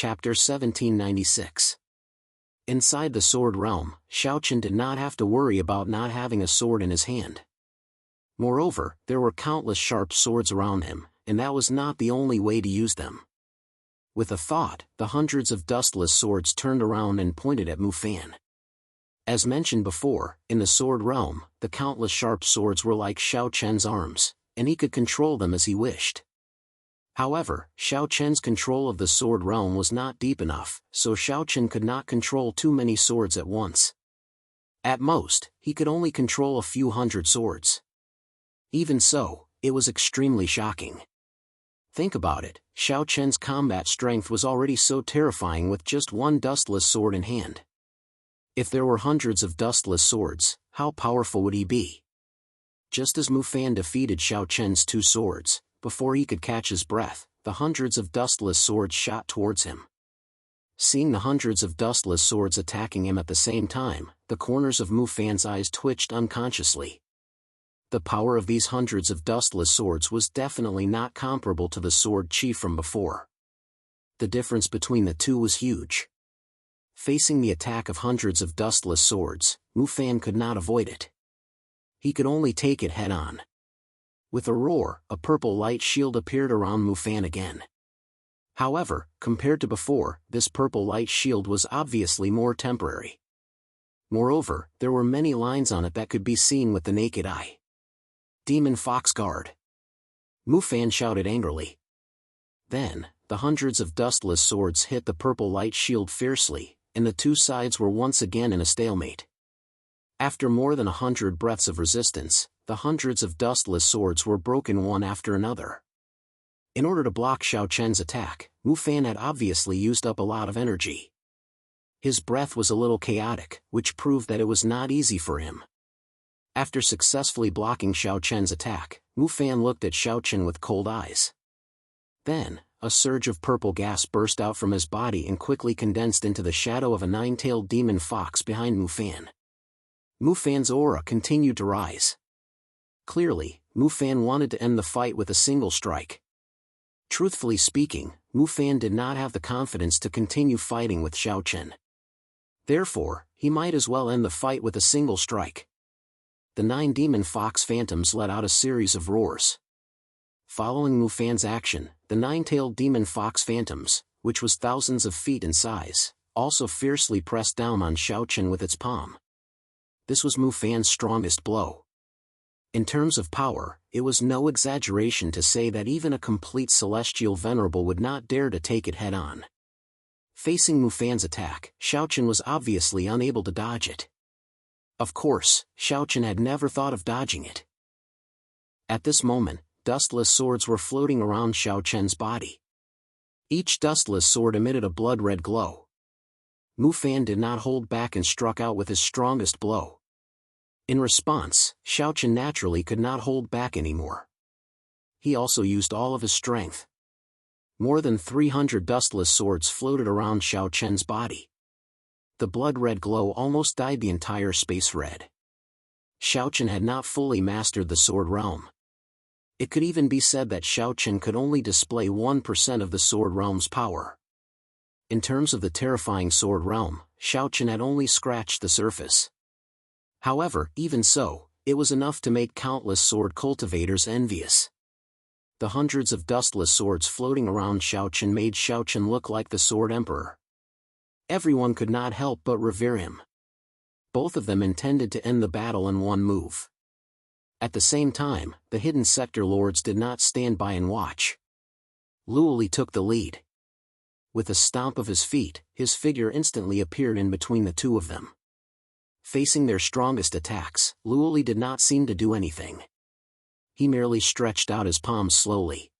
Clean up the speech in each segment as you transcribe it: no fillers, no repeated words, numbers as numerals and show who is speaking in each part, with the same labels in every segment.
Speaker 1: Chapter 1796. Inside the sword realm, Xiaochen did not have to worry about not having a sword in his hand. Moreover, there were countless sharp swords around him, and that was not the only way to use them. With a thought, the hundreds of dustless swords turned around and pointed at Mu Fan. As mentioned before, in the sword realm, the countless sharp swords were like Xiaochen's arms, and he could control them as he wished. However, Xiaochen's control of the sword realm was not deep enough, so Xiaochen could not control too many swords at once. At most, he could only control a few hundred swords. Even so, it was extremely shocking. Think about it, Xiaochen's combat strength was already so terrifying with just one dustless sword in hand. If there were hundreds of dustless swords, how powerful would he be? Just as Mu Fan defeated Xiaochen's two swords, before he could catch his breath, the hundreds of dustless swords shot towards him. Seeing the hundreds of dustless swords attacking him at the same time, the corners of Mu Fan's eyes twitched unconsciously. The power of these hundreds of dustless swords was definitely not comparable to the sword chi from before. The difference between the two was huge. Facing the attack of hundreds of dustless swords, Mu Fan could not avoid it. He could only take it head-on. With a roar, a purple light shield appeared around Mu Fan again. However, compared to before, this purple light shield was obviously more temporary. Moreover, there were many lines on it that could be seen with the naked eye. Demon Fox Guard! Mu Fan shouted angrily. Then, the hundreds of dustless swords hit the purple light shield fiercely, and the two sides were once again in a stalemate. After more than 100 breaths of resistance, the hundreds of dustless swords were broken one after another. In order to block Xiaochen's attack, Mu Fan had obviously used up a lot of energy. His breath was a little chaotic, which proved that it was not easy for him. After successfully blocking Xiaochen's attack, Mu Fan looked at Xiaochen with cold eyes. Then, a surge of purple gas burst out from his body and quickly condensed into the shadow of a nine-tailed demon fox behind Mu Fan. Mu Fan's aura continued to rise. Clearly, Mu Fan wanted to end the fight with a single strike. Truthfully speaking, Mu Fan did not have the confidence to continue fighting with Xiaochen. Therefore, he might as well end the fight with a single strike. The 9 demon fox phantoms let out a series of roars. Following Mu Fan's action, the 9-tailed demon fox phantoms, which was thousands of feet in size, also fiercely pressed down on Xiaochen with its palm. This was Mu Fan's strongest blow. In terms of power, it was no exaggeration to say that even a complete celestial venerable would not dare to take it head-on. Facing Mu Fan's attack, Xiaochen was obviously unable to dodge it. Of course, Xiaochen had never thought of dodging it. At this moment, dustless swords were floating around Xiaochen's body. Each dustless sword emitted a blood-red glow. Mu Fan did not hold back and struck out with his strongest blow. In response, Xiaochen naturally could not hold back anymore. He also used all of his strength. More than 300 dustless swords floated around Xiaochen's body. The blood-red glow almost dyed the entire space red. Xiaochen had not fully mastered the sword realm. It could even be said that Xiaochen could only display 1% of the sword realm's power. In terms of the terrifying sword realm, Xiaochen had only scratched the surface. However, even so, it was enough to make countless sword cultivators envious. The hundreds of dustless swords floating around Xiaochen made Xiaochen look like the Sword Emperor. Everyone could not help but revere him. Both of them intended to end the battle in one move. At the same time, the hidden sector lords did not stand by and watch. Luoli took the lead. With a stomp of his feet, his figure instantly appeared in between the two of them. Facing their strongest attacks, Luoli did not seem to do anything. He merely stretched out his palms slowly.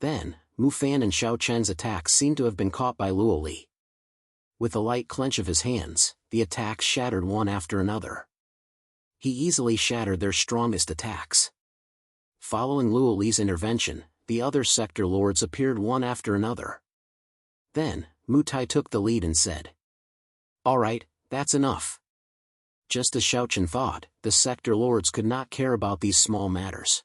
Speaker 1: Then, Mu Fan and Xiaochen's attacks seemed to have been caught by Luoli. With a light clench of his hands, the attacks shattered one after another. He easily shattered their strongest attacks. Following Luoli's intervention, the other sector lords appeared one after another. Then, Mu Tai took the lead and said, "Alright, that's enough." Just as Xiaochen thought, the sector lords could not care about these small matters.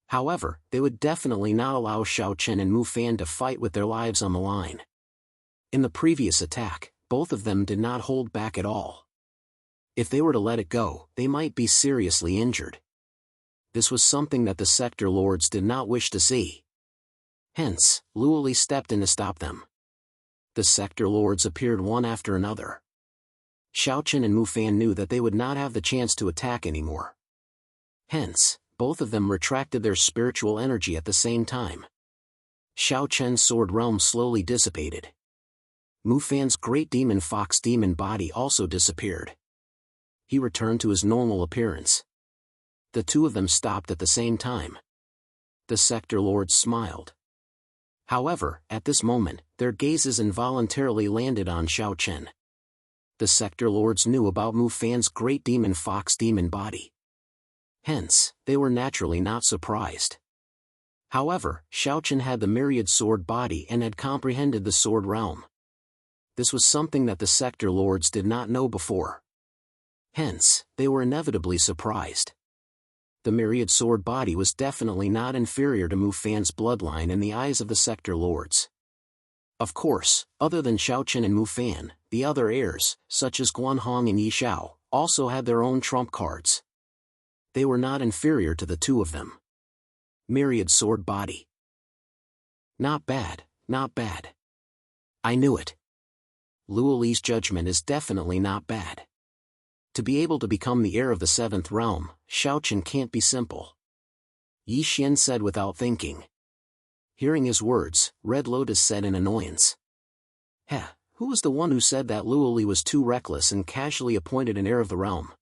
Speaker 1: However, they would definitely not allow Xiaochen and Mu Fan to fight with their lives on the line. In the previous attack, both of them did not hold back at all. If they were to let it go, they might be seriously injured. This was something that the Sector Lords did not wish to see. Hence, Luoli stepped in to stop them. The Sector Lords appeared one after another. Xiaochen and Mufan knew that they would not have the chance to attack anymore. Hence, both of them retracted their spiritual energy at the same time. Xiaochen's sword realm slowly dissipated. Mufan's great demon fox demon body also disappeared. He returned to his normal appearance. The two of them stopped at the same time. The Sector Lords smiled. However, at this moment, their gazes involuntarily landed on Xiaochen. The Sector Lords knew about Mufan's great demon fox demon body. Hence, they were naturally not surprised. However, Xiaochen had the myriad sword body and had comprehended the sword realm. This was something that the Sector Lords did not know before. Hence, they were inevitably surprised. The myriad sword body was definitely not inferior to Mufan's bloodline in the eyes of the Sector Lords. Of course, other than Xiaochen and Mufan, the other heirs, such as Guanhong and Yishao, also had their own trump cards. They were not inferior to the two of them. Myriad sword body. Not bad, not bad. I knew it. Luoli's judgment is definitely not bad. To be able to become the heir of the seventh realm, Xiaochen can't be simple. Yi Xian said without thinking. Hearing his words, Red Lotus said in annoyance. Heh, who was the one who said that Luoli was too reckless and casually appointed an heir of the realm?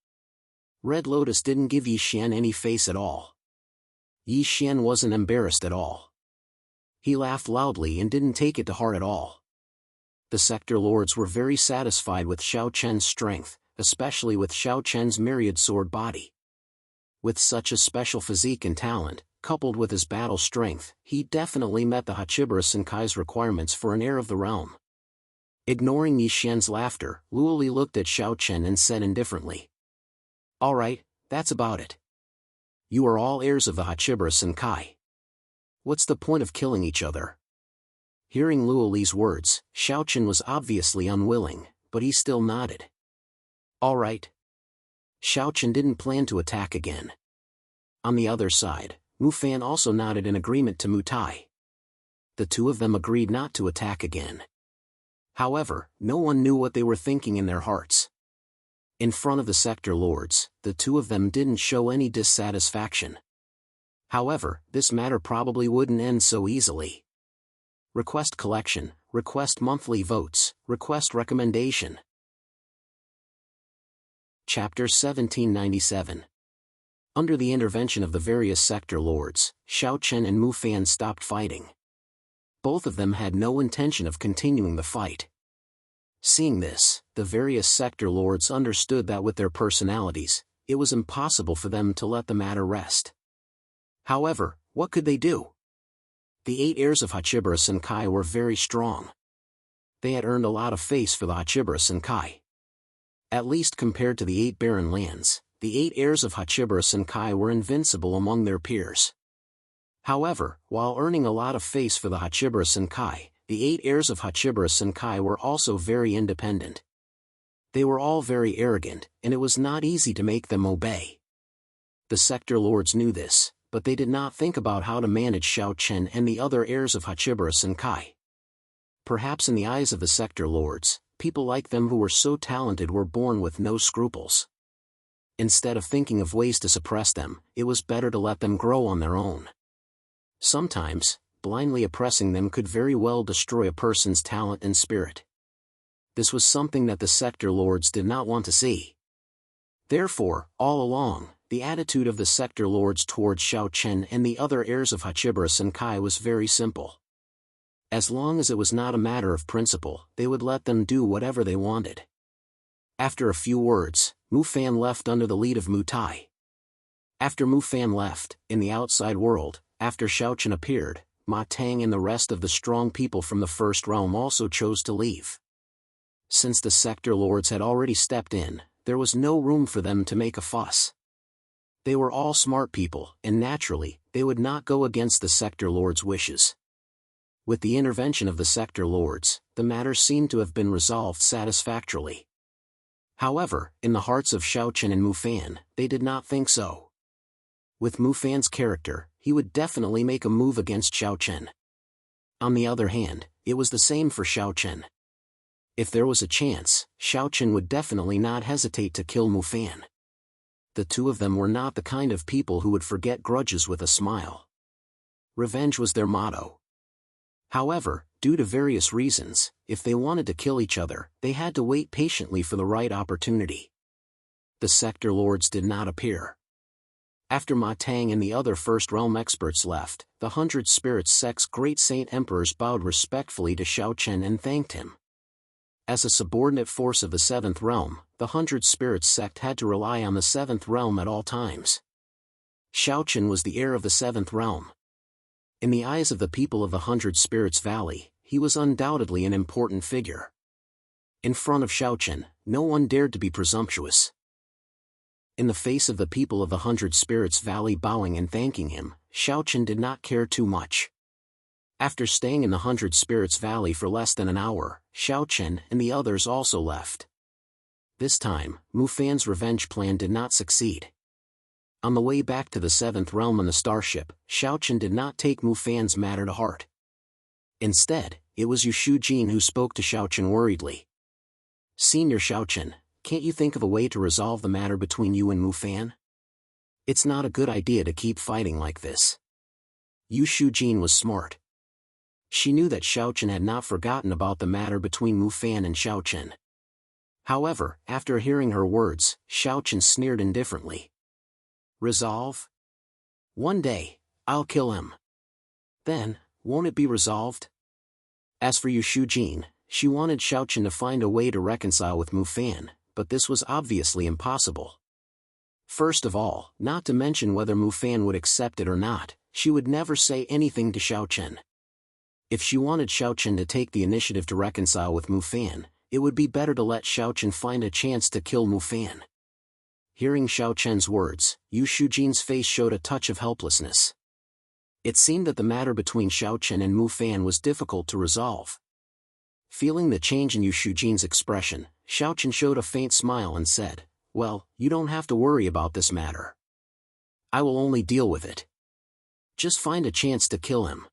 Speaker 1: Red Lotus didn't give Yi Xian any face at all. Yi Xian wasn't embarrassed at all. He laughed loudly and didn't take it to heart at all. The Sector Lords were very satisfied with Xiaochen's strength, especially with Xiaochen's myriad sword body. With such a special physique and talent, coupled with his battle strength, he definitely met the Hachibara Senkai's requirements for an heir of the realm. Ignoring Yi Xian's laughter, Luoli looked at Xiaochen and said indifferently. Alright, that's about it. You are all heirs of the Hachibara Senkai. What's the point of killing each other? Hearing Luoli's words, Xiaochen was obviously unwilling, but he still nodded. Alright. Xiaochen didn't plan to attack again. On the other side, Mufan also nodded in agreement to Mutai. The two of them agreed not to attack again. However, no one knew what they were thinking in their hearts. In front of the Sector Lords, the two of them didn't show any dissatisfaction. However, this matter probably wouldn't end so easily. Request collection, request monthly votes, request recommendation. Chapter 1797. Under the intervention of the various Sector Lords, Xiaochen and Mufan stopped fighting. Both of them had no intention of continuing the fight. Seeing this, the various Sector Lords understood that with their personalities, it was impossible for them to let the matter rest. However, what could they do? The 8 heirs of Hachibara Senkai were very strong. They had earned a lot of face for the Hachibara Senkai. At least compared to the 8 barren lands, the 8 heirs of Hachibara Senkai were invincible among their peers. However, while earning a lot of face for the Hachibara Senkai, the 8 heirs of Hachibara Senkai were also very independent. They were all very arrogant, and it was not easy to make them obey. The Sector Lords knew this, but they did not think about how to manage Xiaochen and the other heirs of Hachibara Senkai. Perhaps in the eyes of the Sector Lords, people like them who were so talented were born with no scruples. Instead of thinking of ways to suppress them, it was better to let them grow on their own. Sometimes, blindly oppressing them could very well destroy a person's talent and spirit. This was something that the Sector Lords did not want to see. Therefore, all along, the attitude of the Sector Lords towards Xiaochen and the other heirs of Hachibara Senkai was very simple. As long as it was not a matter of principle, they would let them do whatever they wanted. After a few words, Mufan left under the lead of Mutai. After Mufan left, in the outside world, after Xiaochen appeared, Ma Tang and the rest of the strong people from the first realm also chose to leave. Since the Sector Lords had already stepped in, there was no room for them to make a fuss. They were all smart people, and naturally, they would not go against the Sector Lords' wishes. With the intervention of the Sector Lords, the matter seemed to have been resolved satisfactorily. However, in the hearts of Xiaochen and Mufan, they did not think so. With Mufan's character, he would definitely make a move against Xiaochen. On the other hand, it was the same for Xiaochen. If there was a chance, Xiaochen would definitely not hesitate to kill Mufan. The two of them were not the kind of people who would forget grudges with a smile. Revenge was their motto. However, due to various reasons, if they wanted to kill each other, they had to wait patiently for the right opportunity. The sector lords did not appear. After Ma Tang and the other First Realm experts left, the 100 Spirits sect's great saint emperors bowed respectfully to Xiaochen and thanked him. As a subordinate force of the 7th Realm, the 100 Spirits sect had to rely on the 7th Realm at all times. Xiaochen was the heir of the 7th Realm. In the eyes of the people of the 100 Spirits Valley, he was undoubtedly an important figure. In front of Xiaochen, no one dared to be presumptuous. In the face of the people of the 100 Spirits Valley bowing and thanking him, Xiaochen did not care too much. After staying in the 100 Spirits Valley for less than an hour, Xiaochen and the others also left. This time, Mufan's revenge plan did not succeed. On the way back to the 7th Realm in the starship, Xiaochen did not take Mufan's matter to heart. Instead, it was Yu Shujin who spoke to Xiaochen worriedly. "Senior Xiaochen, can't you think of a way to resolve the matter between you and Mufan? It's not a good idea to keep fighting like this." Yu Shujin was smart. She knew that Xiaochen had not forgotten about the matter between Mufan and Xiaochen. However, after hearing her words, Xiaochen sneered indifferently. "Resolve? One day, I'll kill him. Then, won't it be resolved?" As for Yu Shujin, she wanted Xiaochen to find a way to reconcile with Mufan, but this was obviously impossible. First of all, not to mention whether Mufan would accept it or not, she would never say anything to Xiaochen. If she wanted Xiaochen to take the initiative to reconcile with Mufan, it would be better to let Xiaochen find a chance to kill Mufan. Hearing Xiaochen's words, Yu Shujin's face showed a touch of helplessness. It seemed that the matter between Xiaochen and Mufan was difficult to resolve. Feeling the change in Yu Shujin's expression, Xiaochen showed a faint smile and said, "Well, you don't have to worry about this matter. I will only deal with it. Just find a chance to kill him."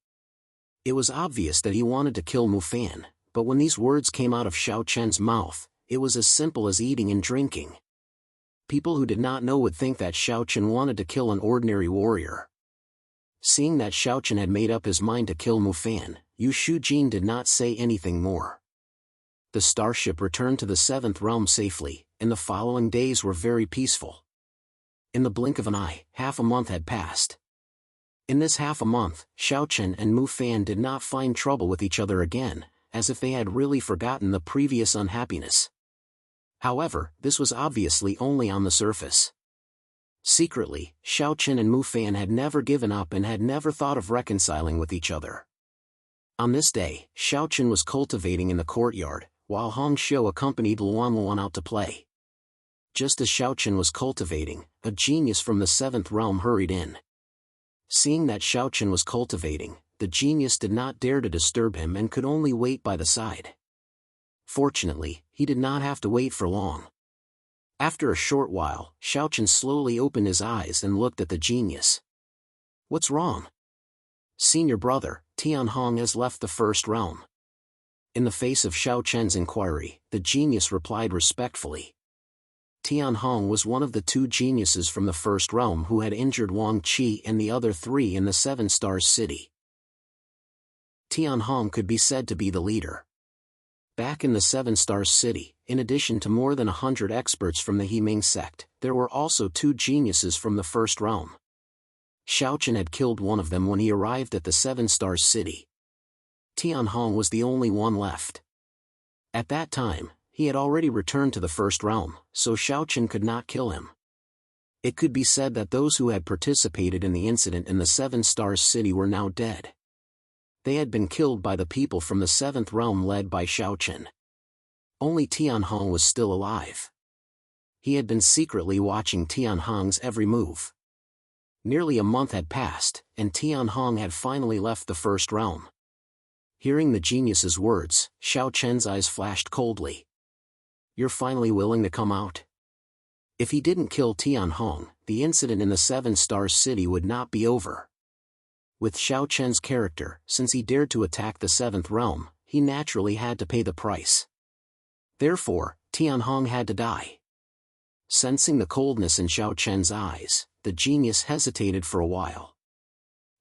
Speaker 1: It was obvious that he wanted to kill Mufan, but when these words came out of Xiaochen's mouth, it was as simple as eating and drinking. People who did not know would think that Xiaochen wanted to kill an ordinary warrior. Seeing that Xiaochen had made up his mind to kill Mufan, Yu Shujin did not say anything more. The starship returned to the 7th Realm safely, and the following days were very peaceful. In the blink of an eye, half a month had passed. In this half a month, Xiaochen and Mufan did not find trouble with each other again, as if they had really forgotten the previous unhappiness. However, this was obviously only on the surface. Secretly, Xiaochen and Mufan had never given up and had never thought of reconciling with each other. On this day, Xiaochen was cultivating in the courtyard, while Hong Xiu accompanied Luan Luan out to play. Just as Xiaochen was cultivating, a genius from the 7th Realm hurried in. Seeing that Xiaochen was cultivating, the genius did not dare to disturb him and could only wait by the side. Fortunately, he did not have to wait for long. After a short while, Xiaochen slowly opened his eyes and looked at the genius. "What's wrong?" "Senior brother, Tianhong has left the First Realm." In the face of Xiaochen's inquiry, the genius replied respectfully. Tianhong was one of the 2 geniuses from the First Realm who had injured Wang Qi and the other 3 in the 7 Stars City. Tianhong could be said to be the leader. Back in the 7 Stars City, in addition to more than 100 experts from the Himing sect, there were also 2 geniuses from the First Realm. Xiaochen had killed one of them when he arrived at the 7 Stars City. Tianhong was the only one left. At that time, he had already returned to the First Realm, so Xiaochen could not kill him. It could be said that those who had participated in the incident in the 7 Stars City were now dead. They had been killed by the people from the 7th Realm led by Xiaochen. Only Tianhong was still alive. He had been secretly watching Tianhong's every move. Nearly a month had passed, and Tianhong had finally left the First Realm. Hearing the genius's words, Xiao Chen's eyes flashed coldly. You're finally willing to come out? If he didn't kill Tianhong, the incident in the Seven Stars City would not be over. With Xiao Chen's character, since he dared to attack the Seventh Realm, he naturally had to pay the price. Therefore, Tianhong had to die. Sensing the coldness in Xiao Chen's eyes, the genius hesitated for a while.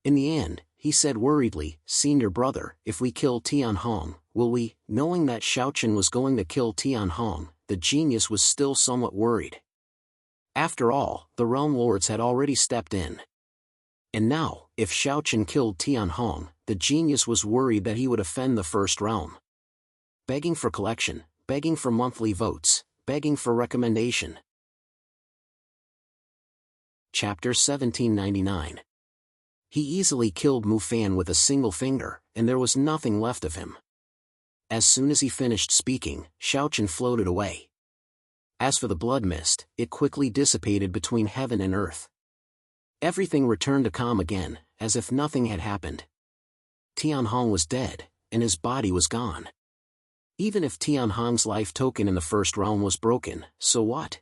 Speaker 1: In the end, he said worriedly, "Senior brother, if we kill Tianhong, will we?" Knowing that Xiao Chen was going to kill Tianhong, the genius was still somewhat worried. After all, the realm lords had already stepped in. And now, if Xiao Chen killed Tianhong, the genius was worried that he would offend the First Realm. Begging for collection, begging for monthly votes, begging for recommendation. Chapter 1799. He easily killed Mu Fan with a single finger, and there was nothing left of him. As soon as he finished speaking, Xiao Chen floated away. As for the blood mist, it quickly dissipated between heaven and earth. Everything returned to calm again, as if nothing had happened. Tianhong was dead, and his body was gone. Even if Tianhong's life token in the First Realm was broken, so what?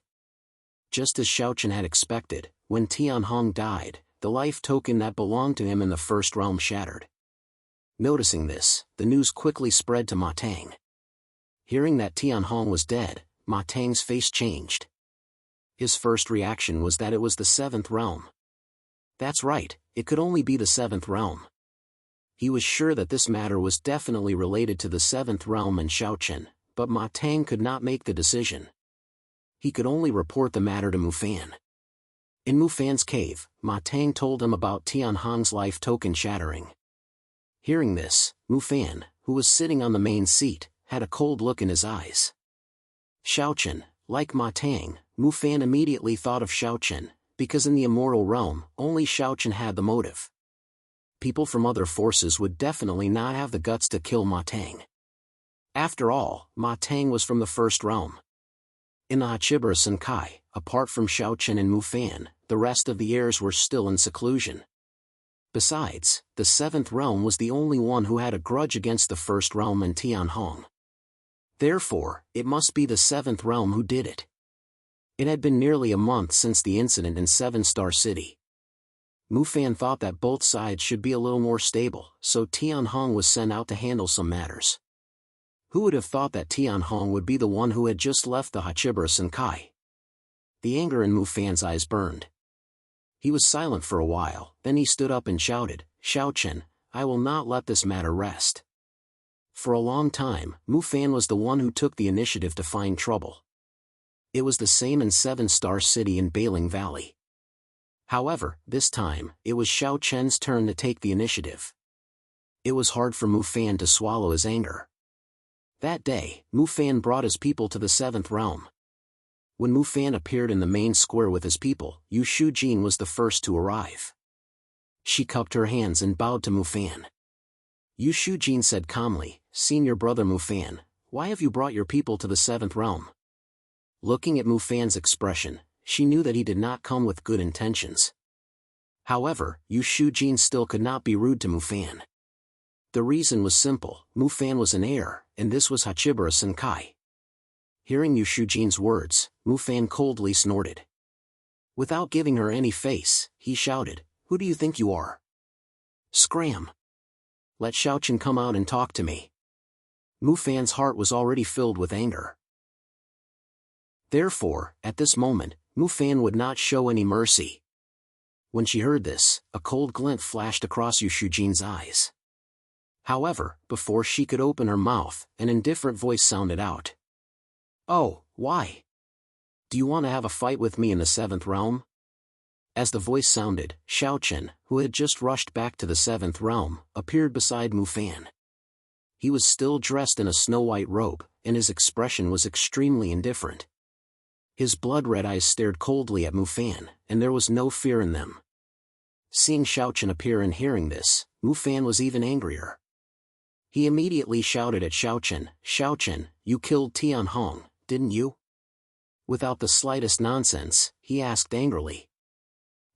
Speaker 1: Just as Xiao Chen had expected, when Tianhong died, the life token that belonged to him in the First Realm shattered. Noticing this, the news quickly spread to Ma Tang. Hearing that Tianhong was dead, Ma Tang's face changed. His first reaction was that it was the Seventh Realm. That's right, it could only be the Seventh Realm. He was sure that this matter was definitely related to the Seventh Realm and Xiao Chen, but Ma Tang could not make the decision. He could only report the matter to Mu Fan. In Mu Fan's cave, Ma Tang told him about Tianhong's life token shattering. Hearing this, Mu Fan, who was sitting on the main seat, had a cold look in his eyes. Xiao Chen, like Ma Tang, Mu Fan immediately thought of Xiao Chen, because in the immortal realm, only Xiao Chen had the motive. People from other forces would definitely not have the guts to kill Ma Tang. After all, Ma Tang was from the First Realm. In the Hachibara Senkai, apart from Xiao Chen and Mu Fan, the rest of the heirs were still in seclusion. Besides, the Seventh Realm was the only one who had a grudge against the First Realm and Tianhong. Therefore, it must be the Seventh Realm who did it. It had been nearly a month since the incident in Seven Star City. Mu Fan thought that both sides should be a little more stable, so Tianhong was sent out to handle some matters. Who would have thought that Tianhong would be the one who had just left the Hachibara Senkai? The anger in Mu Fan's eyes burned. He was silent for a while, then he stood up and shouted, "Xiao Chen, I will not let this matter rest." For a long time, Mu Fan was the one who took the initiative to find trouble. It was the same in Seven Star City and Bailing Valley. However, this time, it was Xiao Chen's turn to take the initiative. It was hard for Mu Fan to swallow his anger. That day, Mu Fan brought his people to the Seventh Realm. When Mu Fan appeared in the main square with his people, Yu Shujin was the first to arrive. She cupped her hands and bowed to Mu Fan. Yu Shujin said calmly, "Senior brother Mu Fan, why have you brought your people to the Seventh Realm?" Looking at Mu Fan's expression, she knew that he did not come with good intentions. However, Yu Shujin still could not be rude to Mu Fan. The reason was simple, Mu Fan was an heir, and this was Hachibara Senkai. Hearing Yu Shujin's words, Mu Fan coldly snorted. Without giving her any face, he shouted, "Who do you think you are? Scram! Let Xiao Chen come out and talk to me." Mu Fan's heart was already filled with anger. Therefore, at this moment, Mu Fan would not show any mercy. When she heard this, a cold glint flashed across Yu Shujin's eyes. However, before she could open her mouth, an indifferent voice sounded out. "Oh, why? Do you want to have a fight with me in the Seventh Realm?" As the voice sounded, Xiao Chen, who had just rushed back to the Seventh Realm, appeared beside Mu Fan. He was still dressed in a snow-white robe, and his expression was extremely indifferent. His blood-red eyes stared coldly at Mu Fan, and there was no fear in them. Seeing Xiao Chen appear and hearing this, Mu Fan was even angrier. He immediately shouted at Xiao Chen, "Xiao Chen, you killed Tianhong, didn't you?" Without the slightest nonsense, he asked angrily.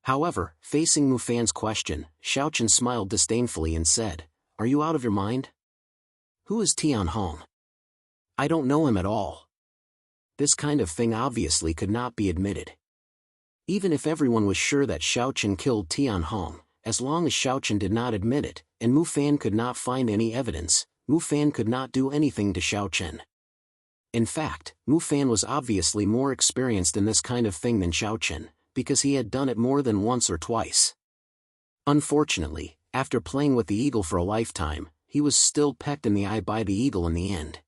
Speaker 1: However, facing Mu Fan's question, Xiao Chen smiled disdainfully and said, "Are you out of your mind? Who is Tian Hong? I don't know him at all. This kind of thing obviously could not be admitted. Even if everyone was sure that Xiaochen killed Tian Hong, as long as Xiaochen did not admit it, and Mu Fan could not find any evidence, Mu Fan could not do anything to Xiaochen. In fact, Mu Fan was obviously more experienced in this kind of thing than Xiaochen, because he had done it more than once or twice. Unfortunately, after playing with the eagle for a lifetime, he was still pecked in the eye by the eagle in the end.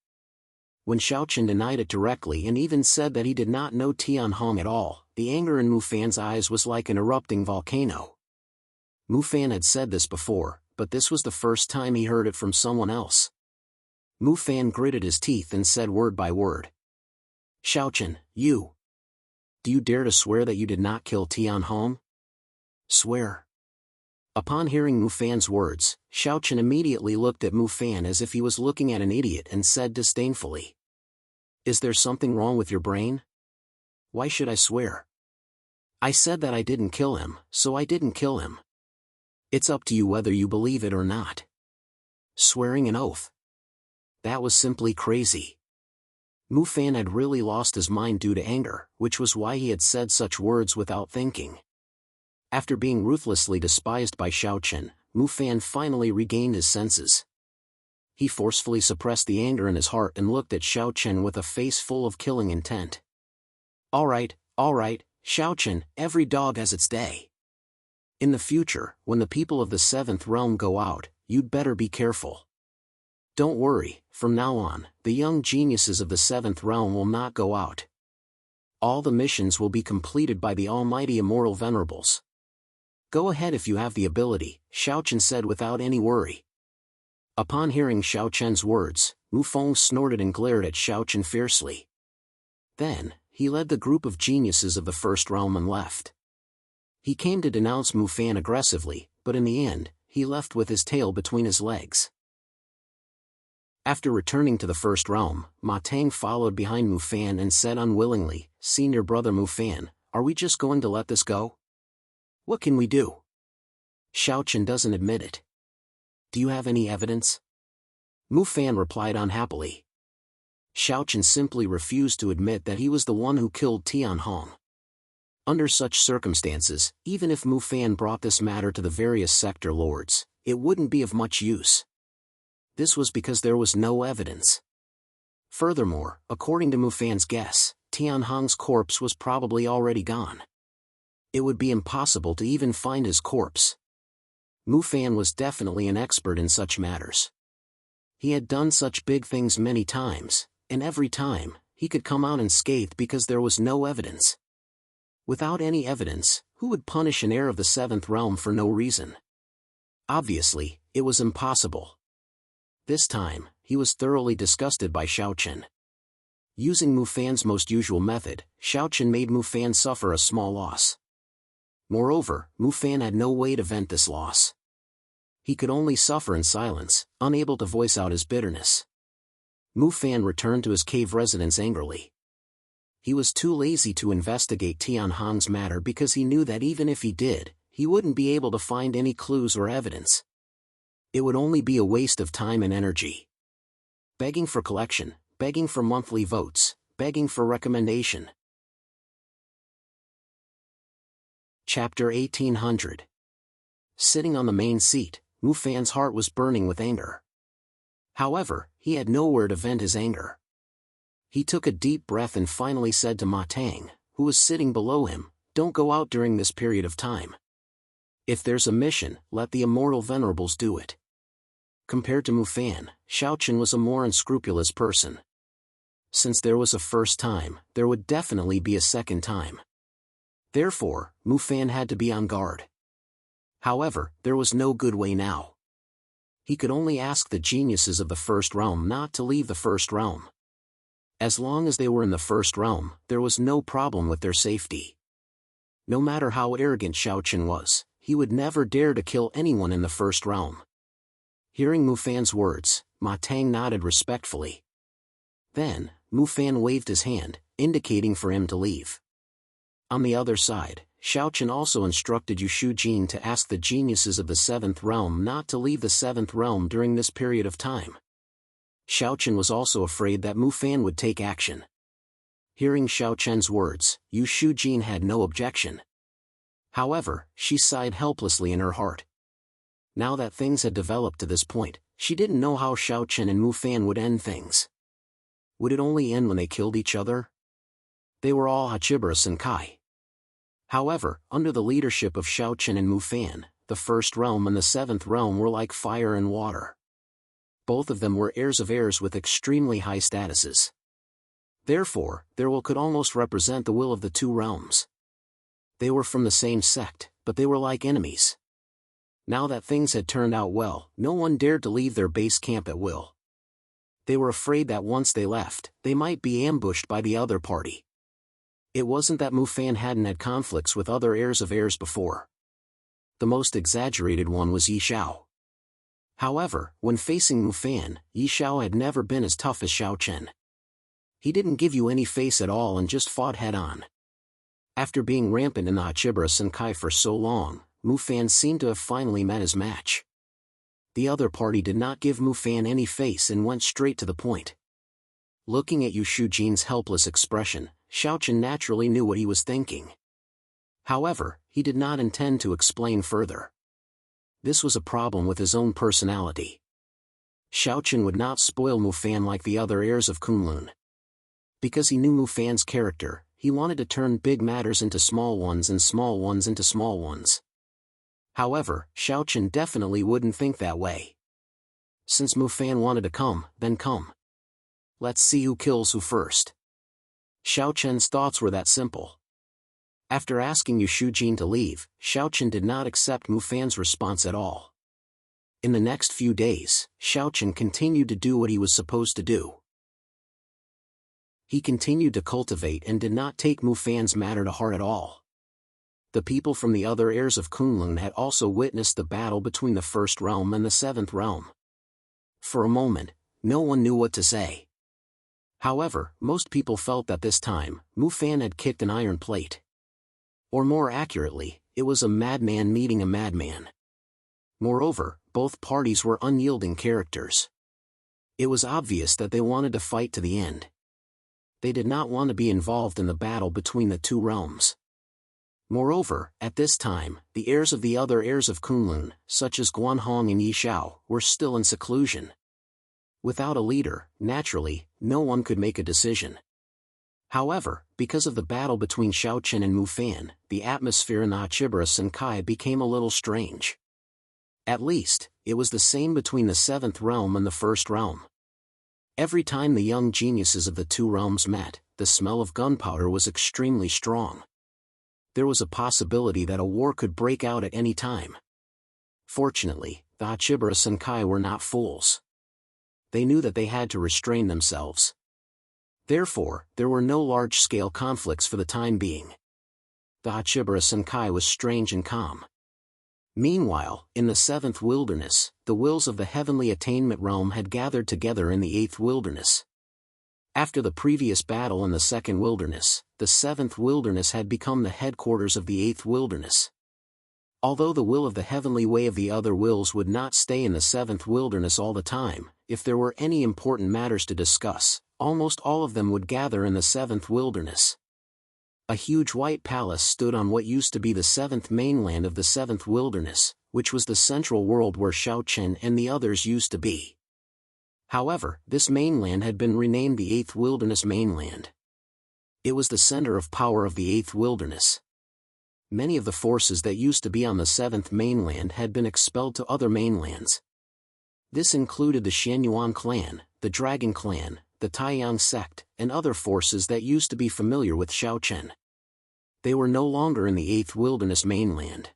Speaker 1: When Xiaochen denied it directly and even said that he did not know Tian Hong at all, the anger in Mu Fan's eyes was like an erupting volcano. Mu Fan had said this before, but this was the first time he heard it from someone else. Mu Fan gritted his teeth and said word by word. Xiaochen, you. Do you dare to swear that you did not kill Tian Hong? Swear. Upon hearing Mu Fan's words, Xiaochen immediately looked at Mu Fan as if he was looking at an idiot and said disdainfully. Is there something wrong with your brain? Why should I swear? I said that I didn't kill him, so I didn't kill him. It's up to you whether you believe it or not. Swearing an oath. That was simply crazy. Mu Fan had really lost his mind due to anger, which was why he had said such words without thinking. After being ruthlessly despised by Xiaochen, Mu Fan finally regained his senses. He forcefully suppressed the anger in his heart and looked at Xiaochen with a face full of killing intent. All right, Xiaochen, every dog has its day. In the future, when the people of the 7th realm go out, you'd better be careful. Don't worry, from now on, the young geniuses of the 7th realm will not go out. All the missions will be completed by the almighty immortal venerables. Go ahead if you have the ability, Xiaochen said without any worry. Upon hearing Xiaochen's words, Mu Feng snorted and glared at Xiaochen fiercely. Then, he led the group of geniuses of the 1st realm and left. He came to denounce Mu Fan aggressively, but in the end, he left with his tail between his legs. After returning to the 1st realm, Ma Tang followed behind Mu Fan and said unwillingly, Senior brother Mu Fan, are we just going to let this go? What can we do? Xiaochen doesn't admit it. Do you have any evidence? Mu Fan replied unhappily. Xiaochen simply refused to admit that he was the one who killed Tian Hong. Under such circumstances, even if Mu Fan brought this matter to the various sector lords, it wouldn't be of much use. This was because there was no evidence. Furthermore, according to Mu Fan's guess, Tian Hong's corpse was probably already gone. It would be impossible to even find his corpse. Mu Fan was definitely an expert in such matters. He had done such big things many times, and every time, he could come out unscathed because there was no evidence. Without any evidence, who would punish an heir of the 7th realm for no reason? Obviously, it was impossible. This time, he was thoroughly disgusted by Xiaochen. Using Mu Fan's most usual method, Xiaochen made Mu Fan suffer a small loss. Moreover, Mu Fan had no way to vent this loss. He could only suffer in silence, unable to voice out his bitterness. Mu Fan returned to his cave residence angrily. He was too lazy to investigate Tian Hong's matter because he knew that even if he did, he wouldn't be able to find any clues or evidence. It would only be a waste of time and energy. Begging for collection, begging for monthly votes, begging for recommendation. Chapter 1800. Sitting on the main seat, Mu Fan's heart was burning with anger. However, he had nowhere to vent his anger. He took a deep breath and finally said to Ma Tang, who was sitting below him, "Don't go out during this period of time. If there's a mission, let the immortal venerables do it." Compared to Mu Fan, Xiaochen was a more unscrupulous person. Since there was a first time, there would definitely be a second time. Therefore, Mu Fan had to be on guard. However, there was no good way now. He could only ask the geniuses of the 1st realm not to leave the 1st realm. As long as they were in the 1st realm, there was no problem with their safety. No matter how arrogant Xiaochen was, he would never dare to kill anyone in the 1st realm. Hearing Mu Fan's words, Ma Tang nodded respectfully. Then, Mu Fan waved his hand, indicating for him to leave. On the other side, Xiaochen also instructed Yu Shujin to ask the geniuses of the 7th realm not to leave the 7th realm during this period of time. Xiaochen was also afraid that Mu Fan would take action. Hearing Xiaochen's words, Yu Shujin had no objection. However, she sighed helplessly in her heart. Now that things had developed to this point, she didn't know how Xiaochen and Mu Fan would end things. Would it only end when they killed each other? They were all Hachibara Senkai. However, under the leadership of Xiaochen and Mu Fan, the first realm and the seventh realm were like fire and water. Both of them were heirs of heirs with extremely high statuses. Therefore, their will could almost represent the will of the two realms. They were from the same sect, but they were like enemies. Now that things had turned out well, no one dared to leave their base camp at will. They were afraid that once they left, they might be ambushed by the other party. It wasn't that Mu Fan hadn't had conflicts with other heirs of heirs before. The most exaggerated one was Yi Xiao. However, when facing Mu Fan, Yi Xiao had never been as tough as Xiaochen. He didn't give you any face at all and just fought head-on. After being rampant in the Hachibara Senkai for so long, Mu Fan seemed to have finally met his match. The other party did not give Mu Fan any face and went straight to the point. Looking at Yu Shujin's helpless expression, Xiaochen naturally knew what he was thinking. However, he did not intend to explain further. This was a problem with his own personality. Xiaochen would not spoil Mu Fan like the other heirs of Kunlun. Because he knew Mu Fan's character, he wanted to turn big matters into small ones and small ones into small ones. However, Xiaochen definitely wouldn't think that way. Since Mu Fan wanted to come, then come. Let's see who kills who first. Xiaochen's thoughts were that simple. After asking Yu Shujin to leave, Xiaochen did not accept Mu Fan's response at all. In the next few days, Xiaochen continued to do what he was supposed to do. He continued to cultivate and did not take Mu Fan's matter to heart at all. The people from the other heirs of Kunlun had also witnessed the battle between the first realm and the seventh realm. For a moment, no one knew what to say. However, most people felt that this time, Mu Fan had kicked an iron plate. Or more accurately, it was a madman meeting a madman. Moreover, both parties were unyielding characters. It was obvious that they wanted to fight to the end. They did not want to be involved in the battle between the two realms. Moreover, at this time, the heirs of the other heirs of Kunlun, such as Guanhong and Yi Xiao, were still in seclusion. Without a leader, naturally, no one could make a decision. However, because of the battle between Xiaochen and Mu Fan, the atmosphere in the Hachibara Senkai became a little strange. At least, it was the same between the seventh realm and the first realm. Every time the young geniuses of the two realms met, the smell of gunpowder was extremely strong. There was a possibility that a war could break out at any time. Fortunately, the Hachibara Senkai were not fools. They knew that they had to restrain themselves. Therefore, there were no large-scale conflicts for the time being. The Hachibara Senkai was strange and calm. Meanwhile, in the seventh wilderness, the wills of the heavenly attainment realm had gathered together in the eighth wilderness. After the previous battle in the second wilderness, the seventh wilderness had become the headquarters of the eighth wilderness. Although the will of the heavenly way of the other wills would not stay in the seventh wilderness all the time, if there were any important matters to discuss, almost all of them would gather in the seventh wilderness. A huge white palace stood on what used to be the seventh mainland of the seventh wilderness, which was the central world where Xiaochen and the others used to be. However, this mainland had been renamed the eighth wilderness mainland. It was the center of power of the eighth wilderness. Many of the forces that used to be on the seventh mainland had been expelled to other mainlands. This included the Xianyuan clan, the Dragon clan, the Taiyang sect, and other forces that used to be familiar with Xiaochen. They were no longer in the eighth wilderness mainland.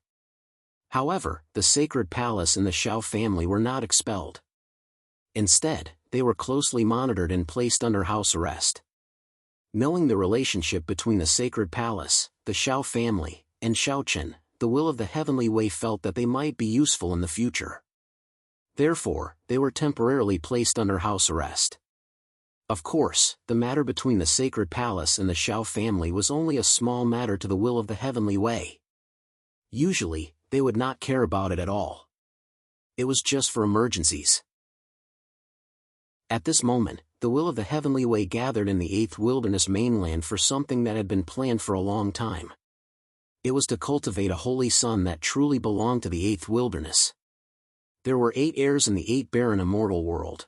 Speaker 1: However, the sacred palace and the Xiao family were not expelled. Instead, they were closely monitored and placed under house arrest. Knowing the relationship between the sacred palace, the Xiao family, and Xiaochen, the will of the heavenly way felt that they might be useful in the future. Therefore, they were temporarily placed under house arrest. Of course, the matter between the sacred palace and the Xiao family was only a small matter to the will of the heavenly way. Usually, they would not care about it at all. It was just for emergencies. At this moment, the will of the heavenly way gathered in the eighth wilderness mainland for something that had been planned for a long time. It was to cultivate a holy son that truly belonged to the eighth wilderness. There were 8 heirs in the 8 barren immortal world.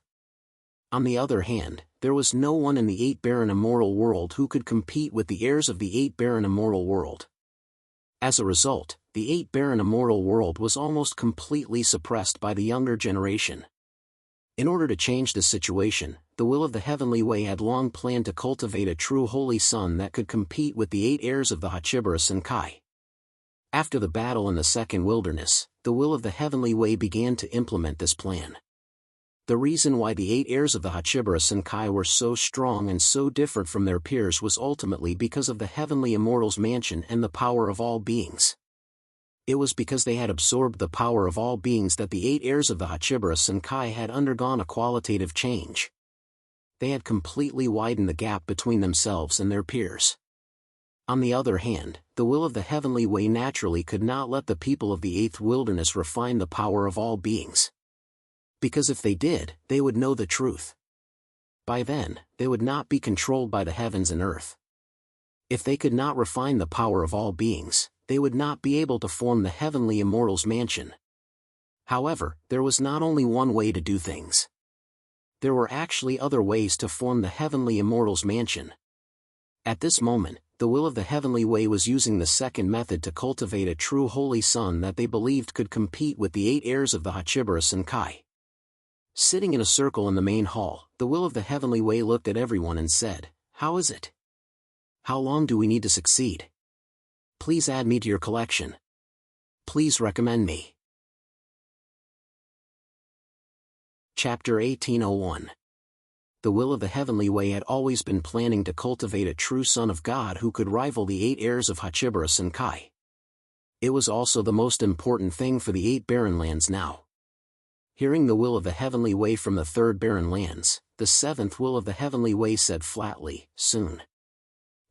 Speaker 1: On the other hand, there was no one in the 8 barren immortal world who could compete with the heirs of the 8 barren immortal world. As a result, the 8 barren immortal world was almost completely suppressed by the younger generation. In order to change this situation, the will of the heavenly way had long planned to cultivate a true holy son that could compete with the 8 heirs of the Hachibarus and Kai. After the battle in the second wilderness, the will of the heavenly way began to implement this plan. The reason why the 8 heirs of the Hachibarus and Kai were so strong and so different from their peers was ultimately because of the heavenly immortal's mansion and the power of all beings. It was because they had absorbed the power of all beings that the 8 heirs of the Hachibarus and Kai had undergone a qualitative change. They had completely widened the gap between themselves and their peers. On the other hand, the will of the heavenly way naturally could not let the people of the eighth wilderness refine the power of all beings. Because if they did, they would know the truth. By then, they would not be controlled by the heavens and earth. If they could not refine the power of all beings, they would not be able to form the heavenly immortal's mansion. However, there was not only one way to do things. There were actually other ways to form the heavenly immortal's mansion. At this moment, the will of the heavenly way was using the second method to cultivate a true holy son that they believed could compete with the 8 heirs of the Hachibarus and Kai. Sitting in a circle in the main hall, the will of the heavenly way looked at everyone and said, "How is it? How long do we need to succeed? Please add me to your collection. Please recommend me." Chapter 1801. The will of the heavenly way had always been planning to cultivate a true son of God who could rival the 8 heirs of Hachibarus and Kai. It was also the most important thing for the 8 barren lands now. Hearing the will of the heavenly way from the 3rd barren lands, the 7th will of the heavenly way said flatly, "Soon.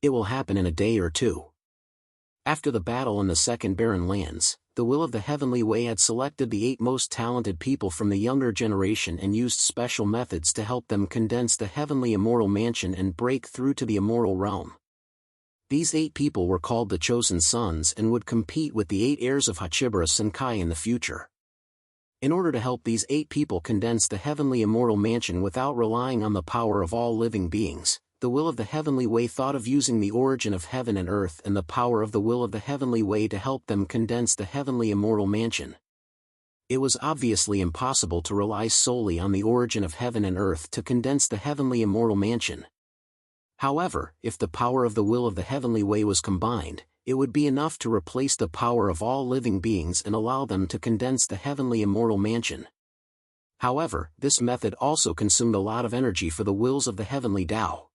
Speaker 1: It will happen in a day or 2. After the battle in the 2nd barren lands, the will of the heavenly way had selected the 8 most talented people from the younger generation and used special methods to help them condense the heavenly immortal mansion and break through to the immortal realm. These 8 people were called the Chosen Sons and would compete with the 8 heirs of Hachibarus and Kai in the future. In order to help these 8 people condense the heavenly immortal mansion without relying on the power of all living beings, the will of the heavenly way thought of using the origin of heaven and earth and the power of the will of the heavenly way to help them condense the heavenly immortal mansion. It was obviously impossible to rely solely on the origin of heaven and earth to condense the heavenly immortal mansion. However, if the power of the will of the heavenly way was combined, it would be enough to replace the power of all living beings and allow them to condense the heavenly immortal mansion. However, this method also consumed a lot of energy for the wills of the heavenly Tao.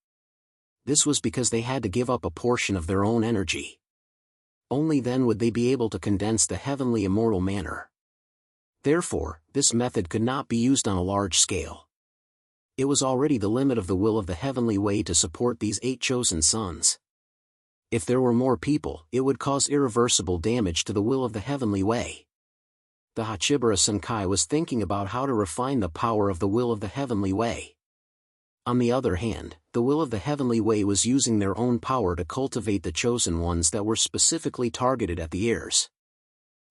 Speaker 1: This was because they had to give up a portion of their own energy. Only then would they be able to condense the heavenly immortal manner. Therefore, this method could not be used on a large scale. It was already the limit of the will of the heavenly way to support these 8 chosen sons. If there were more people, it would cause irreversible damage to the will of the heavenly way. The Hachibarus and Kai was thinking about how to refine the power of the will of the heavenly way. On the other hand, the will of the heavenly way was using their own power to cultivate the chosen ones that were specifically targeted at the heirs.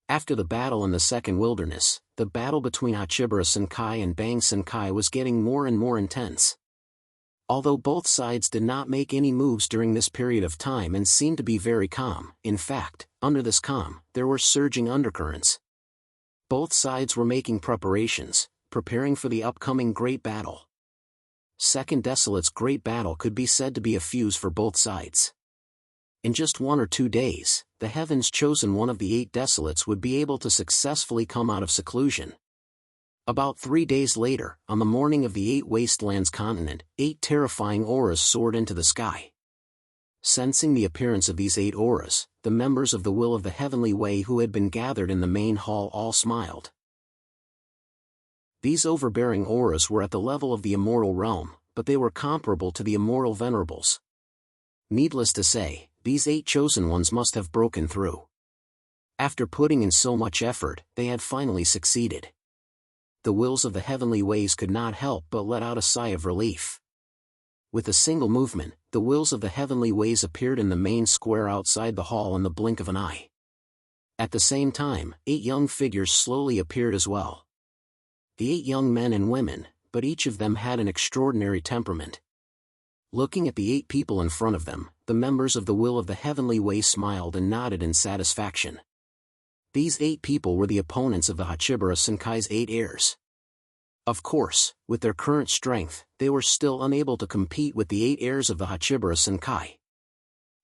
Speaker 1: After the battle in the second wilderness, the battle between Hachibarus and Kai and Bangs and Kai was getting more and more intense. Although both sides did not make any moves during this period of time and seemed to be very calm, in fact, under this calm, there were surging undercurrents. Both sides were making preparations, preparing for the upcoming great battle. Second Desolate's great battle could be said to be a fuse for both sides. In just 1 or 2 days, the heavens chosen one of the 8 Desolates would be able to successfully come out of seclusion. About 3 days later, on the morning of the 8 Wastelands continent, 8 terrifying auras soared into the sky. Sensing the appearance of these 8 auras, the members of the will of the heavenly way who had been gathered in the main hall all smiled. These overbearing auras were at the level of the immortal realm, but they were comparable to the immortal venerables. Needless to say, these 8 chosen ones must have broken through. After putting in so much effort, they had finally succeeded. the wills of the heavenly ways could not help but let out a sigh of relief. With a single movement, the wills of the heavenly ways appeared in the main square outside the hall in the blink of an eye. At the same time, 8 young figures slowly appeared as well. The 8 young men and women, but each of them had an extraordinary temperament. Looking at the 8 people in front of them, the members of the will of the heavenly way smiled and nodded in satisfaction. These 8 people were the opponents of the Hachibara Senkai's 8 heirs. Of course, with their current strength, they were still unable to compete with the 8 heirs of the Hachibara Senkai.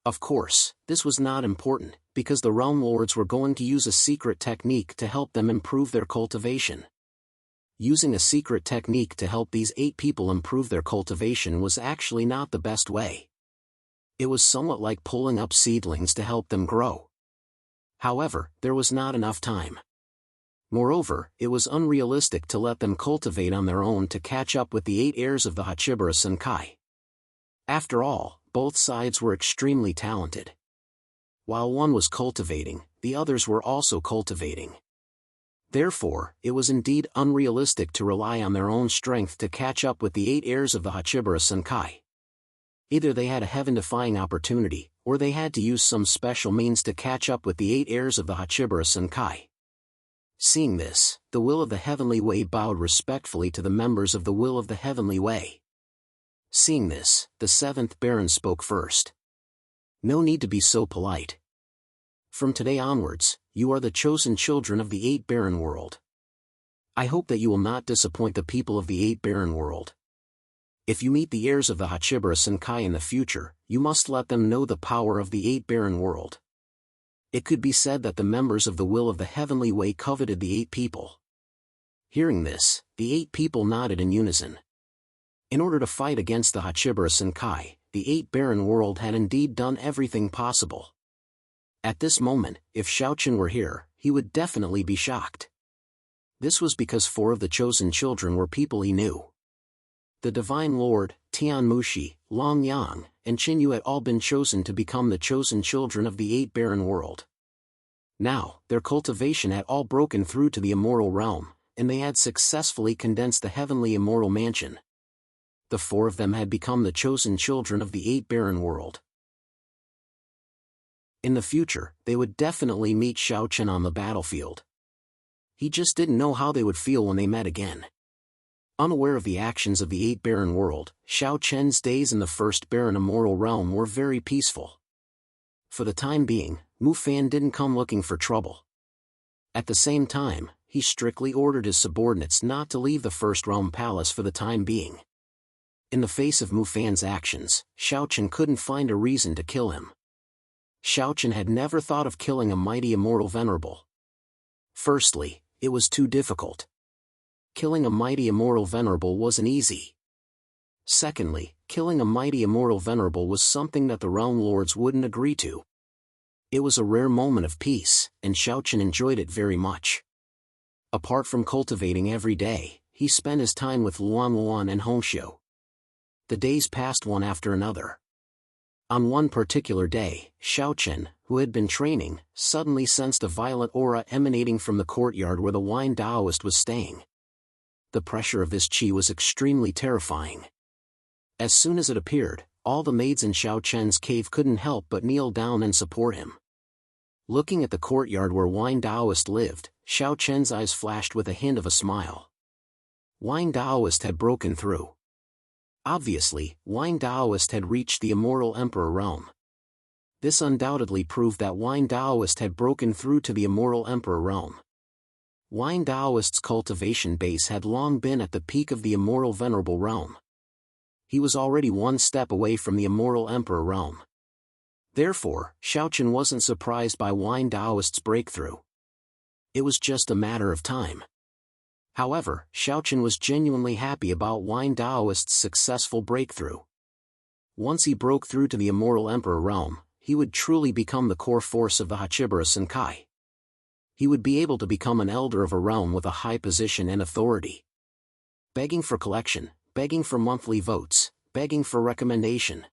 Speaker 1: Of course, this was not important, because the Realm Lords were going to use a secret technique to help them improve their cultivation. Using a secret technique to help these 8 people improve their cultivation was actually not the best way. It was somewhat like pulling up seedlings to help them grow. However, there was not enough time. Moreover, it was unrealistic to let them cultivate on their own to catch up with the 8 heirs of the Hachibara Senkai. After all, both sides were extremely talented. While one was cultivating, the others were also cultivating. Therefore, it was indeed unrealistic to rely on their own strength to catch up with the 8 heirs of the Hachibara Senkai. Either they had a heaven-defying opportunity, or they had to use some special means to catch up with the 8 heirs of the Hachibara Senkai. Seeing this, the will of the heavenly way bowed respectfully to the members of the will of the heavenly way. Seeing this, the 7th Baron spoke first. No need to be so polite. From today onwards, you are the chosen children of the 8 Baron world. I hope that you will not disappoint the people of the 8 Baron world. If you meet the heirs of the Hachibara Senkai in the future, you must let them know the power of the 8 Baron world. It could be said that the members of the will of the heavenly way coveted the 8 people. Hearing this, the 8 people nodded in unison. In order to fight against the Hachibara Senkai, the 8 Baron world had indeed done everything possible. At this moment, if Xiaoqin were here, he would definitely be shocked. This was because 4 of the chosen children were people he knew. The Divine Lord, Tian Mushi, Long Yang, and Qin Yu had all been chosen to become the chosen children of the 8 Baron world. Now, their cultivation had all broken through to the immortal realm, and they had successfully condensed the heavenly immortal mansion. The 4 of them had become the chosen children of the 8 Baron world. In the future, they would definitely meet Xiaoqin on the battlefield. He just didn't know how they would feel when they met again. Unaware of the actions of the 8 Baron world, Xiaoqin's days in the 1st Baron immortal realm were very peaceful. For the time being, Mu Fan didn't come looking for trouble. At the same time, he strictly ordered his subordinates not to leave the 1st Realm Palace for the time being. In the face of Mu Fan's actions, Xiaoqin couldn't find a reason to kill him. Xiaoqin had never thought of killing a mighty immortal venerable. Firstly, it was too difficult. Killing a mighty immortal venerable wasn't easy. Secondly, killing a mighty immortal venerable was something that the Realm Lords wouldn't agree to. It was a rare moment of peace, and Xiaoqin enjoyed it very much. Apart from cultivating every day, he spent his time with Luan Luan and Hongxiu. The days passed one after another. On one particular day, Xiaoqin, who had been training, suddenly sensed a violet aura emanating from the courtyard where the wine Taoist was staying. The pressure of this qi was extremely terrifying. As soon as it appeared, all the maids in Xiaoqin's cave couldn't help but kneel down and support him. Looking at the courtyard where Wine Taoist lived, Xiaoqin's eyes flashed with a hint of a smile. Wine Taoist had broken through. Obviously, Wine Taoist had reached the immortal Emperor realm. This undoubtedly proved that Wine Taoist had broken through to the immortal Emperor realm. Wine Taoist's cultivation base had long been at the peak of the immortal venerable realm. He was already one step away from the immortal Emperor realm. Therefore, Xiaoqin wasn't surprised by Wine Taoist's breakthrough. It was just a matter of time. However, Xiaoqin was genuinely happy about Wine Taoist's successful breakthrough. Once he broke through to the immortal Emperor realm, he would truly become the core force of the Hachibara Senkai. He would be able to become an elder of a realm with a high position and authority. Begging for collection, begging for monthly votes, begging for recommendation.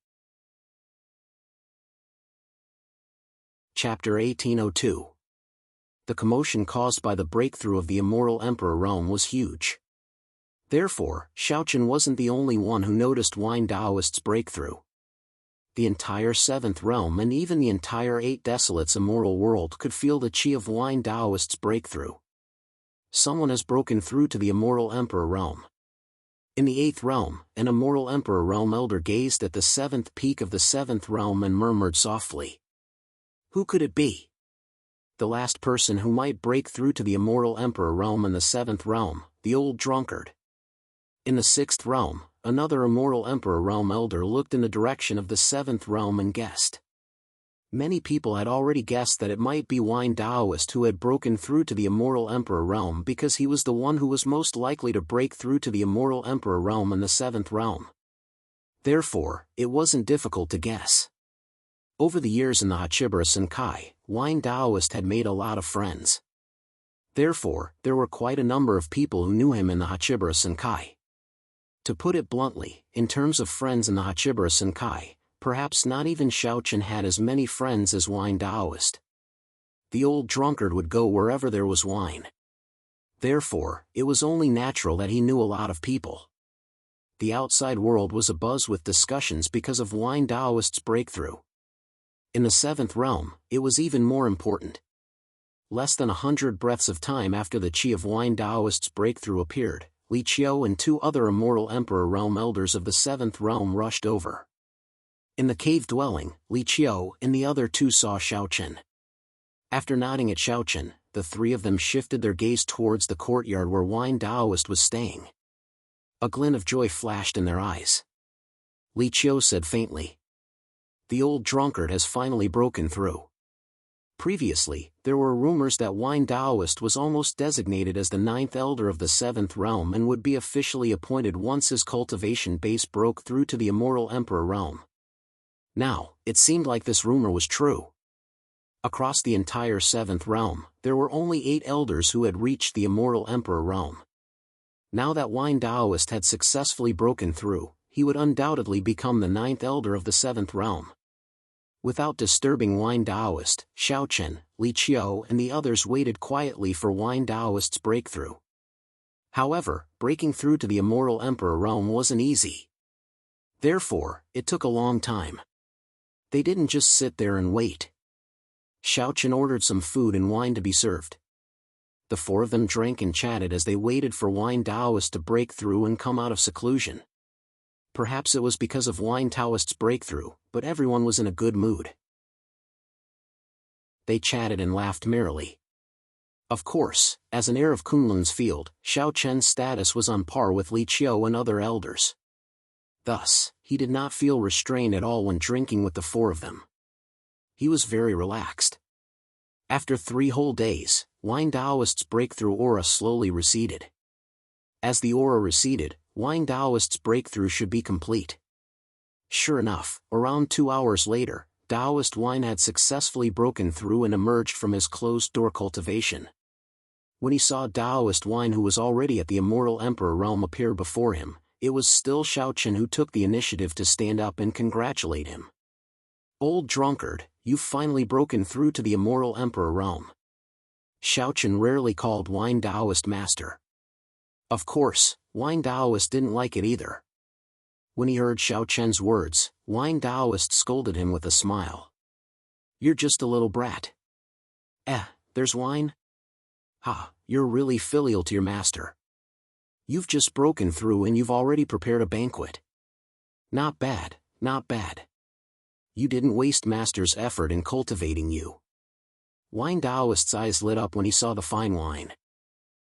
Speaker 1: Chapter 1802. The commotion caused by the breakthrough of the Immoral Emperor realm was huge. Therefore, Xiaochen wasn't the only one who noticed Wine Taoist's breakthrough. The entire Seventh Realm and even the entire Eight Desolates immoral world could feel the chi of Wine Taoist's breakthrough. Someone has broken through to the Immoral Emperor realm. In the Eighth Realm, an Immoral Emperor realm elder gazed at the seventh peak of the Seventh Realm and murmured softly. Who could it be? The last person who might break through to the Immoral Emperor realm in the Seventh Realm, the old drunkard. In the Sixth Realm, another Immoral Emperor realm elder looked in the direction of the Seventh Realm and guessed. Many people had already guessed that it might be Wine Taoist who had broken through to the Immoral Emperor realm because he was the one who was most likely to break through to the Immoral Emperor realm in the Seventh Realm. Therefore, it wasn't difficult to guess. Over the years in the Hachibara Senkai, Wine Taoist had made a lot of friends. Therefore, there were quite a number of people who knew him in the Hachibara Senkai. To put it bluntly, in terms of friends in the Hachibara Senkai, perhaps not even Xiaochen had as many friends as Wine Taoist. The old drunkard would go wherever there was wine. Therefore, it was only natural that he knew a lot of people. The outside world was abuzz with discussions because of Wine Taoist's breakthrough. In the Seventh Realm, it was even more important. Less than 100 breaths of time after the chi of Wine Taoist's breakthrough appeared, Li Qiu and two other Immoral Emperor realm elders of the Seventh Realm rushed over. In the cave dwelling, Li Qiu and the other two saw Xiaochen. After nodding at Xiaochen, the three of them shifted their gaze towards the courtyard where Wine Taoist was staying. A glint of joy flashed in their eyes. Li Qiu said faintly, "The old drunkard has finally broken through." Previously, there were rumors that Wine Taoist was almost designated as the ninth elder of the Seventh Realm and would be officially appointed once his cultivation base broke through to the Immoral Emperor realm. Now, it seemed like this rumor was true. Across the entire Seventh Realm, there were only 8 elders who had reached the Immoral Emperor realm. Now that Wine Taoist had successfully broken through, he would undoubtedly become the 9th elder of the Seventh Realm. Without disturbing Wine Taoist, Xiaochen, Li Qiu and the others waited quietly for Wine Taoist's breakthrough. However, breaking through to the Immoral Emperor realm wasn't easy. Therefore, it took a long time. They didn't just sit there and wait. Xiaochen ordered some food and wine to be served. The 4 of them drank and chatted as they waited for Wine Taoist to break through and come out of seclusion. Perhaps it was because of Wine Taoist's breakthrough, but everyone was in a good mood. They chatted and laughed merrily. Of course, as an heir of Kunlun's field, Xiaochen's status was on par with Li Qiu and other elders. Thus, he did not feel restrained at all when drinking with the 4 of them. He was very relaxed. After 3 whole days, Wine Taoist's breakthrough aura slowly receded. As the aura receded, Wine Taoist's breakthrough should be complete. Sure enough, around 2 hours later, Taoist Wine had successfully broken through and emerged from his closed-door cultivation. When he saw Taoist Wine who was already at the Immoral Emperor realm appear before him, it was still Xiaochen who took the initiative to stand up and congratulate him. "Old drunkard, you've finally broken through to the Immoral Emperor realm." Xiaochen rarely called Wine Taoist master. Of course, Wine Taoist didn't like it either. When he heard Xiaochen's words, Wine Taoist scolded him with a smile. "You're just a little brat. There's wine? Ha, you're really filial to your master. You've just broken through and you've already prepared a banquet. Not bad, not bad. You didn't waste master's effort in cultivating you." Wine Taoist's eyes lit up when he saw the fine wine.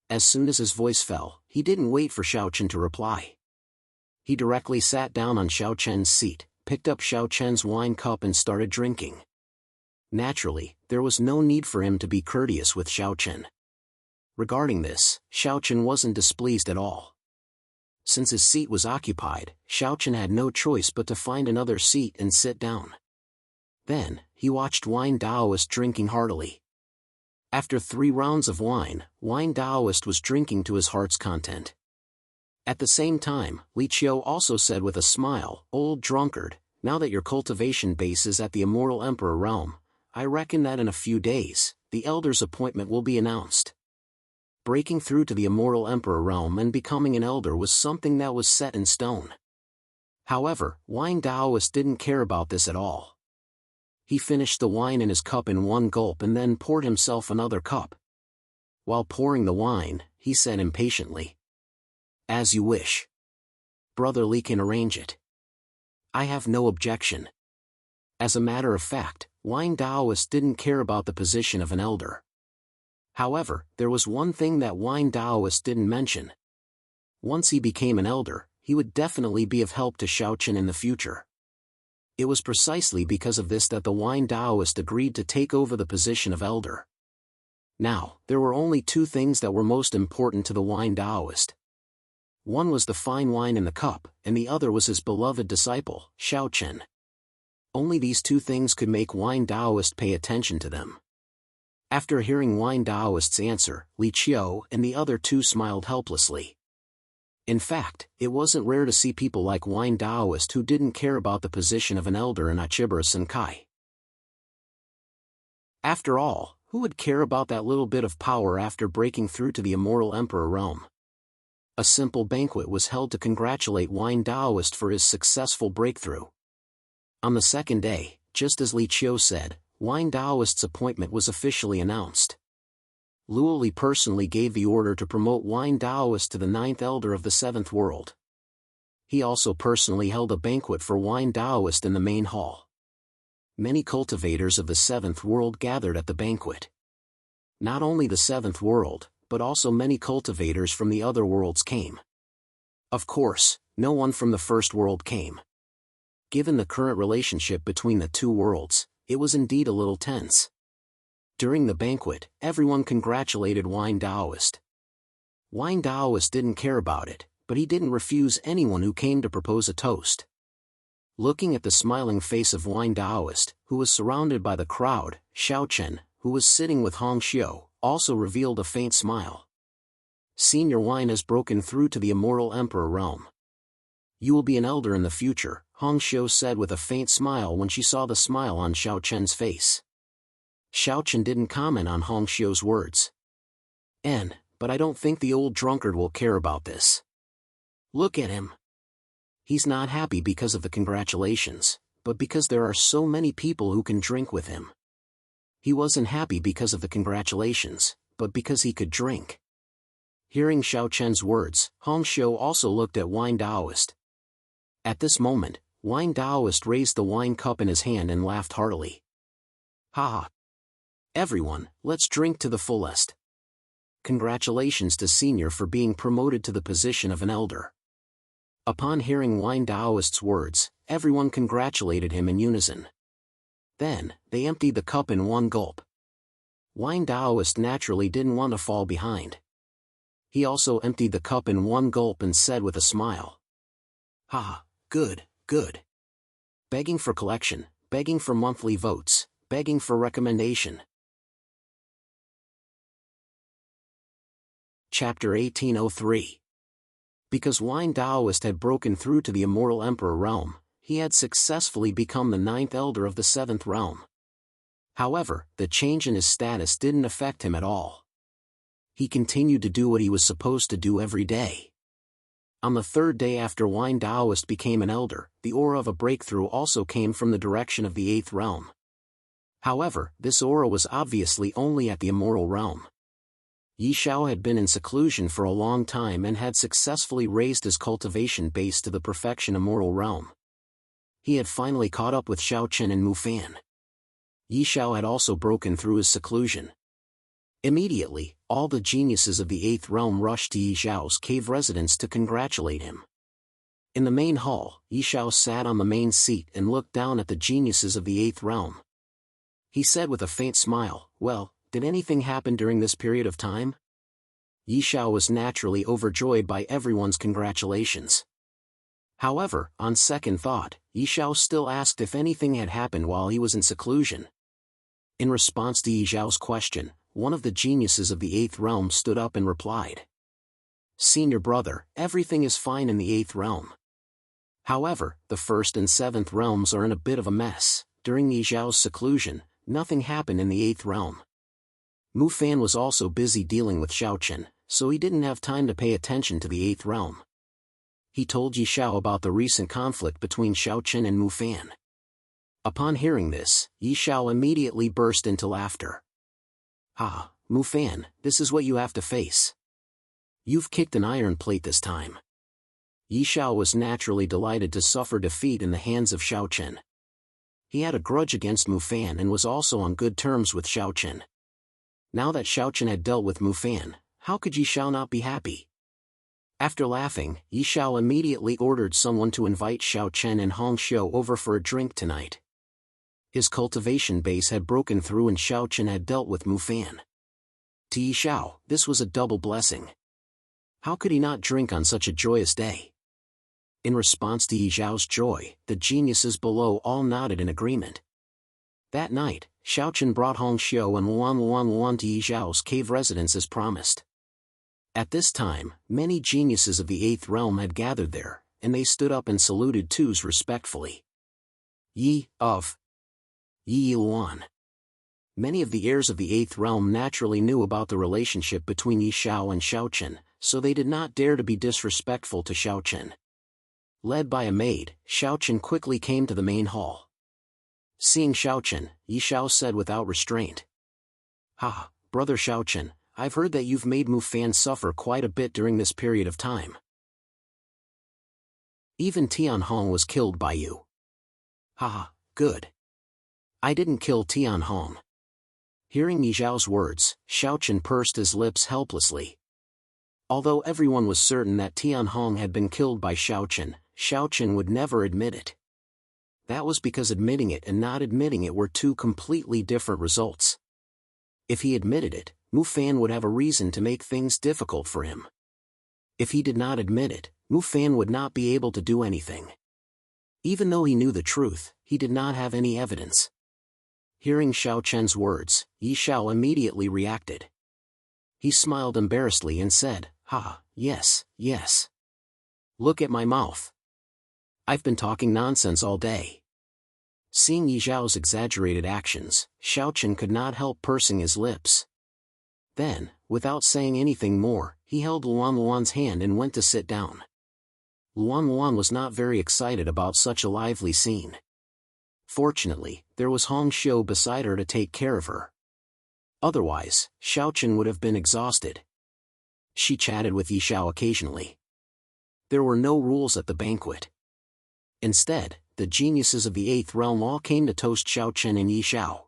Speaker 1: As soon as his voice fell, he didn't wait for Xiaochen to reply. He directly sat down on Xiaochen's seat, picked up Xiaochen's wine cup and started drinking. Naturally, there was no need for him to be courteous with Xiaochen. Regarding this, Xiaochen wasn't displeased at all. Since his seat was occupied, Xiaochen had no choice but to find another seat and sit down. Then, he watched Wine Taoist drinking heartily. After 3 rounds of wine, Wine Taoist was drinking to his heart's content. At the same time, Li Qiu also said with a smile, "Old drunkard, now that your cultivation base is at the Immoral Emperor realm, I reckon that in a few days, the Elder's appointment will be announced. Breaking through to the immortal Emperor realm and becoming an Elder was something that was set in stone. However, Wine Taoist didn't care about this at all. He finished the wine in his cup in one gulp and then poured himself another cup. While pouring the wine, he said impatiently, "As you wish. Brother Li can arrange it. I have no objection." As a matter of fact, Wine Taoist didn't care about the position of an elder. However, there was one thing that Wine Taoist didn't mention. Once he became an elder, he would definitely be of help to Xiaochen in the future. It was precisely because of this that the Wine Taoist agreed to take over the position of elder. Now, there were only two things that were most important to the Wine Taoist. One was the fine wine in the cup, and the other was his beloved disciple, Xiaochen. Only these two things could make Wine Taoist pay attention to them. After hearing Wine Taoist's answer, Li Qiu and the other two smiled helplessly. In fact, it wasn't rare to see people like Wine Taoist who didn't care about the position of an elder in Achibara Senkai. After all, who would care about that little bit of power after breaking through to the immortal Emperor realm? A simple banquet was held to congratulate Wine Taoist for his successful breakthrough. On the second day, just as Li Qiu said, Wine Taoist's appointment was officially announced. Luo Li personally gave the order to promote Wine Taoist to the 9th Elder of the 7th World. He also personally held a banquet for Wine Taoist in the main hall. Many cultivators of the 7th World gathered at the banquet. Not only the 7th World, but also many cultivators from the other worlds came. Of course, no one from the First World came. Given the current relationship between the two worlds, it was indeed a little tense. During the banquet, everyone congratulated Wine Taoist. Wine Taoist didn't care about it, but he didn't refuse anyone who came to propose a toast. Looking at the smiling face of Wine Taoist, who was surrounded by the crowd, Xiaochen, who was sitting with Hong Xiu, also revealed a faint smile. Senior Wine has broken through to the immortal Emperor realm. You will be an elder in the future, Hong Xiu said with a faint smile when she saw the smile on Xiaochen's face. Xiaochen didn't comment on Hong Xiu's words. But I don't think the old drunkard will care about this. Look at him. He's not happy because of the congratulations, but because there are so many people who can drink with him. He wasn't happy because of the congratulations, but because he could drink. Hearing Xiaochen's words, Hong Xiu also looked at Wine Taoist. At this moment, Wine Taoist raised the wine cup in his hand and laughed heartily. Ha ha! Everyone, let's drink to the fullest. Congratulations to Senior for being promoted to the position of an elder. Upon hearing Wine Taoist's words, everyone congratulated him in unison. Then, they emptied the cup in one gulp. Wine Taoist naturally didn't want to fall behind. He also emptied the cup in one gulp and said with a smile. Ha, good, good. Begging for collection, begging for monthly votes, begging for recommendation. Chapter 1803. Because Wine Taoist had broken through to the immortal Emperor realm, he had successfully become the 9th Elder of the 7th realm. However, the change in his status didn't affect him at all. He continued to do what he was supposed to do every day. On the third day after Wine Taoist became an elder, the aura of a breakthrough also came from the direction of the 8th realm. However, this aura was obviously only at the immortal realm. Yi Xiao had been in seclusion for a long time and had successfully raised his cultivation base to the perfection immortal realm. He had finally caught up with Xiaochen and Mufan. Yi Xiao had also broken through his seclusion. Immediately, all the geniuses of the 8th realm rushed to Yi Xiao's cave residence to congratulate him. In the main hall, Yi Xiao sat on the main seat and looked down at the geniuses of the 8th realm. He said with a faint smile, "Well, did anything happen during this period of time?" Yi Xiao was naturally overjoyed by everyone's congratulations. However, on second thought, Yi Xiao still asked if anything had happened while he was in seclusion. In response to Yi Xiao's question, one of the geniuses of the 8th realm stood up and replied. "Senior brother, everything is fine in the 8th realm. However, the 1st and 7th realms are in a bit of a mess. During Yi Xiao's seclusion, nothing happened in the 8th realm. Mu Fan was also busy dealing with Xiaochen, so he didn't have time to pay attention to the 8th realm. He told Yi Xiao about the recent conflict between Xiaochen and Mu Fan. Upon hearing this, Yi Xiao immediately burst into laughter. "Ah, Mu Fan, this is what you have to face. You've kicked an iron plate this time." Yi Xiao was naturally delighted to suffer defeat in the hands of Xiaochen. He had a grudge against Mu Fan and was also on good terms with Xiaochen. Now that Xiaochen had dealt with Mu Fan, how could Yi Xiao not be happy? After laughing, Yi Xiao immediately ordered someone to invite Xiaochen and Hong Xiu over for a drink tonight. His cultivation base had broken through and Xiaochen had dealt with Mu Fan. To Yi Xiao, this was a double blessing. How could he not drink on such a joyous day? In response to Yi Xiao's joy, the geniuses below all nodded in agreement. That night, Xiaochen brought Hong Xiu and Luan to Yi Xiao's cave residence as promised. At this time, many geniuses of the 8th realm had gathered there, and they stood up and saluted twos respectfully. Yi Luan. Many of the heirs of the 8th realm naturally knew about the relationship between Yi Xiao and Xiaochen, so they did not dare to be disrespectful to Xiaochen. Led by a maid, Xiaochen quickly came to the main hall. Seeing Xiaochen, Yi Xiao said without restraint. "Ha, brother Xiaochen, I've heard that you've made Mu Fan suffer quite a bit during this period of time. Even Tian Hong was killed by you." "Ha, good. I didn't kill Tian Hong." Hearing Yi Xiao's words, Xiaochen pursed his lips helplessly. Although everyone was certain that Tian Hong had been killed by Xiaochen, Xiaochen would never admit it. That was because admitting it and not admitting it were two completely different results. If he admitted it, Mu Fan would have a reason to make things difficult for him. If he did not admit it, Mu Fan would not be able to do anything. Even though he knew the truth, he did not have any evidence. Hearing Xiaochen's words, Yi Xiao immediately reacted. He smiled embarrassedly and said, "Ha, yes. Look at my mouth. I've been talking nonsense all day." Seeing Yi Xiao's exaggerated actions, Xiaochen could not help pursing his lips. Then, without saying anything more, he held Luan's hand and went to sit down. Luan was not very excited about such a lively scene. Fortunately, there was Hong Xiu beside her to take care of her. Otherwise, Xiaochen would have been exhausted. She chatted with Yi Xiao occasionally. There were no rules at the banquet. Instead, the geniuses of the 8th realm all came to toast Xiaochen and Yi Xiao.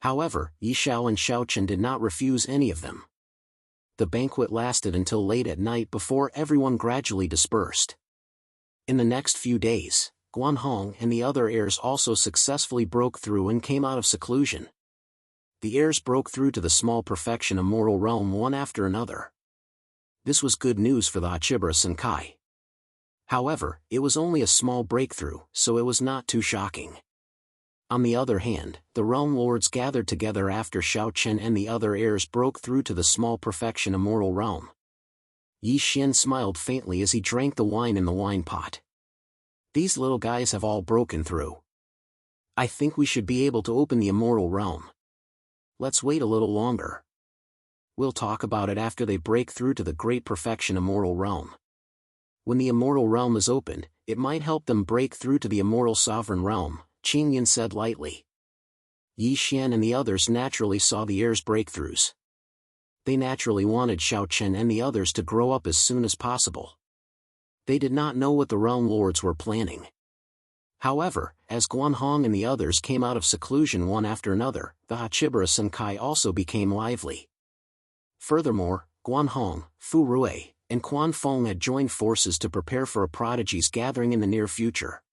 Speaker 1: However, Yi Xiao and Xiaochen did not refuse any of them. The banquet lasted until late at night before everyone gradually dispersed. In the next few days, Guanhong and the other heirs also successfully broke through and came out of seclusion. The heirs broke through to the small perfection immortal realm one after another. This was good news for the Hachibara Senkai. However, it was only a small breakthrough, so it was not too shocking. On the other hand, the realm lords gathered together after Xiaochen and the other heirs broke through to the small perfection immortal realm. Yi Xian smiled faintly as he drank the wine in the wine pot. These little guys have all broken through. I think we should be able to open the immortal realm. Let's wait a little longer. We'll talk about it after they break through to the great perfection immortal realm. When the immortal realm is opened, it might help them break through to the immortal sovereign realm, Qingyan said lightly. Yi Xian and the others naturally saw the heirs' breakthroughs. They naturally wanted Xiaochen and the others to grow up as soon as possible. They did not know what the realm lords were planning. However, as Guanhong and the others came out of seclusion one after another, the Hachibara Senkai also became lively. Furthermore, Guanhong, Fu Rui, and Quan Feng had joined forces to prepare for a prodigies gathering in the near future.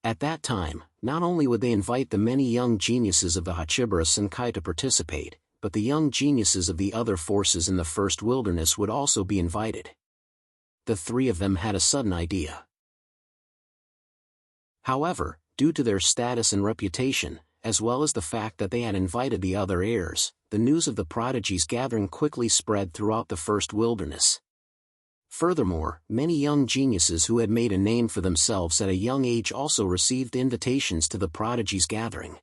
Speaker 1: At that time, not only would they invite the many young geniuses of the Hachibara Senkai to participate, but the young geniuses of the other forces in the First Wilderness would also be invited. The three of them had a sudden idea. However, due to their status and reputation, as well as the fact that they had invited the other heirs, the news of the prodigies gathering quickly spread throughout the First Wilderness. Furthermore, many young geniuses who had made a name for themselves at a young age also received invitations to the prodigies gathering.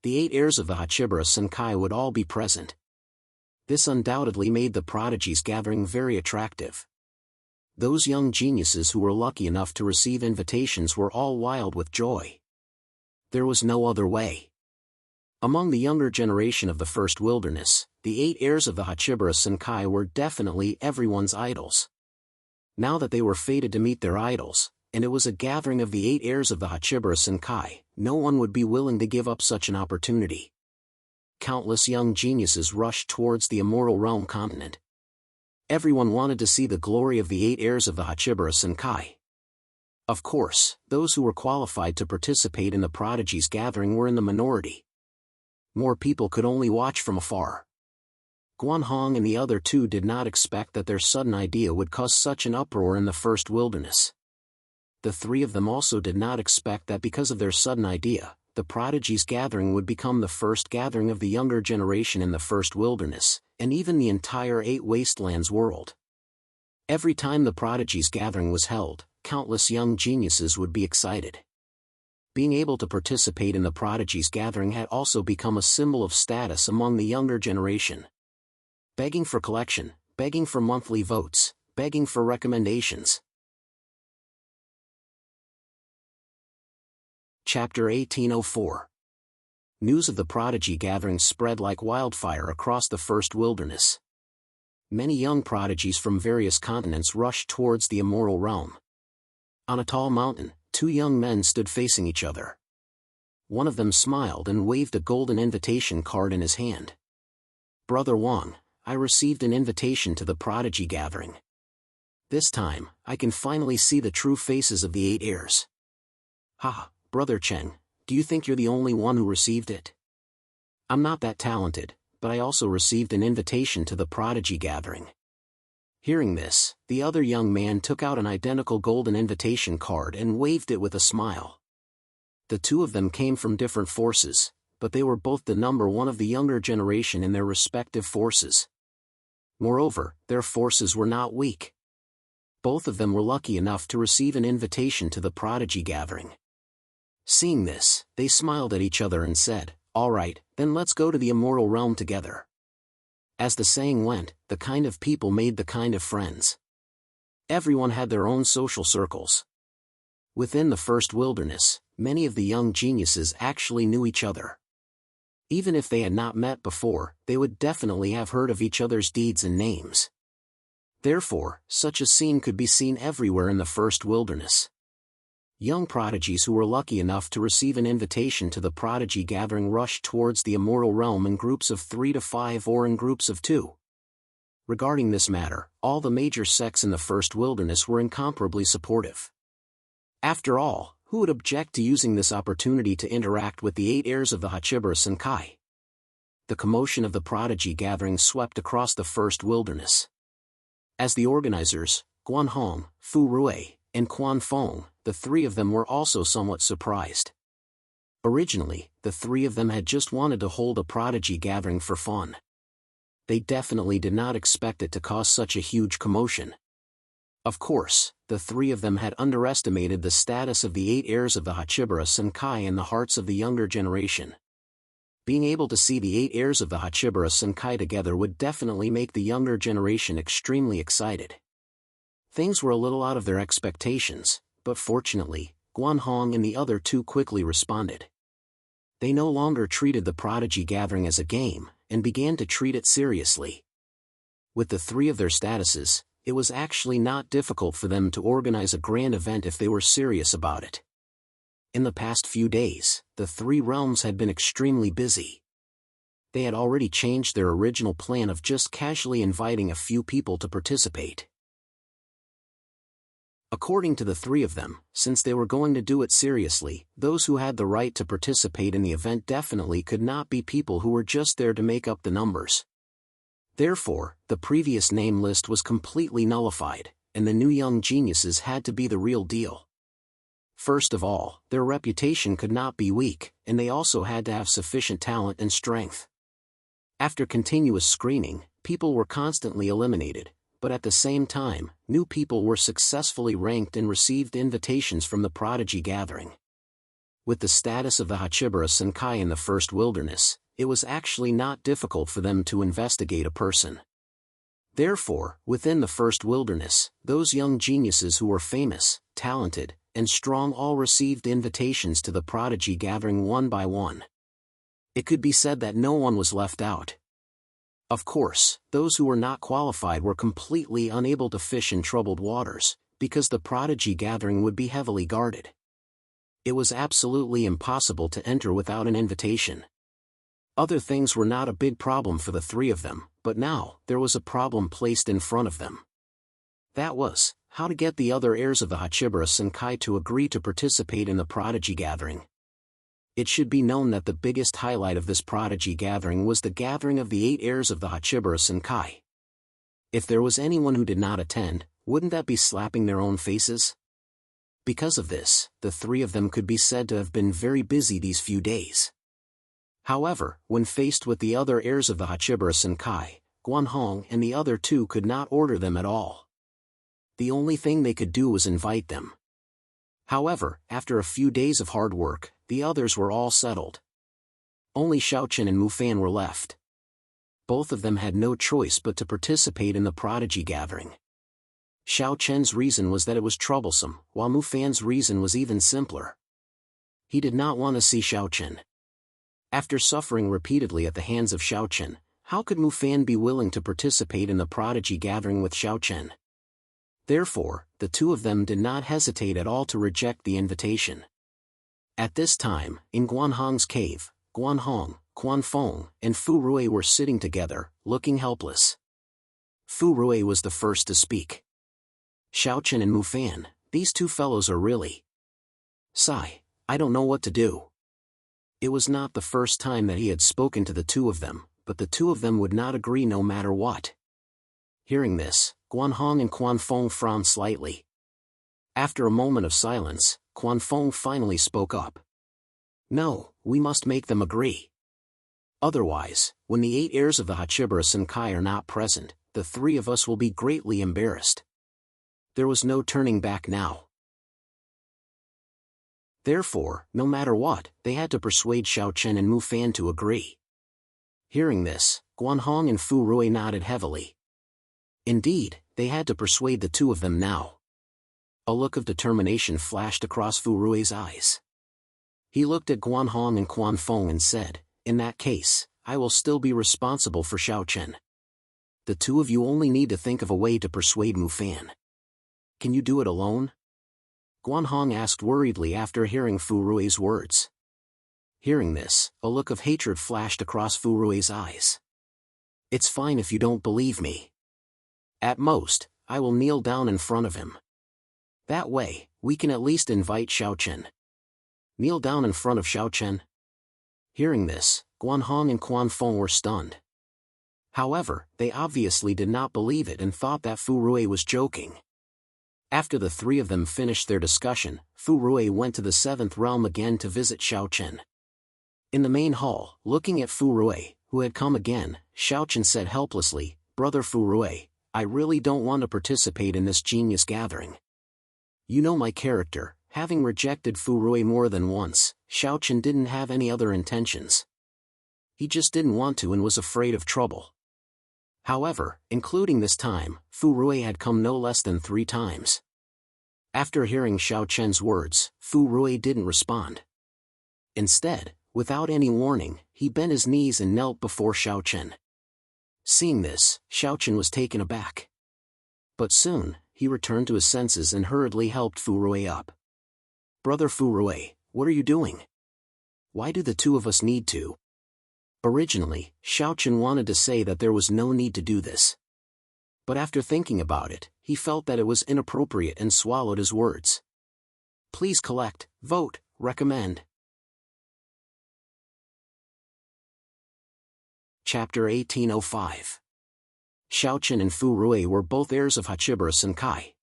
Speaker 1: the 8 heirs of the Hachibara Senkai would all be present. This undoubtedly made the prodigies gathering very attractive. Those young geniuses who were lucky enough to receive invitations were all wild with joy. There was no other way. Among the younger generation of the First Wilderness, the 8 heirs of the Hachibara Senkai were definitely everyone's idols. Now that they were fated to meet their idols, and it was a gathering of the 8 heirs of the Hachibara Senkai, no one would be willing to give up such an opportunity. Countless young geniuses rushed towards the Immortal Realm continent. Everyone wanted to see the glory of the 8 heirs of the Hachibara Senkai. Of course, those who were qualified to participate in the prodigies gathering were in the minority. More people could only watch from afar. Guanhong and the other two did not expect that their sudden idea would cause such an uproar in the First Wilderness. The three of them also did not expect that because of their sudden idea, the prodigies gathering would become the first gathering of the younger generation in the First Wilderness, and even the entire 8 Wastelands world. Every time the prodigies gathering was held, countless young geniuses would be excited. Being able to participate in the prodigies gathering had also become a symbol of status among the younger generation. Begging for collection, begging for monthly votes, begging for recommendations. Chapter 1804. News of the prodigy gathering spread like wildfire across the First Wilderness. Many young prodigies from various continents rushed towards the Immortal Realm. On a tall mountain, 2 young men stood facing each other. One of them smiled and waved a golden invitation card in his hand. "Brother Wang, I received an invitation to the prodigy gathering. This time, I can finally see the true faces of the 8 heirs." "Ha, Brother Cheng, do you think you're the only one who received it? I'm not that talented, but I also received an invitation to the prodigy gathering." Hearing this, the other young man took out an identical golden invitation card and waved it with a smile. The two of them came from different forces, but they were both the number one of the younger generation in their respective forces. Moreover, their forces were not weak. Both of them were lucky enough to receive an invitation to the prodigy gathering. Seeing this, they smiled at each other and said, "All right, then let's go to the Immortal Realm together." As the saying went, the kind of people made the kind of friends. Everyone had their own social circles. Within the First Wilderness, many of the young geniuses actually knew each other. Even if they had not met before, they would definitely have heard of each other's deeds and names. Therefore, such a scene could be seen everywhere in the First Wilderness. Young prodigies who were lucky enough to receive an invitation to the prodigy gathering rushed towards the Immortal Realm in groups of 3 to 5 or in groups of 2. Regarding this matter, all the major sects in the First Wilderness were incomparably supportive. After all, who would object to using this opportunity to interact with the 8 heirs of the Hachibara Senkai? The commotion of the prodigy gathering swept across the First Wilderness. As the organizers, Guanhong, Fu Rui, and Quan Feng, the 3 of them were also somewhat surprised. Originally, the 3 of them had just wanted to hold a prodigy gathering for fun. They definitely did not expect it to cause such a huge commotion. Of course, the 3 of them had underestimated the status of the 8 heirs of the Hachibara Senkai in the hearts of the younger generation. Being able to see the 8 heirs of the Hachibara Senkai together would definitely make the younger generation extremely excited. Things were a little out of their expectations, but fortunately, Guanhong and the other 2 quickly responded. They no longer treated the prodigy gathering as a game, and began to treat it seriously. With the 3 of their statuses, it was actually not difficult for them to organize a grand event if they were serious about it. In the past few days, the 3 realms had been extremely busy. They had already changed their original plan of just casually inviting a few people to participate. According to the 3 of them, since they were going to do it seriously, those who had the right to participate in the event definitely could not be people who were just there to make up the numbers. Therefore, the previous name list was completely nullified, and the new young geniuses had to be the real deal. First of all, their reputation could not be weak, and they also had to have sufficient talent and strength. After continuous screening, people were constantly eliminated, but at the same time, new people were successfully ranked and received invitations from the prodigy gathering. With the status of the Hachibara Senkai in the First Wilderness, it was actually not difficult for them to investigate a person. Therefore, within the First Wilderness, those young geniuses who were famous, talented, and strong all received invitations to the prodigy gathering one by one. It could be said that no one was left out. Of course, those who were not qualified were completely unable to fish in troubled waters, because the prodigy gathering would be heavily guarded. It was absolutely impossible to enter without an invitation. Other things were not a big problem for the three of them, but now, there was a problem placed in front of them. That was, how to get the other heirs of the Hachibara Senkai to agree to participate in the prodigy gathering. It should be known that the biggest highlight of this prodigy gathering was the gathering of the 8 heirs of the Hachibara Senkai. If there was anyone who did not attend, wouldn't that be slapping their own faces? Because of this, the 3 of them could be said to have been very busy these few days. However, when faced with the other heirs of the Hachibara Senkai, Guanhong and the other 2 could not order them at all. The only thing they could do was invite them. However, after a few days of hard work, the others were all settled. Only Xiaochen and Mufan were left. Both of them had no choice but to participate in the prodigy gathering. Xiaochen's reason was that it was troublesome, while Mufan's reason was even simpler. He did not want to see Xiaochen. After suffering repeatedly at the hands of Xiaochen, how could Mufan be willing to participate in the prodigy gathering with Xiaochen? Therefore, the 2 of them did not hesitate at all to reject the invitation. At this time, in Guanhong's cave, Guanhong, Quanfeng, and Fu Rui were sitting together, looking helpless. Fu Rui was the first to speak. Xiaochen and Mufan, these 2 fellows are really... Sigh, I don't know what to do. It was not the first time that he had spoken to the 2 of them, but the 2 of them would not agree no matter what. Hearing this, Guanhong and Quanfeng frowned slightly. After a moment of silence, Quanfeng finally spoke up. No, we must make them agree. Otherwise, when the 8 heirs of the Hachibara Senkai are not present, the 3 of us will be greatly embarrassed. There was no turning back now. Therefore, no matter what, they had to persuade Xiaochen and Mufan to agree. Hearing this, Guanhong and Fu Rui nodded heavily. Indeed, they had to persuade the 2 of them now. A look of determination flashed across Fu Rui's eyes. He looked at Guanhong and Quanfeng and said, in that case, I will still be responsible for Xiaochen. The 2 of you only need to think of a way to persuade Mufan. Can you do it alone? Guanhong asked worriedly after hearing Fu Rui's words. Hearing this, a look of hatred flashed across Fu Rui's eyes. It's fine if you don't believe me. At most, I will kneel down in front of him. That way, we can at least invite Xiaochen. Kneel down in front of Xiaochen? Hearing this, Guanhong and Quanfeng were stunned. However, they obviously did not believe it and thought that Fu Rui was joking. After the 3 of them finished their discussion, Fu Rui went to the 7th realm again to visit Xiaochen. In the main hall, looking at Fu Rui, who had come again, Xiaochen said helplessly, Brother Fu Rui, I really don't want to participate in this genius gathering. You know my character, having rejected Fu Rui more than once, Xiaochen didn't have any other intentions. He just didn't want to and was afraid of trouble. However, including this time, Fu Rui had come no less than 3 times. After hearing Xiaochen's words, Fu Rui didn't respond. Instead, without any warning, he bent his knees and knelt before Xiaochen. Seeing this, Xiaochen was taken aback. But soon, he returned to his senses and hurriedly helped Fu Rui up. Brother Fu Rui, what are you doing? Why do the 2 of us need to? Originally, Xiaochen wanted to say that there was no need to do this. But after thinking about it, he felt that it was inappropriate and swallowed his words. Please collect, vote, recommend. Chapter 1805. Xiaochen and Fu Rui were both heirs of Hachibara Senkai.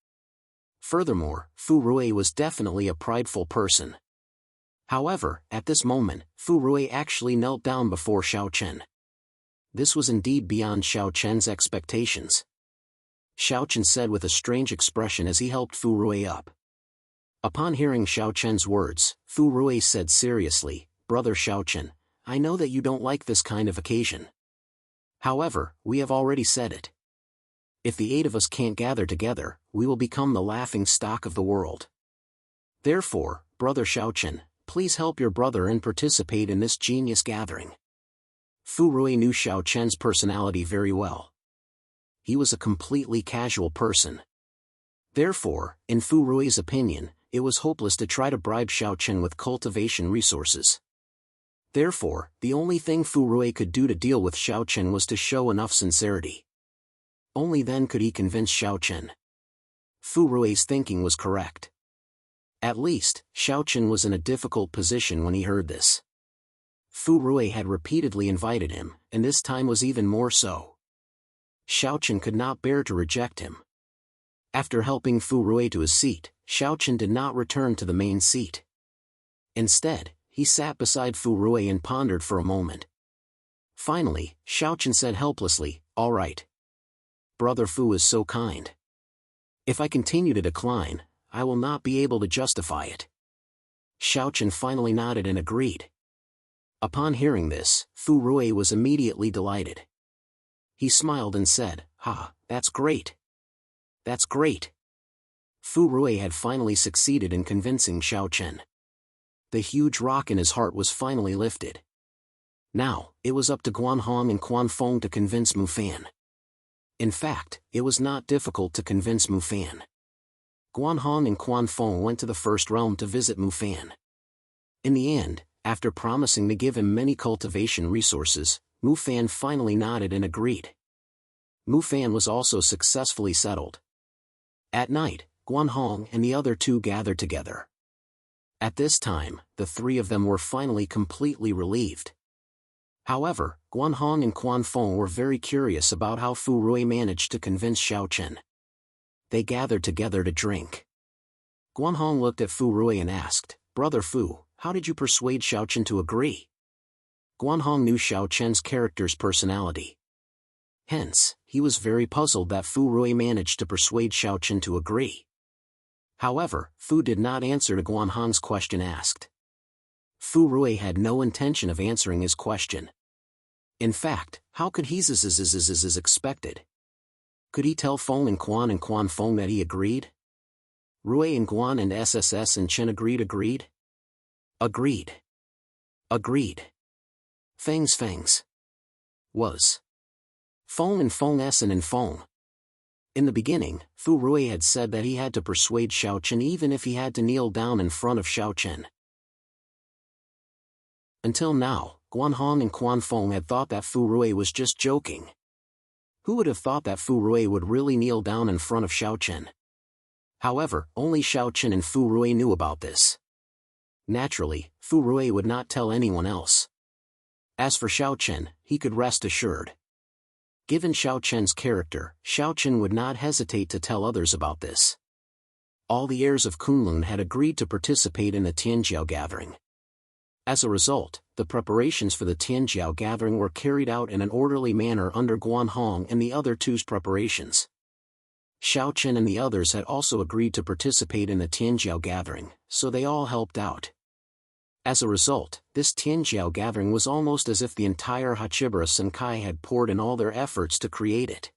Speaker 1: Furthermore, Fu Rui was definitely a prideful person. However, at this moment, Fu Rui actually knelt down before Xiaochen. This was indeed beyond Xiaochen's expectations. Xiaochen said with a strange expression as he helped Fu Rui up. Upon hearing Xiao Chen's words, Fu Rui said seriously, "Brother Xiao Chen, I know that you don't like this kind of occasion. However, we have already said it. If the 8 of us can't gather together, we will become the laughing stock of the world. Therefore, Brother Xiao Chen, please help your brother and participate in this genius gathering." Fu Rui knew Xiao Chen's personality very well. He was a completely casual person. Therefore, in Fu Rui's opinion, it was hopeless to try to bribe Xiao Chen with cultivation resources. Therefore, the only thing Fu Rui could do to deal with Xiao Chen was to show enough sincerity. Only then could he convince Xiao Chen. Fu Rui's thinking was correct. At least, Xiao Chen was in a difficult position when he heard this. Fu Rui had repeatedly invited him, and this time was even more so. Xiao Chen could not bear to reject him. After helping Fu Rui to his seat, Xiao Chen did not return to the main seat. Instead, he sat beside Fu Rui and pondered for a moment. Finally, Xiao Chen said helplessly, "All right. Brother Fu is so kind. If I continue to decline, I will not be able to justify it." Xiao Chen finally nodded and agreed. Upon hearing this, Fu Rui was immediately delighted. He smiled and said, "Ha, that's great. That's great." Fu Rui had finally succeeded in convincing Xiao Chen. The huge rock in his heart was finally lifted. Now, it was up to Guan Hong and Quan Fong to convince Mu Fan. In fact, it was not difficult to convince Mu Fan. Guan Hong and Quan Fong went to the first realm to visit Mu Fan. In the end, after promising to give him many cultivation resources, Mu Fan finally nodded and agreed. Mu Fan was also successfully settled. At night, Guan Hong and the other 2 gathered together. At this time, the 3 of them were finally completely relieved. However, Guan Hong and Quan Fong were very curious about how Fu Rui managed to convince Xiao Chen. They gathered together to drink. Guan Hong looked at Fu Rui and asked, "Brother Fu, how did you persuade Xiao Chen to agree?" Guan Hong knew Xiao Chen's character's personality. Hence, he was very puzzled that Fu Rui managed to persuade Xiao Chen to agree. However, Fu did not answer to Guan Hong's question asked. Fu Rui had no intention of answering his question. In fact, how could he as expected? Could he tell Fong and Quan Fong that he agreed? Rui and Guan and SSS and Chen agreed. Agreed. Fangs. Was. Fong and Fong Essen and Fong. In the beginning, Fu Rui had said that he had to persuade Xiao Chen even if he had to kneel down in front of Xiao Chen. Until now, Guan Hong and Quan Fong had thought that Fu Rui was just joking. Who would have thought that Fu Rui would really kneel down in front of Xiao Chen? However, only Xiao Chen and Fu Rui knew about this. Naturally, Fu Rui would not tell anyone else. As for Xiao Chen, he could rest assured. Given Xiao Chen's character, Xiao Chen would not hesitate to tell others about this. All the heirs of Kunlun had agreed to participate in the Tianjiao gathering. As a result, the preparations for the Tianjiao gathering were carried out in an orderly manner under Guan Hong and the other 2's preparations. Xiao Chen and the others had also agreed to participate in the Tianjiao gathering, so they all helped out. As a result, this Tianjiao gathering was almost as if the entire Hachibara Senkai had poured in all their efforts to create it.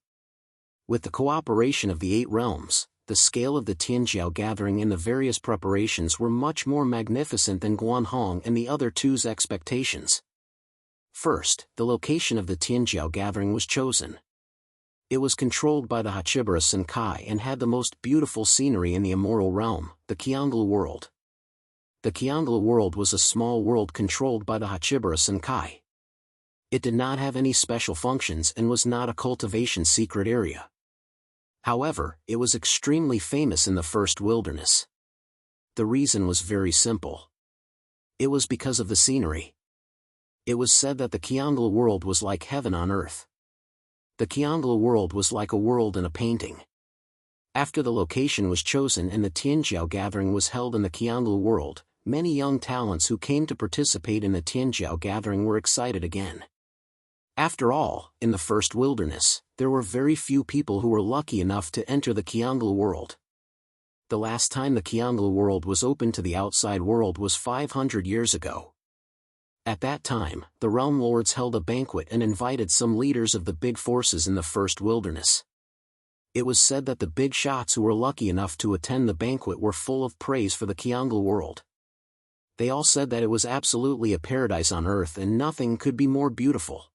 Speaker 1: With the cooperation of the 8 realms, the scale of the Tianjiao gathering and the various preparations were much more magnificent than Guan Hong and the other 2's expectations. First, the location of the Tianjiao gathering was chosen. It was controlled by the Hachibara Senkai and had the most beautiful scenery in the immoral realm, the Qianglu world. The Qianglu world was a small world controlled by the Hachibara Senkai. It did not have any special functions and was not a cultivation secret area. However, it was extremely famous in the first wilderness. The reason was very simple. It was because of the scenery. It was said that the Qianglu world was like heaven on earth. The Qianglu world was like a world in a painting. After the location was chosen and the Tianjiao gathering was held in the Qianglu world, many young talents who came to participate in the Tianjiao gathering were excited again. After all, in the first wilderness, there were very few people who were lucky enough to enter the Qianglu world. The last time the Kyangla world was open to the outside world was 500 years ago. At that time, the realm lords held a banquet and invited some leaders of the big forces in the first wilderness. It was said that the big shots who were lucky enough to attend the banquet were full of praise for the Kyangla world. They all said that it was absolutely a paradise on earth and nothing could be more beautiful.